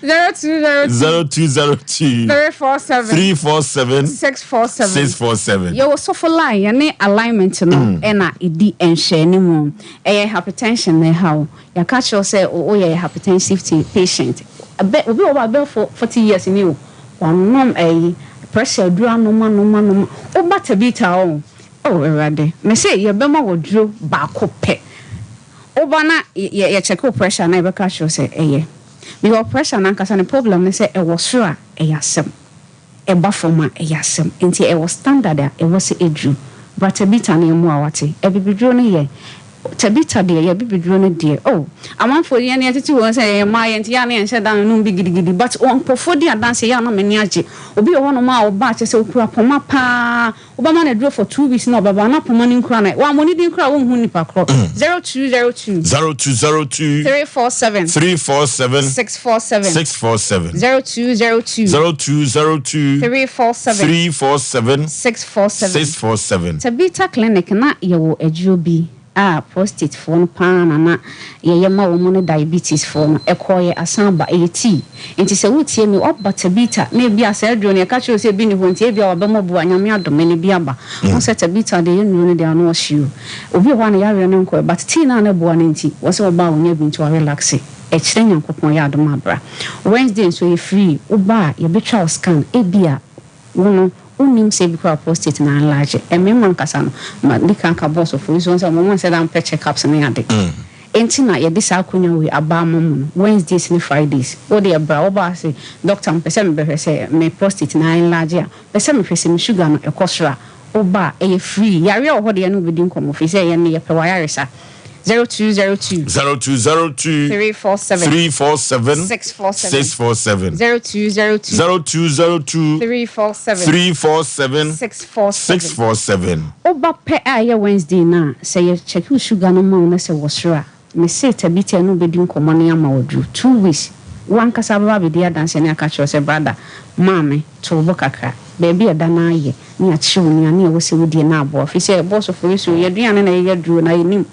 0202 347 647 you so for line any alignment no na edi enhwe ni mu hypertension na how ya catch you say o ye hypertensive patient obi over for 40 years ni o wanom pressure dura no oba tabita o erade me say ye bema woduro ba ko pe oba na ye check pressure na be ka show say because pressure na nkasa ne problem ne say e wo so a asem e ba from a asem enti e wo standard a e wo say edru but tabita na emu awate e bibiduro ne ye tabita de ye bibiduro ne de amanfo ye ne tete won say ma ye ntia na ense dan no bi gidigidi but on pofo de adanse ya na mani age obi ho no ma oba che se okura poma pa oba ma na duro for 2 weeks na oba na poma ni nkura na wa mo ni din nkura wo hu nipa kro 0202 347 647 0202 347 647 tabita clinic na ye wo ajuobi prostate for pan na ye ma wo mo diabetes for no ekoye asamba eti enti se wutie mi obatabita na bia asa adro ne ka cho se bi ni honti e bia wa be mo bu anyame adome ne bia ba won se tabita de ye nu de ano ohio obi ho na ya re ne nko but ti na na bu anenti wo se oba wonya bi nto relax e kire nyankopon ya adoma bra Wednesday so ye free oba ye betwa scan e bia wono unim se bikwa prostate na enlarge ememman kasa no ma dika ka boss of Oforisuo so mo say dan check-ups na yade enti na ye disa akonya we aba mamu Wednesdays and Fridays o de bra oba say doctor mpese me be say me prostate na enlarge a pese me pese me sugar no ekosra oba e free yare o ho de no bedi nkomo fi say ye ne ye pe wa yare sa 0202 347 647 0202 347 647 oba pe aye Wednesday na say ye check sugar no ma na say wosra me say tabita no bedi nkomo na ma wodru 2 weeks wan kasa baba be dia dance na aka cho say brother mama to bo kakra baby ada na aye ni achi woni ani e wo se wodi na abo fi say boss of Oforisuo ye duane na ye dru na yenim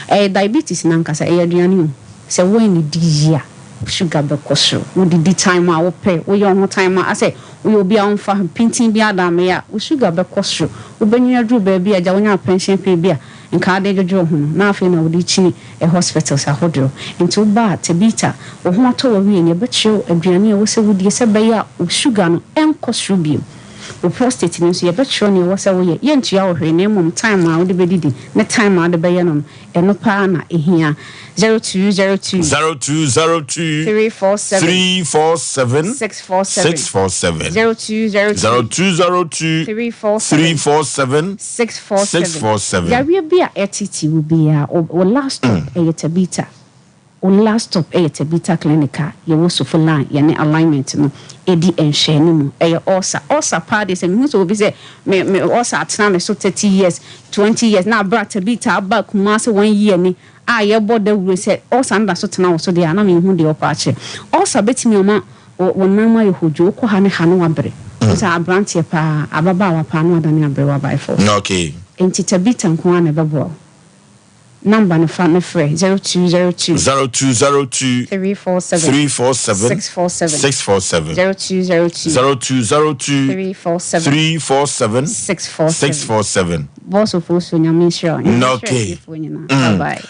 diabetes na nkasa aduane se when ni dia sugar be koso wo di time a wo pe wo ye on time a say wo obi a onfa pintin bi adame a wo sugar be koso wo benyu adru ba bi aja wonya pension pay bi a nka de jojo ho na afi na wo di chini hospitals ahodro into ba tabita wo ho to wo wi ne be chiro aduane a wo se wo di se be ya wo sugar no enkoso bi o prostate ni so ye betro ni wo se wo ye yentua wo hwe na mum time a wo de bedidi ne time a de be ye no eno pa na ehia 0202 347 647 0202 347 647 ya wi bia etiti wo bia o last stop tabita o last stop tabita clinica ye wo so for line ye ne alignment no edi enhwene mu osa party se me so obi se me osa atena me so 30 years 20 years na bra tabita aba kuma se 1 year ni ye boda we se osa nda so tena wo so de na me hu de opaache osa betimi oma wonama ye hojo ko ha ne wabre so abrantie pa ababa wa pa no adane abre wa by for okay enti tabita nko ana bebo number no fa me free 0202 347 647 0202 347 647 boss of Oforisuo nyame sure okay bye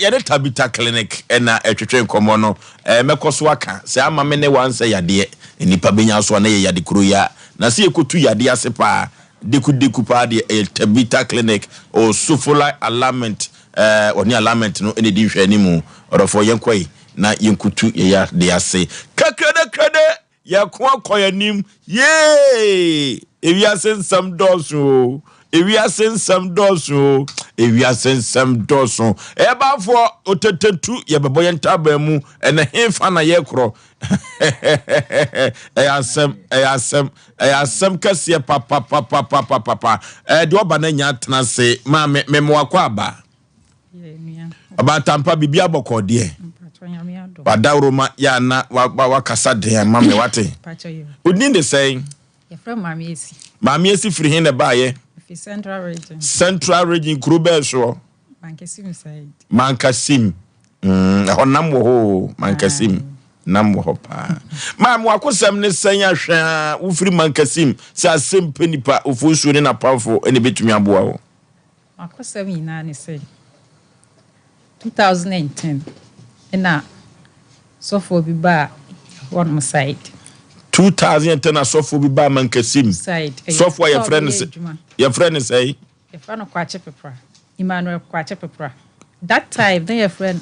yade tabita clinic na etwetwe nkomo no mekoso aka se ama me ne wanse yade nipa benya so na yade kuro ya na se ekotu yade ase pa deku pa de tabita clinic o sufula alignment oni alignment no ene di hwani mu orofo yenkoi na yenkutu ya de ase kakade yakwa koyanim ye ewiase nsam doso ewiase nsam doso ebafo otetetu ye bebo yentaba mu ene hemfa na ye kro ayasem kase papa de oba na nya tena se ma memo akwa aba abatampa bibia bokode badawroma ya na wakasa de mame wate udin de saying Mami esi free hin na baye Central region Krube so Mankasim honam wo ho Mankasim nam wo ho pa mam wakosam ne sanya hwa wo free Mankasim se Asem Mpe Nipa Oforisuo ne na pamfo ene betumi aboa wo wakosam ina ne say 2010 ina so for bi ba one side 2010 asofo bi ba man kasim sofo your friend say your friend kwache pepra Emmanuel kwache pepra that time then your friend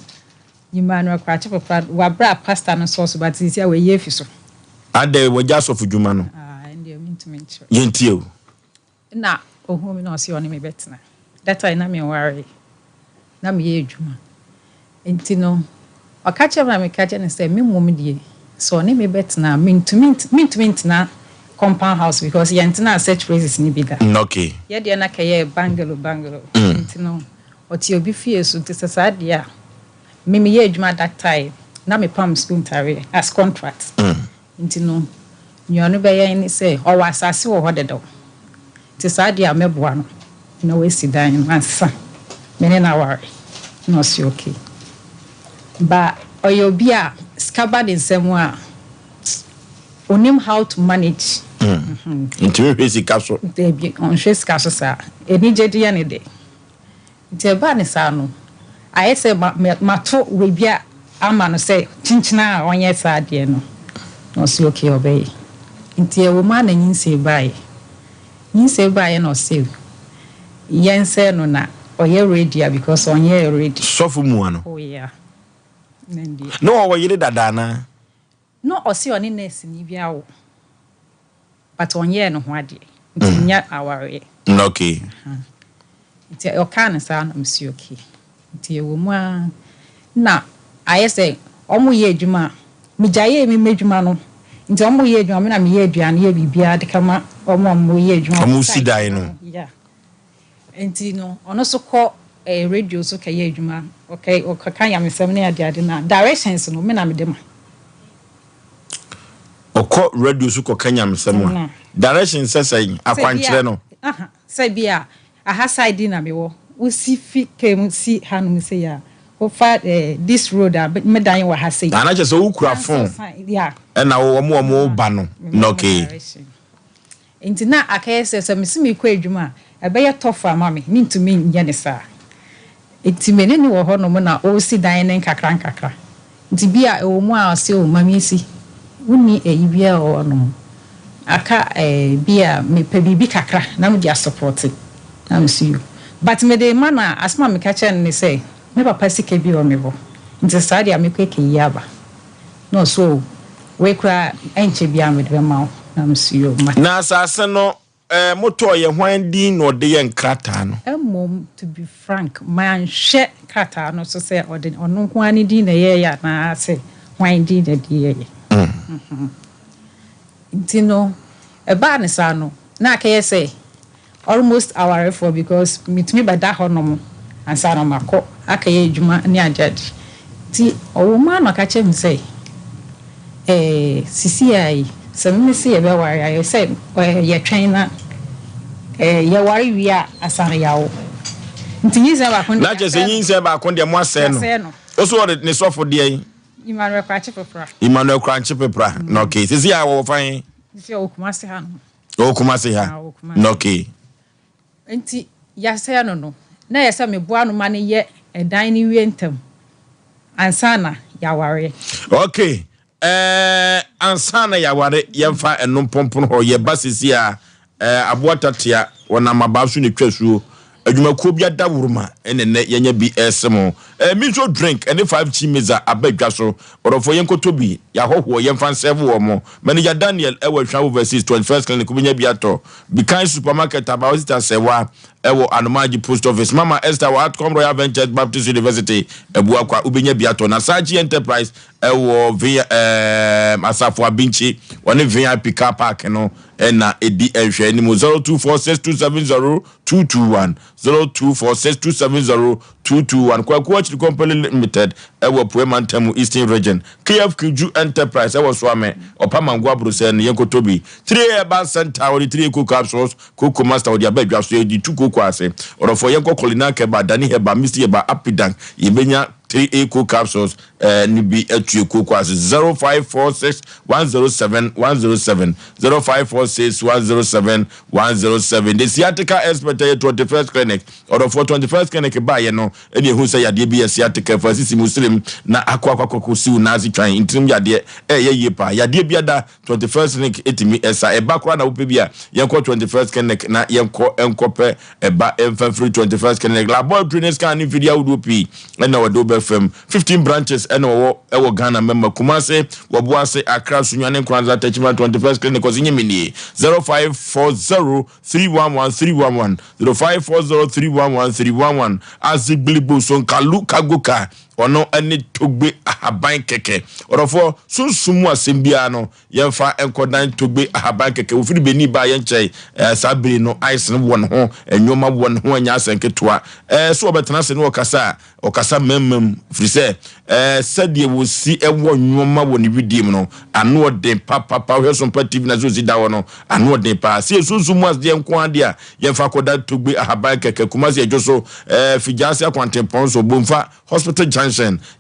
Emmanuel kwache pepra wa bra pastor no so but this year we yefi so ade we just of djuma no ndi mint yentie o na ohumi na osi oni me betna that time na me worry na me ye djuma enti no okache ma me kache ne say me mum die so ne me betna mint na compound house because yentina search phrases ni bi da okay ye de na kaye bangalo enti no oti obi fie so te sasa dia me ye djuma that time na me pam school tare as contract enti no nyɔno bɛyɛ ni sɛ ɔwɔ asase wɔ hɔ dedaw te saa deɛ amɛboa no na wɔasi dan no ansa mene na ware na ɔsi okay ba ɔyɛ obi a skaba de nsɛm a onim how to manage ntumi hwɛ sika so debi ɔnhwɛ sika so saa ɛni gye deɛ ne de nti ɛba ne saa no ayɛ sɛ mato webi a ama no sɛ kyenkyena a ɔnyɛ saa deɛ no na ɔsi okay ɔbɛyɛ nti e wo ma na nyinse bae na ose yense no na oye ready because onye ready sofu mu ano oh yeah nandi no wo yire dada na no ose oni nurse ni bia wo but onye no ho ade nti nya aware okay nti o kan sa na msi okay nti e wo mu na ayese omo ye adwuma mi jaye mi medwuma no nti omo ye adwuma na me ye aduane ye bibia de kama omo ye adwuma omo si dai no yeah nti no ono so ko radio so ka ye adwuma okay o ka kan ya mesem na ade na directions no me na me dem okọ radio so ko kan ya mesem directions say akwankyere no say bia aha side na me wo si fi kem si hanu se ya this road me dan wa ha say ana che so ukura phone yeah na wo ba no okay enti na akayese so mesimi kwa adwuma ebeye tofa mama me ntumi nya ne saa enti me ne ni wo ho no mo na o si dan ne nkakra enti bia e wo mu a se o mama si woni eyi bia o no aka bia me pe bibi kakra na me dia support na me see you but me de mana asma me ka chen ne say me papa sika bi o me bo nti saa dia me kweke yaba no so we kra enche bia me de ma na me see you na asase no moto ye hwan din no de ye nkrata no mom to be frank man hwe krata no so say ode ono nko ani din na ye ya na say hwan din de ye Intino a bar sa no na ka say almost our for because meet me by that honomo and sana mako akaye adwuma ni agadi ti o woman no ka chem say sisi ai se me se ye be ware I say ye twen na ye ware wi a asana yawo nti yin se ba kon na je se yin se ba kon de mo ase no o so de ne sofo de ai Emmanuel Kwache Pepra no okay sisi a wo fan sisi o kumase ha no okay enti ya se no na ya se me boa no ma ne ye edan ni wie ntam ansana ya ware okay ansana ya ware ye fa enum pompon ho ye basisi a aboatatia wona mabaso ne twasuo adwumakuo bia da wuruma ene yenya bi esemo miso drink ene 5G meza abadwa so orofo yenkoto bi ya hoho yemfa serve wo mo manager Daniel ewa hwa overseas 21st clinic binya bi ato Bikan supermarket abawita sewa ewo Anomaji post office Mama Esther wa Atcom Royal Ventures Baptist University ebua kwa ubinya bi ato na Saji Enterprise ewo via Asafo Abinchi one VIP car park no na edi ehwe ni 0246270221 0246270221 kwa Watch Company Limited ewo Puemantamu Eastern Region KF Kiju Enterprise ewo Swame Opamangwa Brusen Yenkotobi 3 Urban Center or 3 Cook Capsules Cook Master or the Abedwa so di 2 Cook ase or for Yenko Kolina Keba Dani Heba Mr. Eba Apidank Yebenya 3 eco capsules nibi etu eco as 0546 107 107 0546 107 107. The sciatica expert 21st clinic or for 21st clinic by no any who say yade be sciatica for sisi muslim na akwa si unazi twan intim yade yepa yade biada 21st clinic etimi esa eba kwa na upebia yenko 21st clinic na yenko enkope eba emfa free 21st clinic laboratory scan video wodopi na wado bfm 15 branches and ewo Ghana member Kumase Wabuase Accra Sunyane Kwanza Techima 21st clinic ozinyemini 0540 311 311 0540 311 311 Aziglibo son kalu kagoka ono ene togbe ahaban keke orofo sunsumu asembia no yemfa enkodan togbe ahaban keke ofiri beni ba yenche sabiri no ice no won ho enwoma won ho anya asenketoa so obetena se no okasa memmem frise sadie wo si ewo nwoma woni widim no ano odin papa we Sompa TV na zozi da wono ano odin pa se sunsumu asde enko ade a yemfa koda togbe ahaban keke Kumasi ejoso fijase akwantempon so bomfa hospital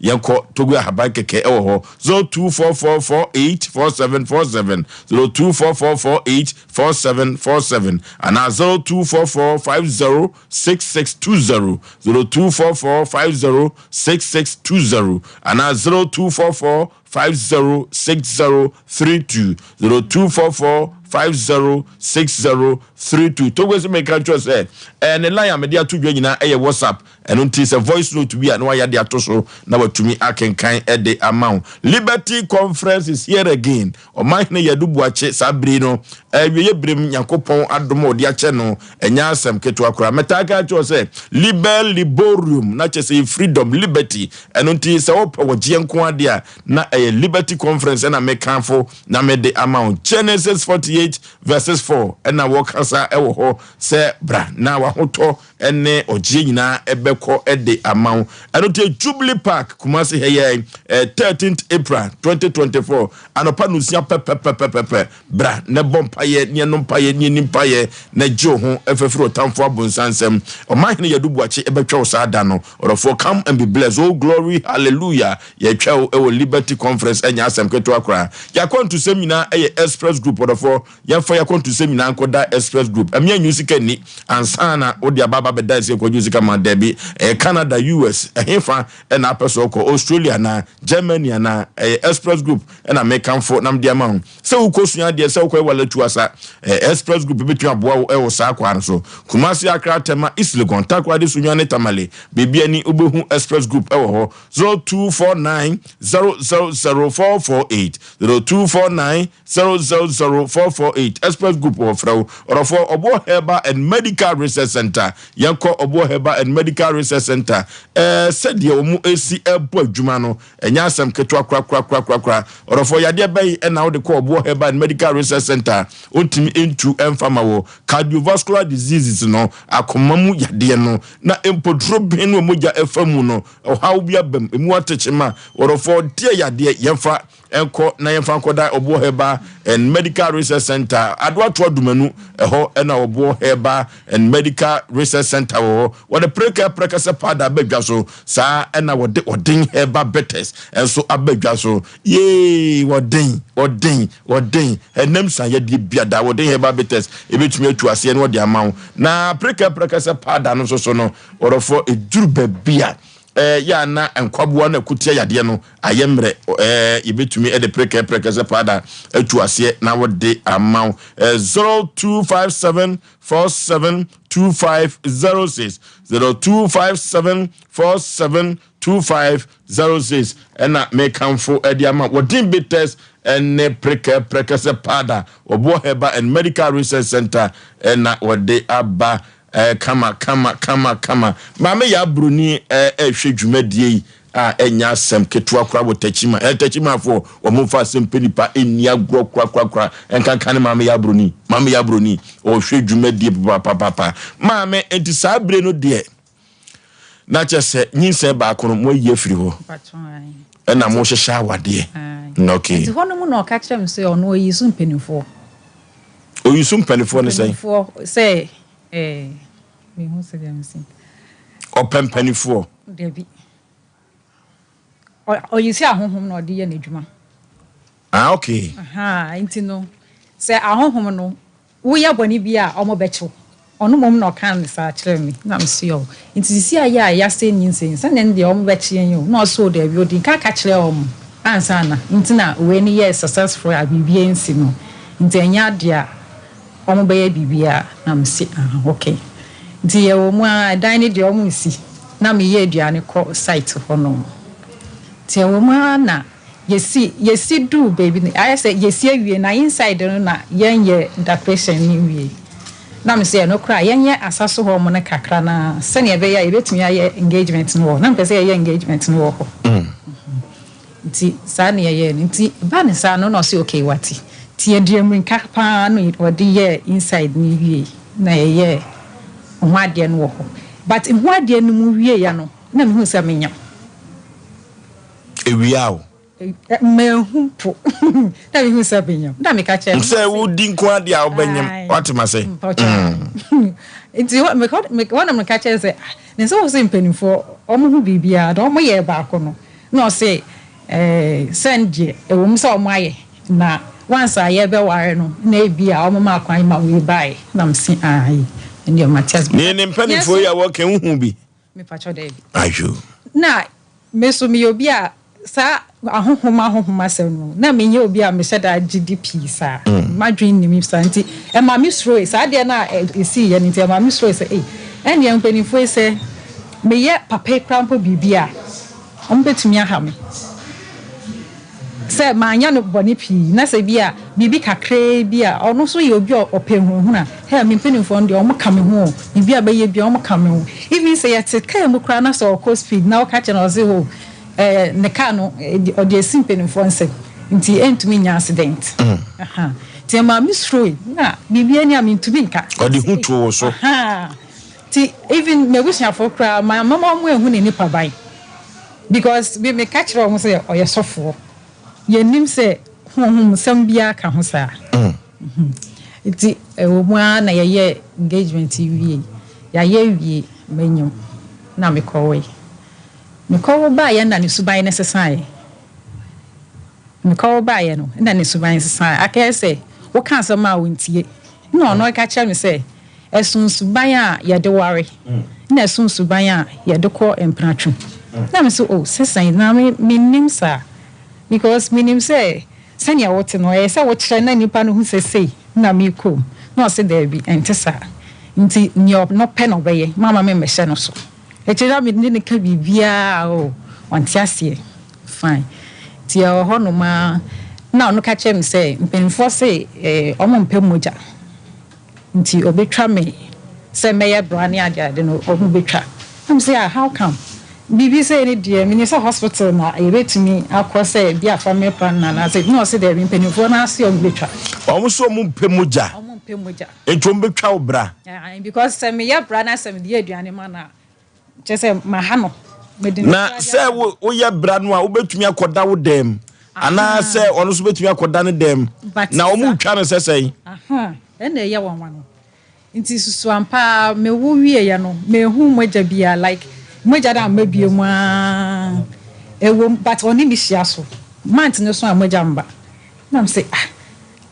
Yanko Togu Habakeke Ewo 0244484747 0244484747 and 0244506620 0244506620 and 0244506032 0244506032 Togo se make control say and the line media to join WhatsApp and until a voice note to be and why they are so now to me I can kind at the amount. Liberty Conference is here again. O my ne yadu buache Sabrino we brim Yakopon Adomo dia channel and Asem Mpe Nipa Metaka to say Liborium not just say freedom liberty and until say opa wajienko dia na a Liberty Conference and I make for na me the amount. Genesis 48 verses 4 and I walk asa ewo say bra na wa hoto ene oje nyina ebeko ede amount anote Jubilee Park Kumasi heye 13th April 2024 anopa nusia pepe bra ne bompaye ne nompaye ne nimpaye na jo ho efefro tamfo abonsansem o mahene yadubuache ebetwa osada no orofo come and be blessed. Oh glory hallelujah ye twa ewo Liberty Conference enya Asem Mpe Nipa yakonto semina eye express group orofo yemfa yakonto semina ankoda express group amia nyusika ni ansana odi ababa bedase ko nyusika ma debi Canada US hefa and apeso ko Australia na Germany na express group and American for nam dia ma se ukosua dia se ukwe waletu asa express group betu aboa e sa kwa so Kumasi Accra Tema Islegon takwa de sunyane tamale bibia ni obehu express group ewo ho 0249 000448 0249 000448 express group of fraud or for Obo Heba and Medical Research Center yanko Obo Heba and Medical Research Center said ye omu esi ebo adwuma no enya Asem keto kra or for yade bay and now the Obo Heba and Medical Research Center ultimi into emphama wo cardiovascular diseases no akomamu yade no na empodrobe no moja efamu no how bia bem emu atechema or for tie yade yemfa enko na yemfa nkoda Obo Heba and Medical Research Center adwa to dumanu eho na Obo Heba and Medical Research Center wo the preka se pada abedwa so sa na odin heba betes enso abedwa so ye odin enem san ye biada odin heba betes ebetumi atu ase na odi amawo na preka se pada no so no orofo eduru babia ya na enkwabua na kutia yade no ayemre ibetumi e de preka se pada atu ase na wode amawo 0257472506 0257472506 ena me kanfo ediama wodin bites ene preka se pada Obo Heba and Medical Research Center ena wode aba kama mame ya bruni hwe dwumadie enya Asem ketua kra wo tachima fo omfa Asem Mpe Nipa enia gro kra enkankan mame ya bruni o hwe dwumadie papa mame enti sabre no de na chese nyinse ba kono mo yefiri ho na mo hyehya awade okay enti hono mu no ka kire mse ono oyisu mpenifo ne say me hu se dem sin o pempenifo debi o you see ahonhom na odi ye na adwuma okay nti no say ahonhom no wo ya boni bia omo becho ono mom na kan sa kire mi na msi yo nti si aya ya se nyinsen se ne de omo bechi yen yo na so de bi odi ka kire omo ansa na nti na we ni yes successful abibie nsi no nti enya dia omo be ya bibia na msi okay nti ye wo mu a dan ni de omo nsi na me ye aduane ko site ho no nti ye wo mu na yesi do baby I say yesi awie na inside no na yenye depression ni wie na me say no kra yenye asaso ho mo ne kakra na se ne be ya ebetumi aye engagement no na me say aye engagement no ho nti sa ne ye nti ba ne sa no say okay wati ti e die mrin kapa no odi ye inside ni wie na ye ho ade no ho but ho ade no mu wie ya no na me hu say menya ewiao mehumpo na me hu say menya na me ka che say wo di nko ade a obanyam what ma say nti me wana me ka che say ne so say mpanifo omo hu bibia do omo ye ba ko no na o say sendje ewo mso omo aye na once aye be ware no na ebia omo ma kwan ma we buy na msi ai ndi o Matias ne mpanifo ya wo kan hu bi me pa cho dey ajo na me so me obi a sa ahohoma sem no na me nye obi a me sheda GDP sa madwin ni mi sa nti e ma mi sro sa de na esi ye nti e ma mi sro se en ye mpanifo se me ye papa krampo bibia on betumi aha me se ma anya no boni pi na se bia bibi kakra bia ono so ye obi openhu na he me mpanifo ndi omo kame ho bibia be ye bia omo kame ho even say ye te kai mu kra na so ko speed na o ka che na o se ho ne ka no o de simpenifo nse nti entumi nya accident ti ma misroi na bibia ni amintumi nka o de hutu wo so ti even me wish for kra my mama mo ehu ne nipa bai because me catch ro mo say o ye sofo ye nim say honhom sam bia ka ho sa ti wo mu na ye engagement wie ya ye wie menyum na me kowe me kowe ba ye na ne suban necessary me kowe ba ye no na ne suban necessary aka say wo kan so ma wontie no no ka cha me say esunsuban a ye de ware na esunsuban a ye de ko empratrum na me so sesan na me nim sa because me nim say sanya wote no e say wo kire na nipa no hu sesei na me kom no say there be entesa nti nyo no pe no be ye mama me mehye no so e kire me ni ka bibia wantiasie fine ti e ho no ma na no ka che me say mpenfo say omo mpe moja nti obetwa me say meye brani ade no omo betwa am say how come bibi say ni die me say hospital na e betimi akose bia family plan na say no say there mpenfo na say omo betwa omo so omo mpe moja etom betwa obra because say me ye bra na say me die aduane ma na che say ma ha no na say wo ye bra no a wo betumi akoda wo dem ana say ono so betumi akoda ne dem na omo twa no say na ye won wano nti susu ampa me wo wie ya no me hu moja bia like moja da mabie mu a ewo but oni mi hia so month no so moja mba na say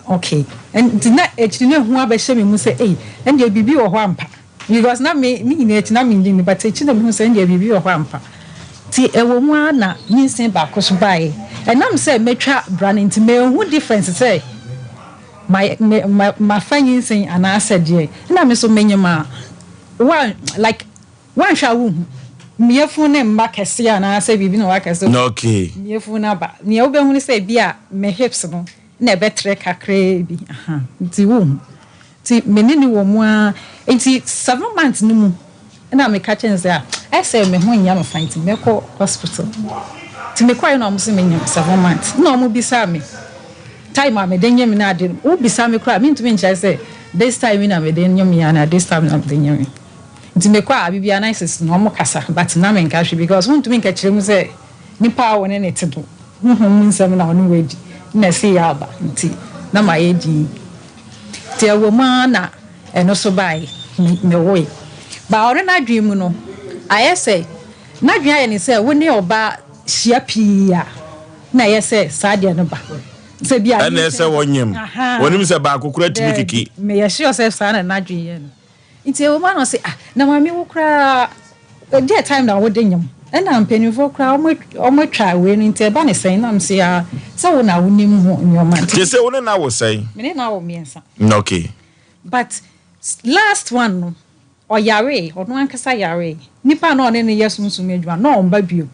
okay and na echiri na hu abehye me mu say and dey bibi wo ho ampa because na me na echi na me ndi but echi na me hu say dey bibi wo ho ampa ti ewo mu na nyinsen ba ko so bae and na me say metwa brand nti me hu difference say my finding saying and I said yeah na me so menyema one like one shawu me yefun ne mba kese ya na say bibi na wa kese okay me yefun na ba ne obehu ni say bia me hips no na betre kakra bi nti wo ti menini wo mu a nti 7 months no mu na me ka chen say I say me ho nya me find me ko hospital ti me kwai na mo se me nya 7 months na mo bisa me time am dey nyam na ade wo bisa me kra me ntumi ncha say this time na me dey nyam ya na this time na me dey nyam nti me kwa bibia analysis no mo kasa but na me nka hwe because won ntumi nka kire mu say nipa won ne tedo mun nsam na won wedi na say ya ba nti na ma yedi ti ewo ma na eno so bai me wo ba ore na dream no aye say na dwan aye ni say wo ne oba shia pia na yese sadia no ba se bia and ese wonyem wonim se ba kokura timi kiki me yesi yourself sana na dwen no nti e wo ma no se na mami wo kra there time na wo denyam na mpanifo kra omo twa we no nti e ba ne sen na mse ya se wo na wonim ho nyoma nti se wo na wo sen me na wo miensa okay but last one no oyare ono ankasa yare nipa na one ne yesunsum adwa na omba bio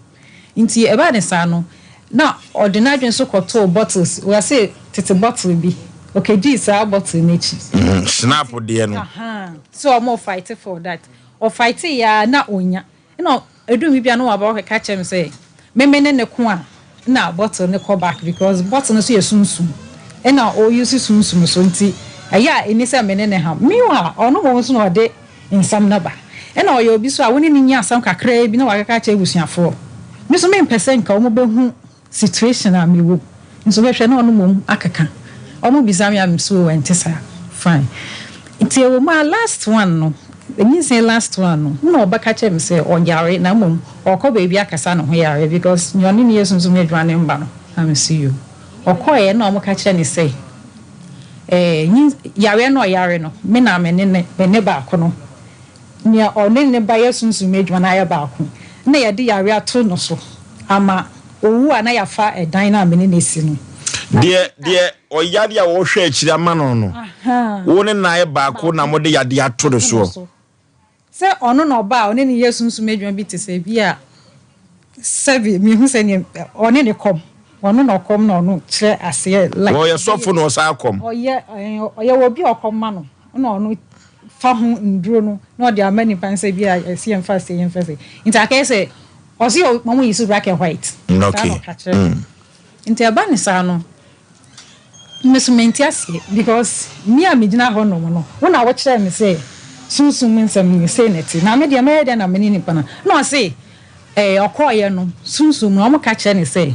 nti e ba ne sa no na ordinary so koto bottles we say tete bottle bi okay this our bottle nechi snap de no so more fight for that or fight ya na onya no edum bia no aba ka chem say memene ne ko a na bottle ne ko back because bottle no so yesunsum e na o use sunsum so nti aya eni say menene ha miwa ono mo so no de nsam na ba e na oya obi so a woni ni nya asam kakra bi na wa ka cha ebusuafo mi so me percent ka o mo behu situation am you nso be hwe na ono mom akaka omo bizam ya mso wentesa fine nti e wo ma last one no enyi say last one no na obaka chem say onyare na mom okọ ba akasa no ho yare because nyone ne yesunso me adwane mba no am see you okoye na omo ka che ne say yare no yare no me na me ne ba ko no nia one ba yesunso me adwane ya ba ko na ye de yare ato no so ama owu ana ya fa edan na amene nesi no de oyade a wo hwe akiri ama no no wo ne na e ba ko na mo de yade ato do so se ono no ba one ne yesunsu medwan bi te se bi a sebi mi hu se ne one ne kom ono no kom no no kire ase like wo ye sofo no sa kom oye wo bi okom ma no ono fa hu nduro no no de amani panse bi a ese yemfa se nta ka se osi o mo yisu black and white okay nti abani sa no mesumenti ase because me a medina ho no no wona wo kire me say sunsum nsam ni say neti na me de na me ni pana no say okoye no sunsum no mo ka kire ni say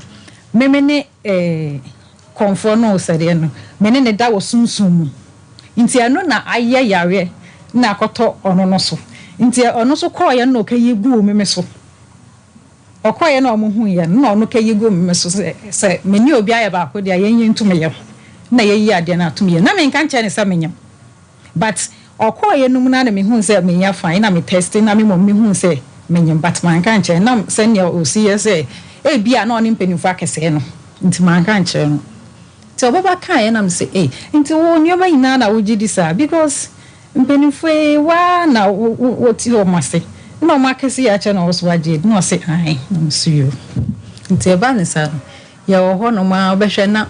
me ne konfo no sere no me ne da wo sunsum nti ano na aye yare na akoto ono no so nti ono so koye no ka yegu me so okoye na omo hu ye na ono ka yegu me so se me ni obi aye ba ko de ayen ntum ye na yeyi ade na atum ye na me nka nche ne sa menyam but okoye num na me hu se menya fine na me testing na me mom me hu se menyam but man nka nche na se ne osi ye se e bia na oni mpanifu akese no nti man nka nche no ti obaba kan ye na me se nti wo nyoma ina na wo gidi sa because mpanifu wa na wo ti o mase na o makesi ya che na wo so waje no se ai na so you nti e ba ne sa ye wo ho no ma obehwe na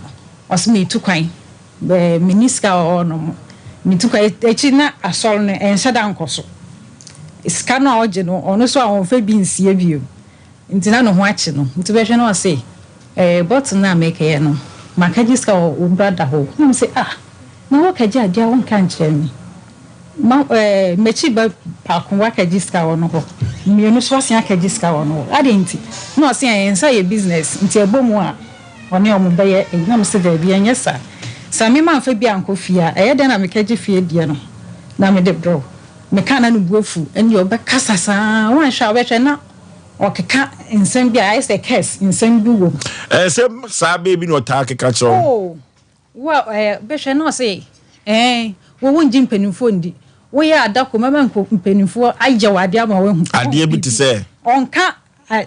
osme tukwan be miniska ono mitukwa echi na asol no enhada nkoso iska na oje no ono so awon fa bi nsie bio ntina no ho achi no nti be hwe na o say but na make ye no makajiska o brother ho na say na wo kaji adia won kan kire mi ma mechi ba pakun wa kajiska ono ho mienu so asia kajiska ono adenti na o say ensa ye business nti ebomu a oni omo beye na me se da bia nyesa sami man fa bia nkofia de na me kaje fie die no na me de bro me kana no buafu eni obekasa saa wan hwa obehwe na okeka nsem bia I say curse nsem bi wo se saa baby no ta keka chro wa behwe na say wo wonji mpanimfo ndi wo ya adako mama mpanimfo agye wade ama wo hu ade bi te se onka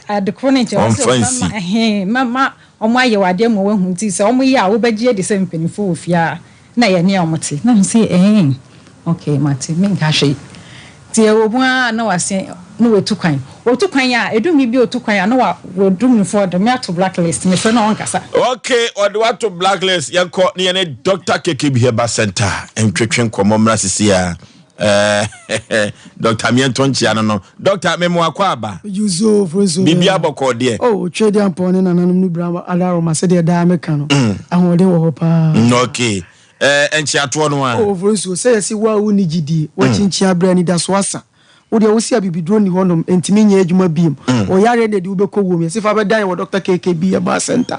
adekro ne che wo say mama omo aye wade mo we hu ti se omo ye a wo bagye de se mpanifo ofia na ye ne omote na say okay mate me nka hwe ti e wo bu a na wase no wetukwan a edumi bi otukwan a na wa dumi for the me to blacklist me fe na on kasa okay or what to blacklist ye ko ne ne Dr. Keke Behavior Center entwetwen komomra sisia Dr. Mientonchi ano Dr. Memo akwaba Yuzo Ofrisuo bibia boko de trade ampon na nanum nu bra alaro ma se de da meka no ahode wo hopa okay enchi ato no a Ofrisuo say si wa uni gidi wo chinchi abra ni da so asa wo de wo si abibidro ni honom entimi nya adwuma biem o yare de wo bekọ wo mi se fa be dan wo Dr. Keke Behavior Center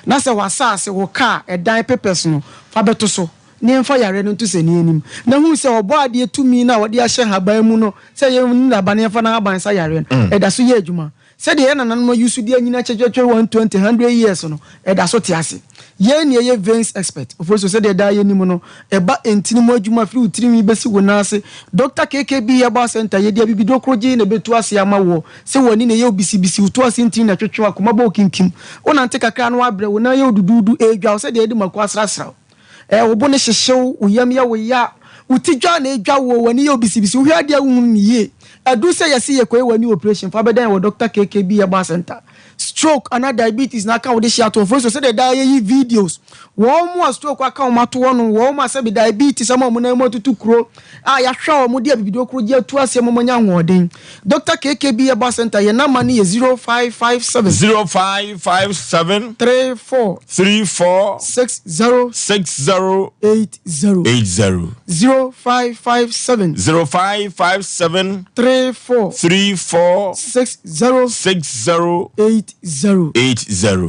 na se wasa se wo ka edan papers no fa beto so ne mfa yare no to se ne anim na hu se obo ade tumi na wode ahye haban mu no se ye na ba ne fa na haban sa yare no e da so ye adwuma se de ye na nanom yusu de anyina chechechwe 120 100 years no e da so te ase ye ne ye veins expert Oforisuo se de da ye nim no e ba entini mo adwuma firi utirimi besi wona ase Dr. KKB Yaba Center ye de bibido kroji ne betu ase amawo se woni ne ye obisibisi utu ase ntini na twetwe akoma ba okinkim wona nte kakra no abre wona ye odududu edwa se de makwa asrasra wo ne hyehyew uyam ya wo ya utidwa na edwa wo wani ye obisibisi wo hwade ahun ye adu se yesi ye koye wani operation fa bedan wo Dr. KKB Yaba Center stroke and diabetes na ka wo de share to Oforisuo se de da ye videos wo mo stroke aka wo mato wono wo mo se be diabetes ama mo na mo tutu kuro ya hwa wo de bibido kuro je atu ase mo nya hoden Dr. KKB Yaba Center ye na mani ye 0557 34 60 80 0557 34 60 80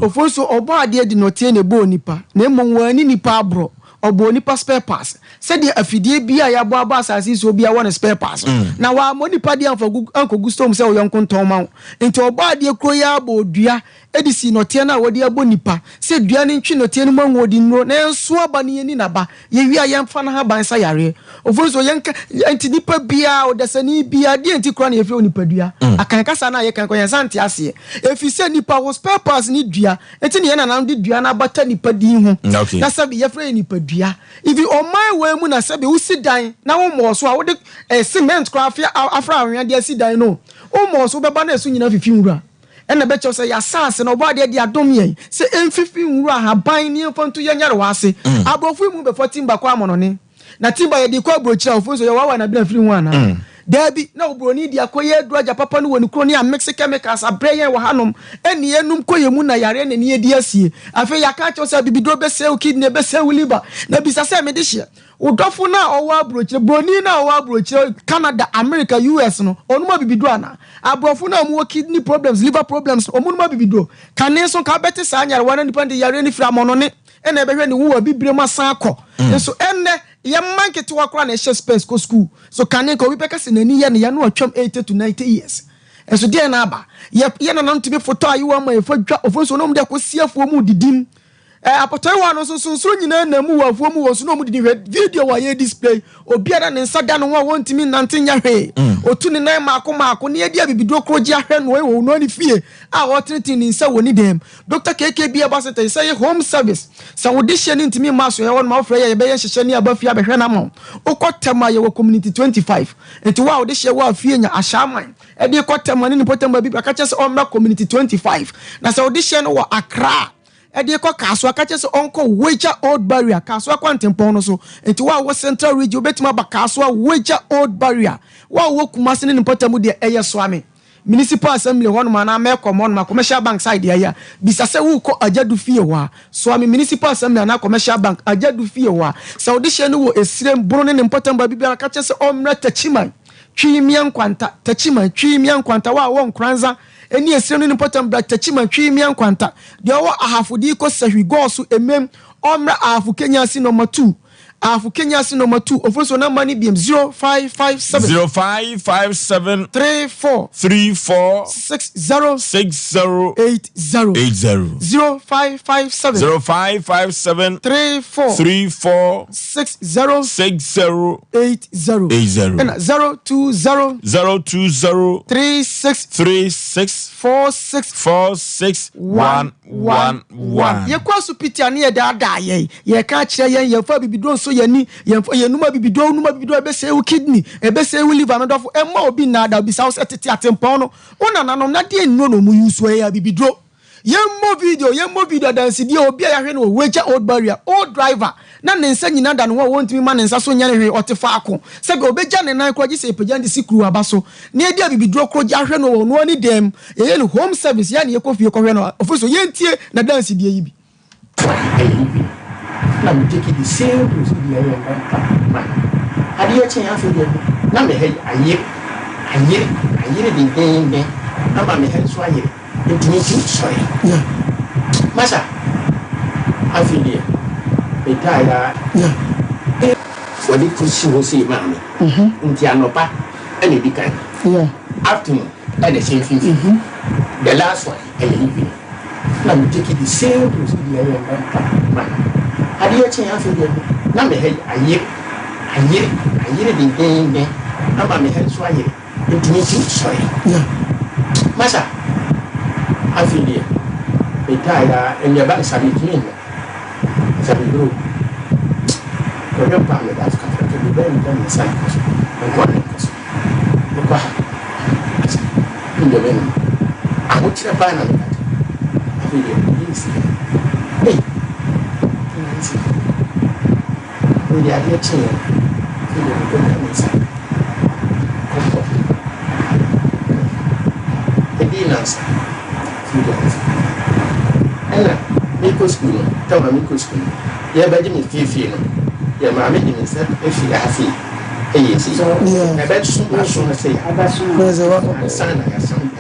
Oforisuo obo ade di notie ne bo nipa na monwani nipa abro obo nipa spare parts said the afidie bia ya bo aba asase so bia won spare parts na wa mo nipa dia anko gustom se wo yonkon ton ma enti obo ade kro ya bo dua edisi notie na wodi abo nipa se dua ne ntwi notie no manwodi nro na enso aba ne ni naba ye wi ayemfa na ha ban sa yare Oforisuo yenka enti nipa bia odasani bia die enti kro na ye fi nipa dua akan kasa na ye kan ko yensante ase efi se nipa wo spare parts ni dua enti ne na di dua na bata nipa din ho na sabi ye fra nipa dua ifi o man we mu na sabi usi dan na wo mo so a wo de cement kra afra anwea de asi dan no wo mo so beba na esu nyina fifi nwura ena be che say ya sanse na obo de adom ye se emfifi nwura ha ban ni mfanto ye nyare wase abrofu mu be 14 ba kwa amonone na timba ye di kwa brochira Oforisuo ye wawa na bia firi hu ana Debi na obroni di akoye droja papa no woni kro ni a mix chemicals abrayen wo hanom eni enum koye mu na yare na ni edi asie afi yaka cho say bibido be se kidney be se liver na bisa se me de hye udofo na owa abrochire broni na owa abrochire Canada America US no onuma bibido ana abrofo na mu kidney problems liver problems omunuma bibido kanen so ka beti sa anyare wana depend yare ni fra monone ena ebehwe ni wo bibire masan akọ so enne ye mankete wakra na she space ko school so kanen ko we pekase nani ye na no atwam 80 to 90 years so dia na aba ye na nan to be photo ayi wa ma e fadwa Oforisuo no mu de ko siafuo mu didim apotoy wa no so nyina na mu wafuo mu wo so no mu didi video wa ye display obiara ne nsada no wa wontimi nante nya hwe otu ne nan maako ne dia bibido kroji ahwe no wo no ni fie a wo tretin ni nsa woni dem Dr. KKB Yaba Center say home service sa wo de hye ni ntimi maso ye won ma ofra ye be ye hye ne aba fie abehwe na mo ukotema ye wo community 25 enti wa wo de hye wa fie nya ashaman e de kotema ni potema bi aka che se omra community 25 na sa wo de hye no wo Accra ede ko kaso akache so onko Wager Old Barrier kaso akwantempon no so enti wa Central Region betima ba kaso Wager Old Barrier wa Kumasi ne Mpotamu de eye so ame Municipal Assembly hono ma na me common ma commercial bank side ya bisa se wo ko ajadu fie wa so ame Municipal Assembly na commercial bank ajadu fie wa Saudi shene wo esirem buru ne Mpotamu ba bibia akache so omra tachiman twimian kwanta tachiman twimian kwanta wa won kranza eni esire no important bra tachima twimian kwanta de wo ahafudi ko sahwi gosu emem omra ahafu Kenya si number 2 ahafu Kenya si number 2 Oforisuo na mani biem 0557 34 60 0557 34 60 80 and 020 36 4611 ye kwa supiti ani ye da ye ka kire ye fa bibido so yani ye numa bibido be se kidney e be se liver no dofo e ma obi na da bi sa tete atempon no ona nanom na de nno no mu yusu ya bibido ye mo video dance di obi ya hwe no Wager Old Barrier old driver na ne nsa nyina da no wo ntimi ma ne nsa so nyane hwe otefa ako se be obeja ne nan kroji se peja ndi sikuru abaso ne dia bibidro kroji ahwe no wo no ani dem ye no home service ya ne ekofie ko hwe no Oforisuo ye ntie na dance die yi bi na me take the same procedure ya adi ya chen afi de na me he aye de na ba me he so aye ntimi ti so ya masa afi de betaya For the pussy will say, Mammy. Intianopa, and it became. Afternoon, and the same thing. The last one, and evening. Now we take it the same procedure. How do you change it? Now me head a year the day. Now me head so I hear it means sorry. Massa, I feel here. They tie and your back sabi to me. Sabi bro. For your family that's coming to be very done inside. And one because look in the venue. I would try to find out. I feel here. Hey. We are here to the dinners. Ella, Miko School, tell me Miko School. Yeah, Benjamin Fifi. Yeah, Mammy, if you are happy. I bet soon I say, where's the work of the son? I have some.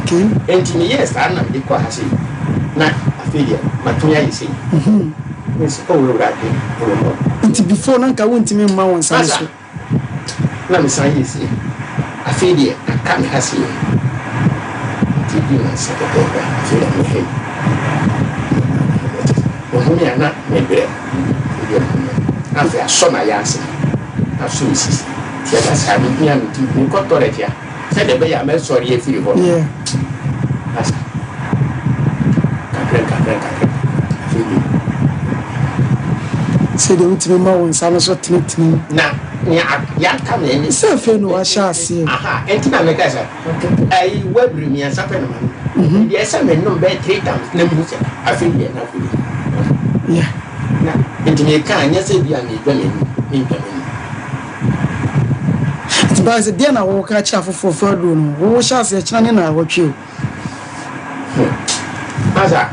Okay. And to me, yes, I'm not the quasi. Not a figure, but to me, I see. It's all right. It's before Nanka went to me, Mount Sansa. Let me say, you see. I feel it, I can't have you. You know, set a paper, I feel like my head. When we are not maybe, after I saw my answer, I've seen this. That's having me and to got to it here. Said the bay, I'm sorry if you want. Yeah. That's say the ultimate moment, so I was not treating now. Yeah, come in. It's a friend who I shall see. Aha, and Tina Megasa. I will bring me a supplement. Yes, I may know better 3 times. No, I feel it. Yeah. And to me, can you say, dear me, it's by the dinner will catch up for further room. Who shall say, China, I watch you. Maza,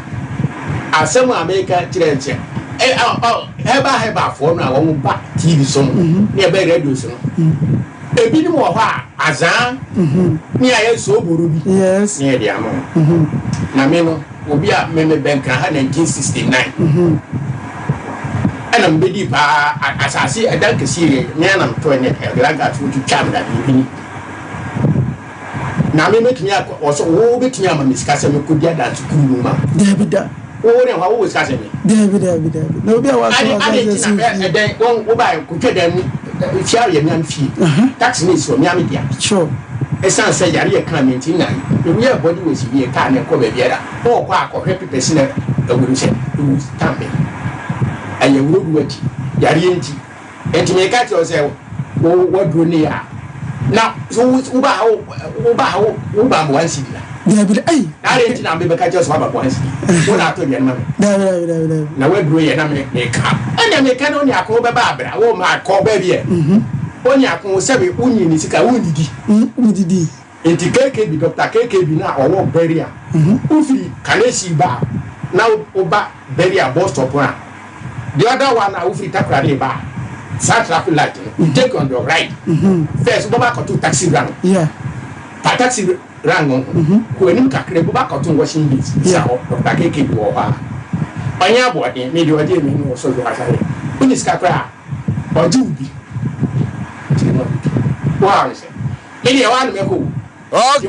as someone make a children. Heba for now, I won't back TV song near by radio song. A bit more Azan near so Burubi. Yes, near the amount. Nameno will be a member bank 1969. And I'm biddy as I see a dark series, man, I'm 20, I got to charm that evening. Now, me make me also all bit me, I'm discussing you could get that to Kuma. Oh, no, I always has me. David. No, be a was and then one go by could get them share your man fee. Tax needs for me. Sure. A son said, you're coming tonight. The real body was be a kind of cover better. Or quack or happy person, a wheelchair, who's stamping. And you would wait. Yarienti. And to make out yourself, what do you now? So, Uba once. I didn't know because just have a once. What I told you, man. Now, we're doing a car. And then they can only call Barbara. Oh, my call baby. Only I can say, Union is a wounded. And the KK, Dr. KK, now or walk barrier. Ufi, Kalesi bar. Now, Oba, barrier, boss top one. The other one, Ufi Takrade bar. South traffic light. You take on your right. First, go back to taxi run. Yeah. Taxi rang on when you can back to washing this. Yeah, Dr. KK or Panya body, maybe you didn't know so you are. When is Capra or Juby? Wow, anyone may go. Okay.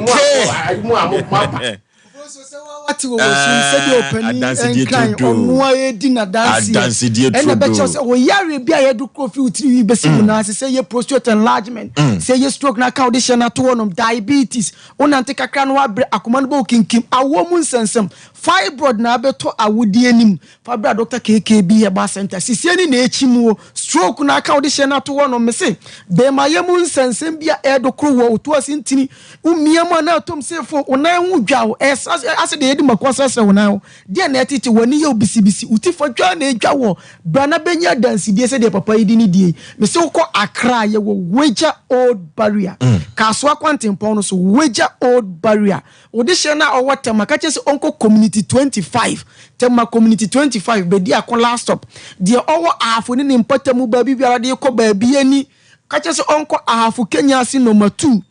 What was said opening and crying on why dinner dance and the betches or Yari be a do coffee 3 besimuna say your prostate enlargement say your stroke na condition at one of diabetes on take a can accomodable king a woman sense fibroid na beto a woody enim fabra Dr. KKB a bar center sisiani na echimu stroke na condition at one of me say be my moon sense be a do crew to us in tini umiama na tom say for ona hu dwa as the makwasa now dear netiti when you BCBC uti for John a jaw brana benya dance de say de papa idi ni die me se ko Accra ye wo wager old barrier kaswa kwantin pon so wager old barrier odisha na o watama ka chese onko community 25 tema community 25 be dia ko last stop de owo afo ni mpatamu ba bibiara de ko ba bi ani ka chese onko ahafu Kenya si number 2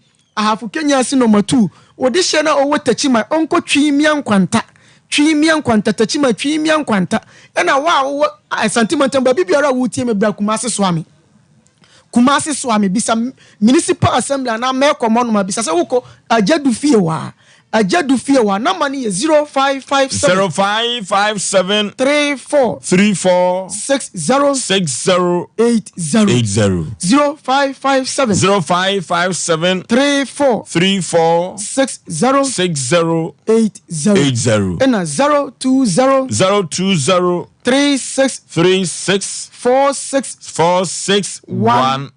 odisha na owo tachi my onko twi mian kwanta twimia nkwanta tachima twimia nkwanta na wa sentiment ba bibiara wutie me bra Kumasi Swami bisa municipal assembly na me komonoma bisa se wuko ajadu fie wa na mani 0557 34 60 80 0557 34 60 80 and 020 36 4611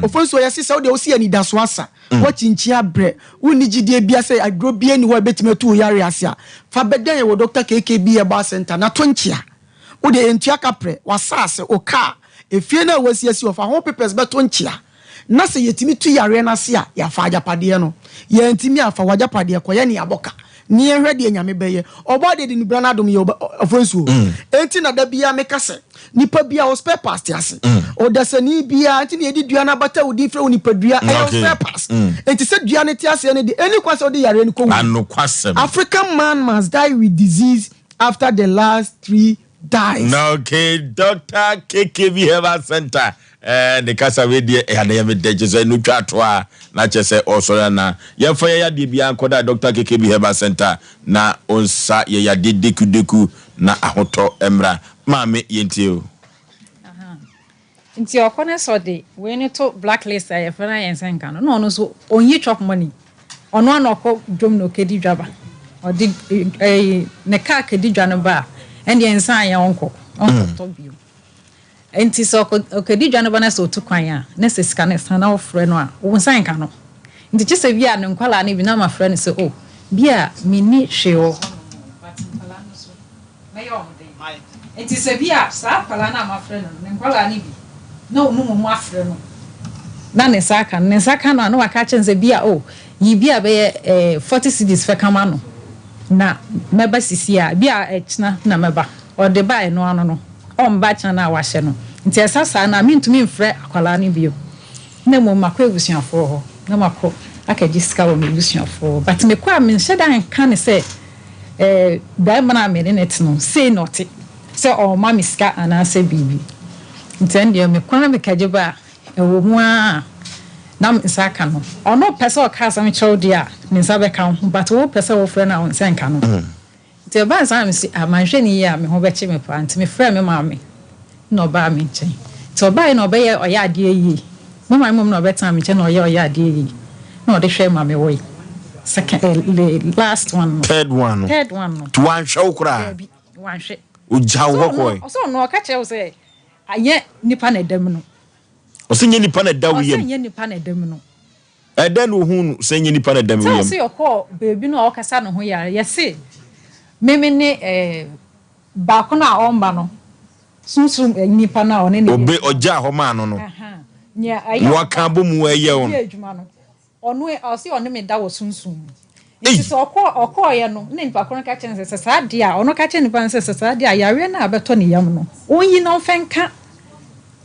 Ofonso ya sisa wo de osi ani daso asa wo chinchi abre wo ni gidie bia se agro bia ni wo betimetu yare ase a fa bedan ye wo Dr. KKB e ba center na tonchia wo de entua kapre wasase oka efie na wasiasi of ho papers be tonchia na se yetimi tu yare na ase a ya fa ajapade no ye ntimi afa wajapade ko ye ni aboka ni ehwe de nyame beye obode de ni brana dom ye Ofonso enti na da bia mekase nipa bia o spare parts ase o dasani bia enti na edi duana bata odi fra nipa dua e spare parts enti se duana ti ase ne de eni kwase odi yare ni ko African man must die with disease after the last 3 dies. Okay, Dr. KKB Health Center. The kasa we die e na yeme de jeso no twato a na chese osoro na ye fa ya de bia koda Dr. KKB Health Center na onsa ye ya de deku na ahoto emra maame yentio nti okone so de we ni to blacklist ya fa na yensen kan no no so onyi chop money ono anoko dwom no kedi dwaba odi ne ka kedi dwa no ba and yensan ya onko to bio enti so okedi dwa no ba na so tu kwan a na se sika na sana ofre no a wo nsan kan no nti chese bia ne nkwala na bi na ma frɛ ne se o bia mini hweo enti se bia sa kwala na ma frɛ no ne nkwala ni bi no mu afrɛ no na ne saka na no aka chen se bia o yi bia be 40 cedis fe kama no na meba sisi a bia echna na meba o de ba no ano no o mba chana na wa hye no nti esasa na mintumi mfrɛ akwala ni bio na mo makɔ ebusuafo ho na makɔ akaji ska wo ebusuafo but me kwa me hye dan kan se dai mana me ne net no say not se o ma me ska ana se bibi nti me kwa me kaje ba ewo mu a na nsaka no ono pese o ka sam chew dia me nsa be kan but wo pese wo frɛ na on senka no nti ba nsa me si amanhwe ni ya me ho be che me pa nti me frɛ me ma me no ba me nchen nti oba no be ye oya ade yi me ma mom no be tan me nchen no oya ade yi no de hwɛ ma me wo second last one third one to one show kura one hwɛ ujawo ko so no ka che wo se aye nipa na dam no osenye nipa na dawo yem osenye nipa na dam no eden ohun senye nipa na dam yem so se okọ beebi no okasa no ho yare yesi meme ne ba ko na omba no sunsun nipa na one ne obe oja ho ma no no nya ayi waka bomu aye on adwuma no ono osi one me da wo sunsun nti so okọ ye no ne nipa ko no ka chen se sa dia ono ka chen nipa se sa dia yare na abeto ne yam no onyi no fenka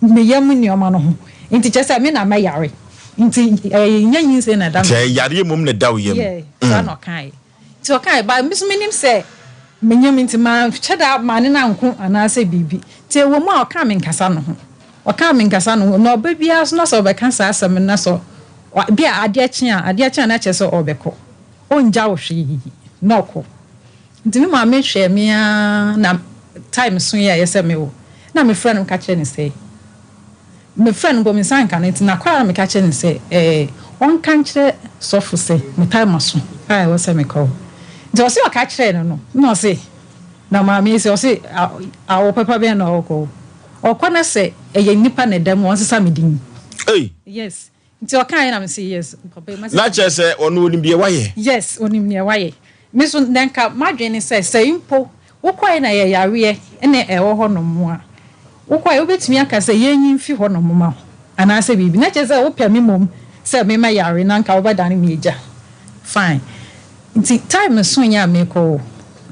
me yam ni o ma no ho nti chese me na me yare nti nyanyin se na da se yare mum na dawo yam sa no kai ti o kai ba misuminim se me nyam nti ma cheda ma ne na nko ana se bibi ti wo mu a o ka me nkasa no ho o ka me nkasa no no ba bia so no so be kan sa asem na so bia ade chia na chese obeko onja wo hwe no ko nti me ma me hwe me na time so ya yese me wo na me friend ka kire ne say me friend go me san kan nti na kwa me ka kire ne say on kan kire sofo say me time so ai wo say me ko nti o say o ka kire no say na ma me say o say awo papa be na o ko o kwa na say eye nipa na dem won sesa me din yes nti o kan na me say yes papa ma say na che say onu onim bia waye yes onim ne waye me so denka madwene say impo wo kwai na ye yare ene ewo ho no mo a wo kwai obetimi aka say yenyin fi ho no mo ma ana say bibi na che say wo pɛ me mom say me ma yare na nka wo badane me eja fine nti time so nya me ko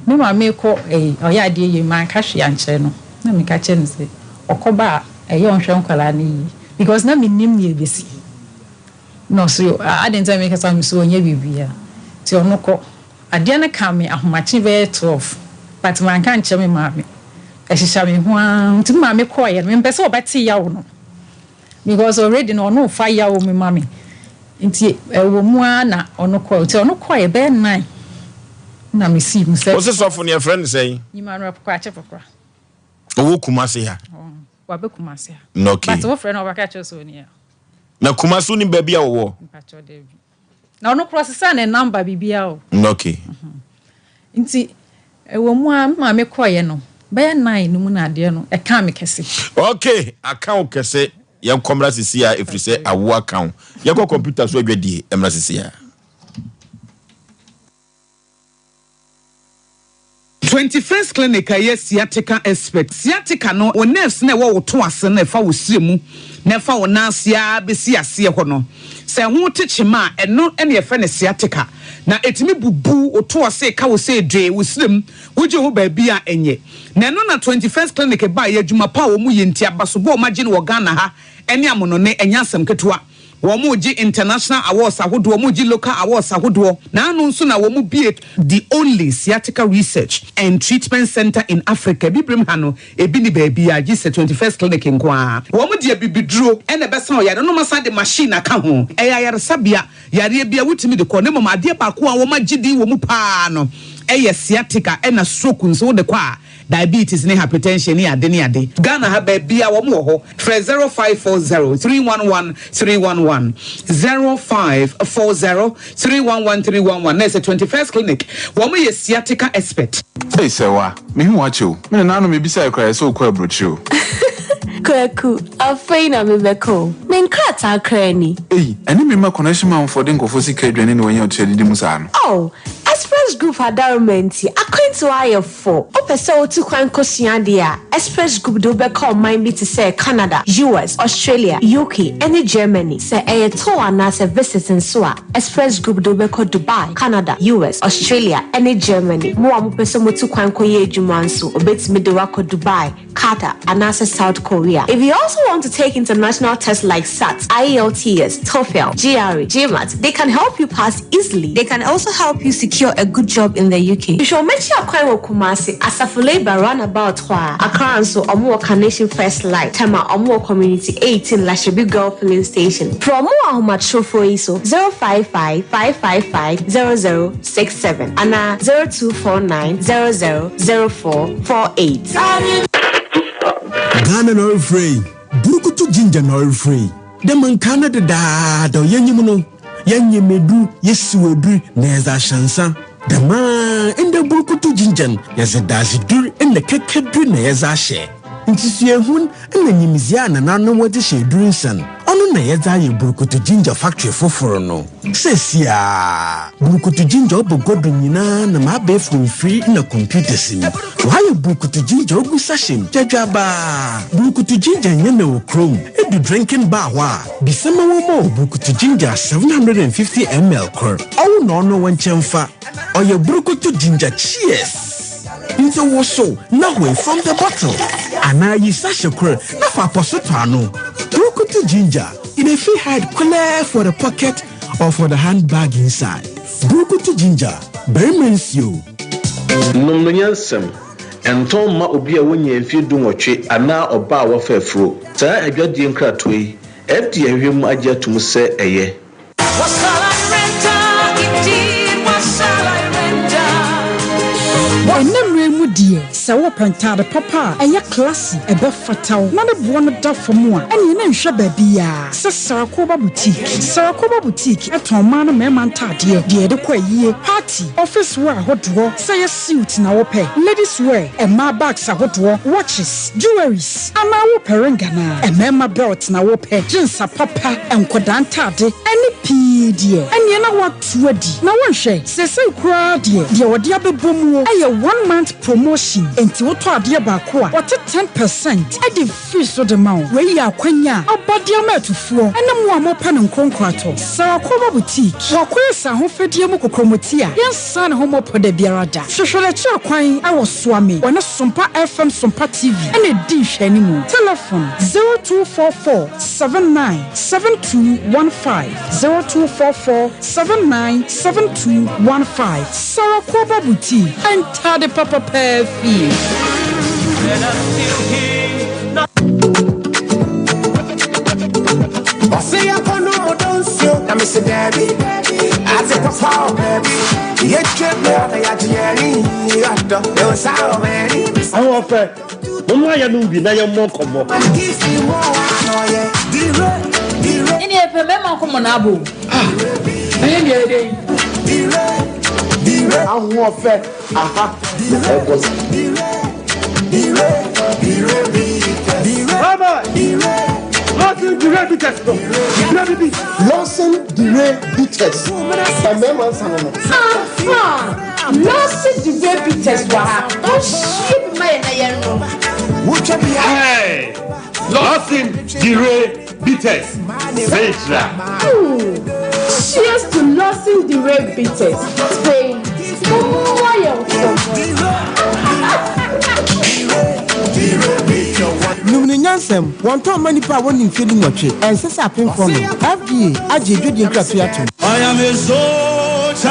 me ma me ko oya de ye man ka hwe anche no na me ka che ne say okoba eye onhwe nkwala na yi because na me nim ye besi no so I didn't tell me ka say me so onye bibia ti ono ko Adiana kame ahomachi be 12 but man kan che me maame ehihya me ho nti maame koye me mpese obati yawo no because already no fa yawo me maame nti ewo mu na ono koye nti ono koye be 9 na me see mu say what's so for your friend say Emmanuel kwa chepokra owo kumase ha wa be kumase ha okay but wo friend obaka che so ni ya na kumasu ni baby awo mpacho David na ono cross sa na number bibia o okay nti ewo mu maame koye no be 9 no mu na ade no e ka me kese okay account kese yan komra sisi a efri se awo account yakọ computer so adwadie emra sisi a 21st clinic yes sciatica expert sciatica no o nerves na wo to ase na fa wo siremu na fa wo nasia besi ase ho no se ho techima eno ene efa ne sciatica na etimi bubu o to ase ka wo se dwe wo sirem wo je ho ba bia enye na eno na 21st clinic ba ya adwuma pa wo mu yenti abaso bo magine wo Ghana ha ene amono ne enya asem ketewa Womuji international awards ahodo womuji local awards ahodo na anu nso na womu be the only sciatica research and treatment center in Africa bibrim hano ebi ni baby a gise 21st clinic nkwa womu de bibiduro ene besa o yare no masa de machine aka ho eya yare sabia yare bia wutimi de ko ne mama ade ba ko a wo magidi womu pa no eye sciatica ena stroke nso de kwa diabetes ne hypertension ne ade Ghana ha ba bia wo mo ho 0540 311 311 0540 311 311 na 21st clinic wo mo ye sciatica expert hey sewa me hu wacho me na no me bisa ekra so kwa brochu Kwaku, afeina mebeko. Menkrata krani. Hey, ani me ma connection man for den kofo sika adwane ne wanya otedi musa no. Oh, Express Group adarumenti akwento ayefo. Opese otu kwan kosua dia. Express Group do be call mind to say Canada, US, Australia, UK, and Germany. Say a tour na se visiting so Express Group do be call Dubai, Canada, US, Australia, and Germany. Mo amopese motu kwan koye adwuma nso obetimi de wako Dubai, Qatar, and South Korea. If you also want to take international tests like SAT, IELTS, TOEFL, GRE, GMAT, they can help you pass easily. They can also help you secure a good job in the UK. You should make sure you Kumasi Asafo Labor roundabout Accra and so Omo Carnation First Light, Tema Omo Community 18 Lashabi Girl Filling Station. From Omo for ISO 055 555 0067 and 0249 000448. Ghana no free. Burukutu ginger no free. The man Canada da yenyimuno. Yenyemedu yesuwedu neza shansa. The man in the burukutu ginger yes a dashi dur in the kekedu neza she. Intisye hun in the nyimizia na nano wati she drinsan. Ono na yeza ye burukutu ginger factory foforo no. Sesia burukutu ginger obo godo nyina na mabe from free in a computer sim. Why burukutu ginger ogu sashim jajaba burukutu ginger nyene wo chrome edu drinking bar wa bisema wo mo burukutu ginger 750 ml kor owo no no wanchemfa oye burukutu ginger cheers into woso na we from the bottle ana yi sashe kor na fa posoto ano burukutu ginger in a free hide clear for the pocket or for the handbag inside burukutu ginger very mensio nom no nyansem enton ma obi a wonya mfie dunwotwe ana oba a wafafuro saa adwadie nkratoi fd ahwem agye atum se eye Enemre mu die se wo pentade papa eye classy ebe fataw na ne bo no da fom a ene na nhwe ba bia se Sarakoba boutique eton ma no mema ntade de de kwa yie party office wear hodo say ye suit na wo pe ladies wear e ma bags ahodo watches jewelries ama wo perengana e mema belt na wo pe jeans papa enkoda ntade ene pii die ene na watu adi na wo hwe se kura de wode abebomu aye 1 month promotion machine enti woto ade ba ko a wote 10% ade free so de ma wo we ya kwanya abode ma atufuo ene mo amopa ne nkonkrato sa akoma boutique wakoyesa ho fedie mu kokromoti a yensa ne ho mopo da biara da hwehwele chi akwan awo soame wana Sompa FM Sompa TV ene di hwani mu telephone 0244 797215 0244 797215 Sarah Kwaba Boutique enter the Papa Perfy. Osei Aboagye na me se baby ate papa baby ye trip me ya tiari ado e sa baby awo fe mo ya no bi na ye mo komo ini e pe me ma komo na abo aye ye dey awo fe aha Baba Lawson Dire Bitters. Lawson Dire Bitters. Lawson Dire Bitters. Oh shit, my Hey, Lawson Dire Bitters. Cheers to Lawson Dire Bitters. Spain. Numni nyansem wonto manipa woni mfeli nwotwe ensesa penfo no FDA agye dwodie nkratoya to I am a soldier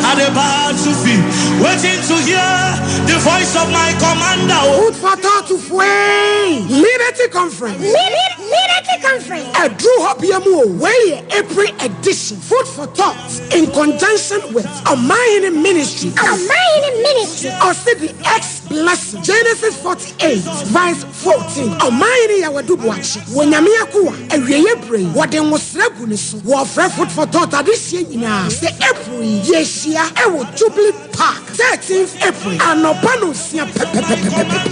at the battlefield waiting to hear the voice of my commander. Food for thought to fue Liberty Conference. Liberty Conference. A Drew Hopiamu way April edition. Food for thought in conjunction with Almighty Ministry. Osei the X blessing. Genesis 48 verse 14. Almighty Aboagye. Wonyamia kuwa ewiye pray. Wade ngosragu ne so. Wo frɛ food for thought adihye nyina. Se April yeshia ewo Jubilee Park 13th April. Anopano sia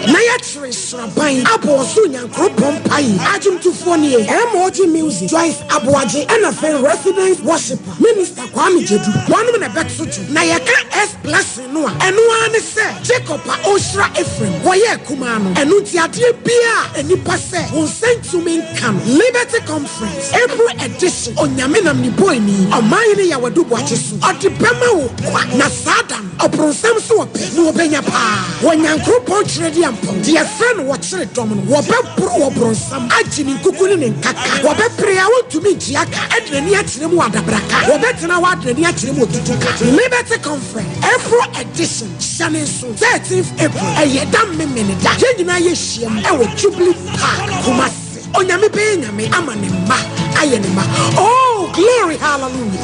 na ya tre sraban aboso nyankropon pai. Ajum tufo ne emoji music. Joyce Aboagye and a fan resident worshiper. Minister Kwame Jedu. One na betso na ya ka S blessing no a. Eno ane se Jacob Osra Ephraim. Woye kuma no. Enu ti ade bia enipa se. Won sentiment kan Liberty Conference April edition. Onyame nam ni boy ni. Omayini ya Aboagye so. Odi bema wo kwa na sadam. Obronsam so ope no obenya pa. Wonyankropon trade ampon. Dia friend wo kire dom no. Wo bepro wo bronsam. Agini nkukuni ne nkaka. Wo bepre ya wotumi ntiaka. Edreni akire mu adabraka. Wo betena wa adreni akire mu otutuka. Liberty Conference April edition. Shane so 13th April. Eyedam memene da. Yenyina ye hiem e wo Jubilee Park. Kumasi. Onyame be nyame amane ma. Ayene ma. Oh, glory, hallelujah.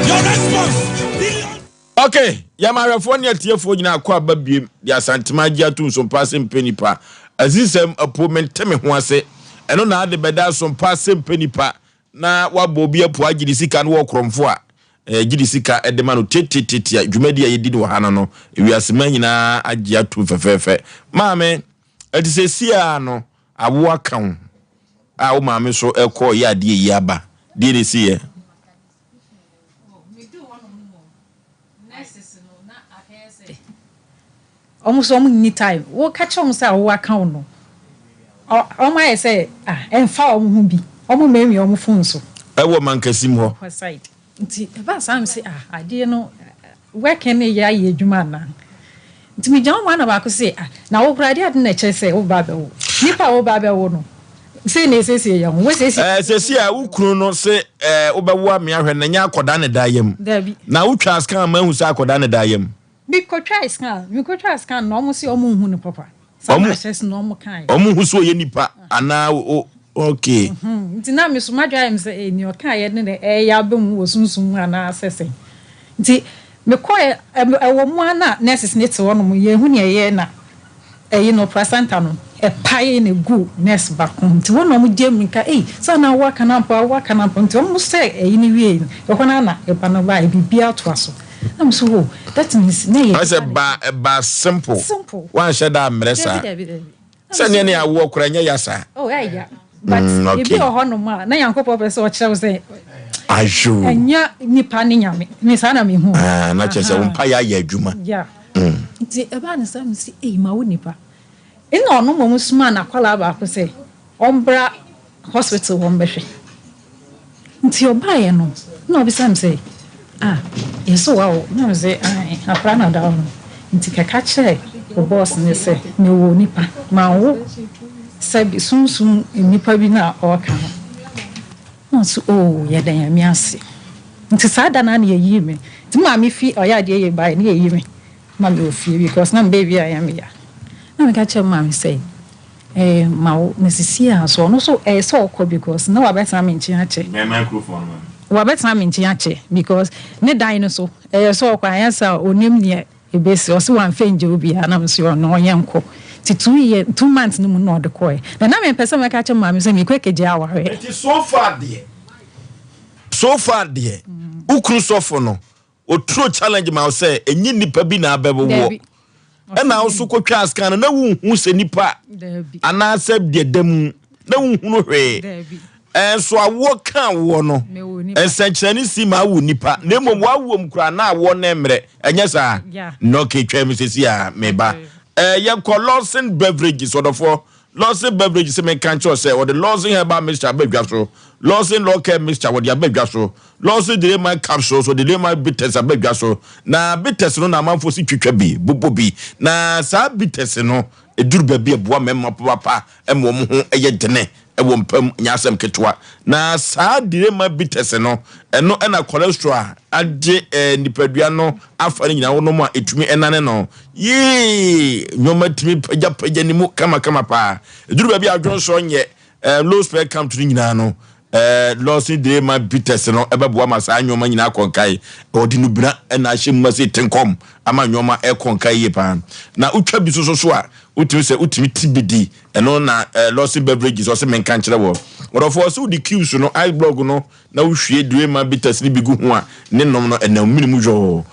Your response. Okay, yamarefo ne tiefo nyina akwa babiem ya santima gia tu Sompa Asem Mpe Nipa. Azisem apomenteme ho ase. Eno na ade beda Sompa Asem Mpe Nipa na wabo bi apo agidi sika no wokromfo a gidi sika edema no tetete adwumadi ayedi no hana no ewiasema nyina agia tu fefefe. Maame etisesia no awo akan a wo maame so ekọ ya de yi aba de ne siye almost any time. What catch on say what account no? Oh my say and far on be. Omo me omo phone so. E wo man kasim ho. Side. Nti ba sam say I dey no where can me ya ye adwuma na. Nti me jan one about say na wo grade ade na che say wo ba be wo. Nipa wo ba be wo no. Say na say ya wo say say a wo kunu no say wo be wo ame ahwe na nya akoda ne dayem. Na wo twa scan ma hu say akoda ne dayem. Me ko try scan no almost see omo hu ne papa. Some access no omo kan. Omo hu so ye nipa ana okay. Nti na me so madwa am say ni o kan ye ne ya ba mu wo sunsun ana asese. Nti me ko e wo mu ana nurses ne te wono mu ye hu ne ye na no placenta no e paye ne gu nurse back nti wono mu je minka so na wa kana mpa nti omo say ni wie e ko na e ba no ba e bibia to aso. I'm so that means nay. I said ba simple. One shada mresa. Say ne ya wo kura nya yasa. Oh yeah. But if you are no ma na yankopɔ pɛ sɛ ɔkyerɛ wo sɛ ajo enya nipa ne nyame me sa na me hu na chese umpa ya adwuma yeah nti eba ne sa me si ma wo nipa ina ono mo musuma na kwala ba ko se ombra hospital won behwe nti oba ye no na obi sam say yeso wa o na me say afra na da no nti kaka chere o boss ne say me wo nipa ma wo sabi sunsun nipa bi na o ka no so ye dan ya mi ase nti sada na na ye me nti ma me fi oya de ye bai na ye me ma me ofie because na baby I am ya na me ka chere ma me say ma wo nesisia so no so so okọ because na wa better me nchi ache me microphone wa better me nchi ache because ne dan no so so okọ ayansa onim ne ebesi o se wan fenje obi na me so no yenko ti 2 months no mu no de koy na me pese me ka che ma me se me kwekeje aware it is so far there ukru sofo no o true challenge ma say enyi nipa bi na abebo wo na also kwatwa askan na wu se nipa ana se de dam na wu no hwe so awo kan wo no ensenkyerani si ma wu nipa na mom wa wo mkura na awo na emre enye sa no ke twa mi sesi a meba ye Lawson beverages odofo Lawson beverages me kan cho say or the Lawson herbal mixture abedwa so Lawson local mixture wo the abedwa so Lawson the my capsules so the my bitters abedwa so na bitters no na manfo si twetwa bi bobo bi na sa bitters no eduru ba bi eboa memma papa emo mo ho eye dene ewo mpam nyasem ketwa na sa dire ma bitters no eno na cholesterol age nipadua no afa nyina wo no ma etumi enane no ye nyoma timi pagya ni mu kama pa eduru ba bi adwon so nye low spec come to nyina no Lawson dire ma bitters no ebeboa ma sa nyoma nyina konkai odi no bra na ahye mu se tenkom ama nyoma konkai ye pa na utwa bi so a utimi se utimi tibidi eno na Lawson beverages o se menka nkyere wo orofo so di queues no I blog no na uhwie dire ma bitters ni bigu ho a ne nom no enam minimu jo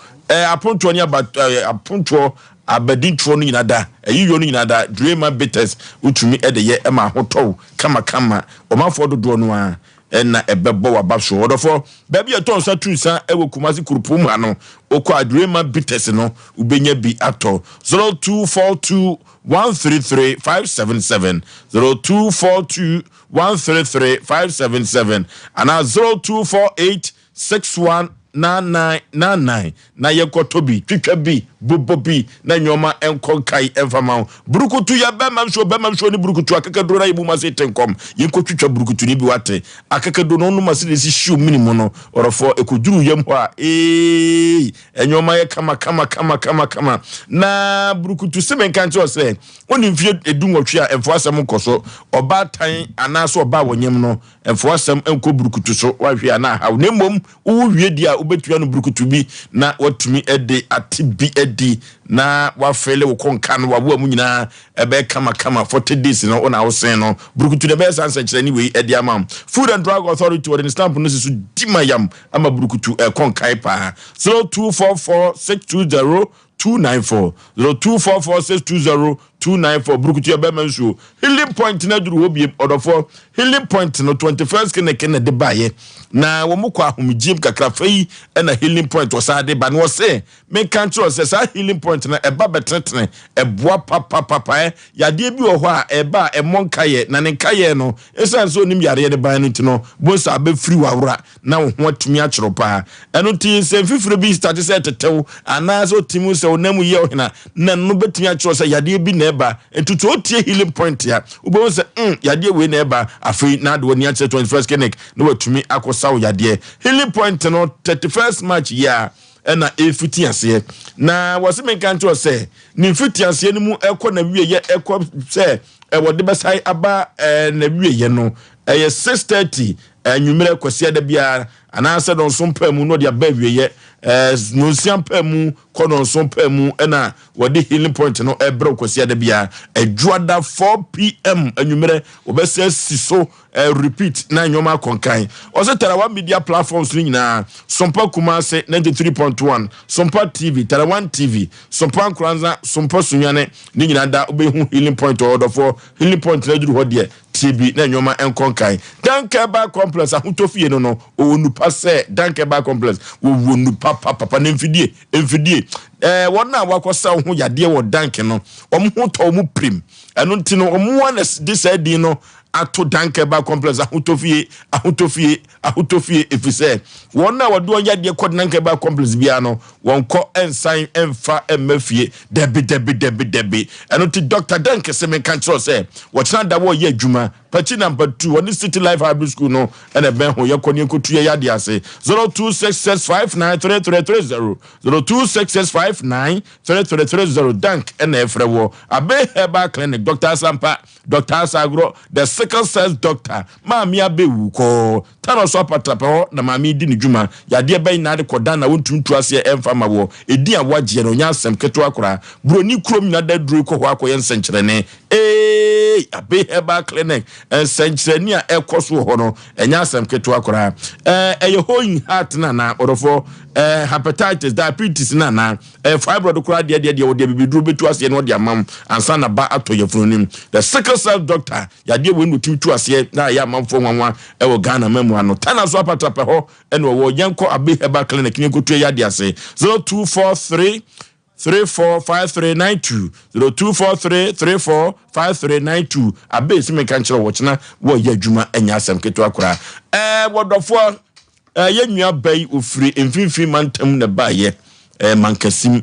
aponto ni aponto abedintro no nyina da ayiyo no nyina da dire ma bitters utumi de ye ma hotow kama o mafo dodo no a na ebebo wa babso odofo baby eton sa tunsa ewo kumasi kurupum ano okọ adrema bitters no ubenya bi ato 0242133577 0242133577 ana 0248619999 na yekotobi twitwa bi bobobi na nyoma enkonkai enfama burukutu ya bema so ni burukutu akakado na yibu mase tenkom yenkotwitwa burukutu ni bi wate akakado no no mase desi shiu minimum no orofo ekojuru yem ho a enyoma ye kama na burukutu semenka nche ose oni mfie edunwotwe a enfo asem nkoso oba tan anaso oba wonyem no enfo asem enko burukutu so wahwe ana ha na mom wo wie dia obetua no burukutu bi na watumi ede atibi di na wa fele wo konka no wa wo mu nyina ebe kama 40 days no ona wo sen no burukutu de be sanse kire ni we edi amam Food and Drug Authority wo the stamp no sisu dimayam ama burukutu konkai pa 0244620294 0244620294 burukutu ebe manso healing point na duru obi odofo healing point no 21st kene de baye na wo mukọ ahomjim kakra fei na healing point osade ba no se me kan tro se sa healing point na eba betretene eboa papa yade bi wo ho a eba emonkaye na ne nkaye no esan so nim yare de ban no tino bo sa be free wawra na wo ho atumi a chiro pa eno ti se fifire bi start se tetew ana so timu se onamu ye ohina na no betumi a chiro se yade bi na eba entutu otie healing point ya ubo se yade we na eba afei na de woni a 21st clinic no watumi akos yade healing point no 31st March year na efitiase na wose menka nto se ni fitiase ni mu ekọ na wieye ekọ se wode besai aba na wieye no 6:30 anwumere kwase da bia ana se don Sompa mu no de aba wieye nonsiam pemu kono pemu ena wode healing point no ebro kwasi ada bia adwada 4 p.m. anwumere obese siso repeat na nyoma konkan ose Tarawa media platforms ni nyina Sompa Kumase 93.1 Sompa TV Tarawan TV Sompa Nkranza Sompa Sunyane ni nyina da obehu healing point order for healing point na duru hodie TB na nyoma enkonkan Dankeba complex ahutofie no onupa se Dankeba complex wo nupa papa na mfidie wona wakosa ho yade wo danke no omho to mu prim eno ntino omwa na decide no ato Dankeba complex ahutofie efise wona wado yade kod Dankeba complex bia no wonko ensign emfa emafie debi eno ti Dr. Danke se me kancho se wo chana da wo ye adwuma Pachi number 2 on the City Life High School no and a ben ho yakoni nkotu ye yade ase 0266593330 0266593330 Dank and efrewo abe heba clinic Dr. Asampa Dr. Asagro the sickle cells doctor mami abewu ko tano so patrapo na mami di ni dwuma yade ben na de koda na wontumtu ase emfa mawo edi awagye no nya asem keto akora broni krom na da duru ko ho akoye nsenkyerene abe heba clinic senchireni a ekoso ho no enya asem keto akora hoing heart na orofo hepatitis diabetes na fibroid kora de wo de bibiduru betu ase no de amam ansa na ba atoyefronim the sickle cell doctor yade we no timtu ase na ya amamfo nwanwa wo Ghana memu ano tana so apatape ho ene wo yanko abe heba clinic ni kotu yade ase 0243 345392 0243345392 abe sime kanchira wochina wo ya dwuma enya asem keto akora wodofo yenua bai ofiri emfinfin mantam na baye mankasim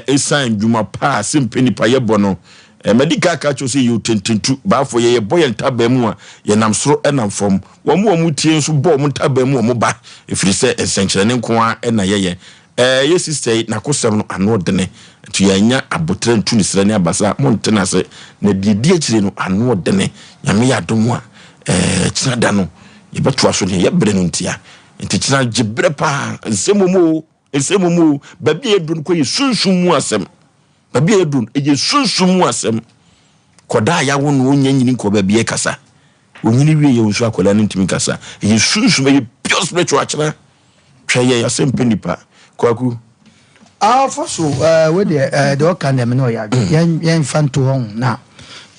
esan dwuma pa Asem Mpe Nipa ye bono medical kacho se you tententu bafo ye boy ntaba mu a ye nam soro enam fom wo mu tie nso bo mu ntaba mu mo ba efiri se esenkyere ne nko a na ye yes say na kosem no ano dene tu yanya abotre ntu ni srani abasa montena se na didi akire no ano dene nyame ya domo a kyina no ye beto aso ne ye bre no ntia nti kyina gibre pa nsemomo babi edun ko ye sunsun mu asem babi edun ye sunsun mu asem koda ya wo no nyanyini ko babi e kasa onyini wie ye nso akola no ntimi kasa ye sunsun ye pure spiritual kyina hweye Asem Mpe Nipa kwaku for so we the okan dem no ya yen fanto hon na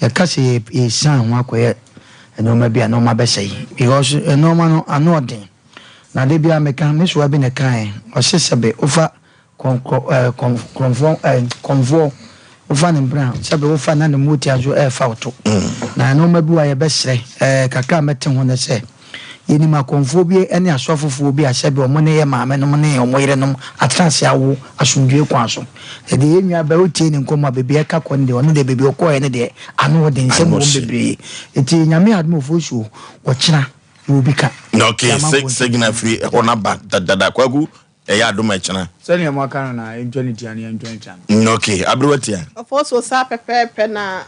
ya kase e san ho akoye no ma bia no ma be sei because no ma no anodin na de bia meka me so abi ne kan o sesebe ofa convo ofa ne bra sebe ofa na ne moti ajo e fa oto na no ma bi wa ye be sere kaka mete ho ne se yeni ma konfobie ene asofofo bi asebe o mo ne ye maame no mo ne o mo yire no atrase awo asundue kwa so de yenua ba otie ne nkoma bebe eka konde ono de bebe okoye ne de ano de nsem mo bebe eti nyame admo fosu wo kira wo bika okay signal free ona ba dada kwagu ya adoma kira sani mo aka na 2020 okay abruwatia ofoso sa pepe na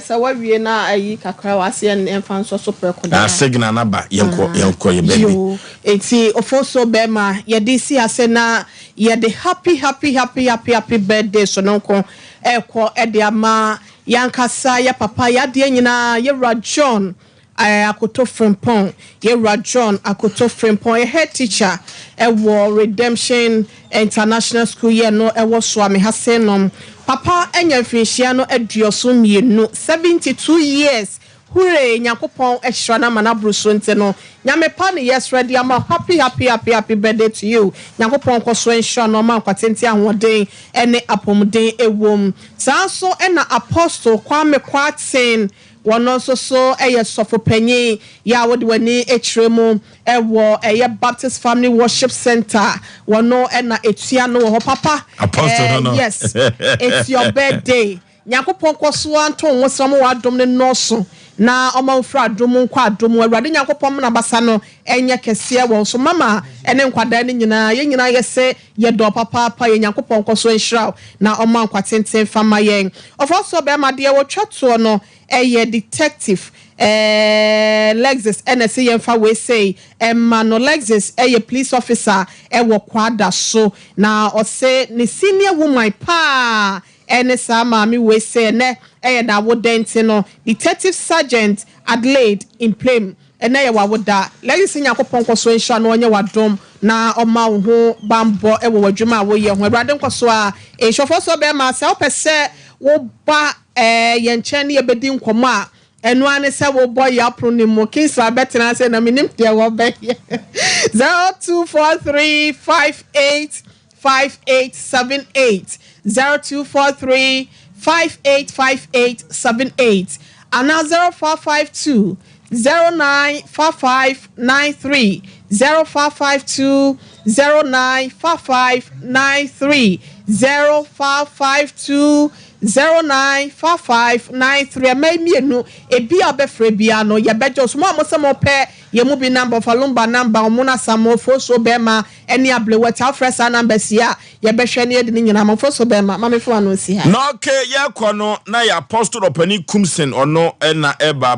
sawawie na ayi kakra wase en fanso so prekoda signal na ba yenko ye baby enti ofoso bema ye de si ase na ye de happy birthday so nonko ekọ ede ama yankasa ya papa ya de nyina ye John akoto Frimpong ye John akoto Frimpong ye head teacher ewo Redemption International School ye no ewo Swami Hasenom papa enya finhia no aduoso mienu 72 years hure nyakopon ehra na manabruso nte no nyame pa ne yes ready am happy birthday to you nyakopon koso ensure no man kwatenti ahoden ene apomden ewom sanso ena apostle Kwame Kwatin wono so sofo panyi ya wodi wani echiremu ewo Baptist Family Worship Center wono ena etua no ho papa apostle no yes it's your birthday nyakopon koso anto wosam wa adom ne noso na omanfra adom nkwa adom awurade nyakopon na basa no enye kese wo so mama ene nkwada ne nyina ye nyina yese ye do papa ye nyakopon koso enhira na oman kwatenten fama yen of also be ma de wo twato no detective Lexus NSA yemfa we say no Lexus police officer wo kwada so na o say ni senior woman pa sa mami we say ne na wodenti no Detective Sergeant Adelaide in Plame ya wawoda Lexus nyakopon kwaso ensha no onye wadom na oma wo ho bambo wo wadwuma wo ye ho Awurade nkwaso a enshofo so be ma se opese wo ba yenche ne yebedi nkomo a enu ane se wo boy ya pro ni mo kinsa betina se na minim de wo be 0243585878 0243585878 and now 0452 095593 0552 095593 0552 095593 maybe no ebi abefre bia no ye bejo so mo se mo pe ye mu bi number falumba number omuna samofo so bema eni able wata fresa number sia ye behwe ne de nyina mofo so bema ma me fo ano si ha no okay ye kono na ya apostle opani kumsen ono na eba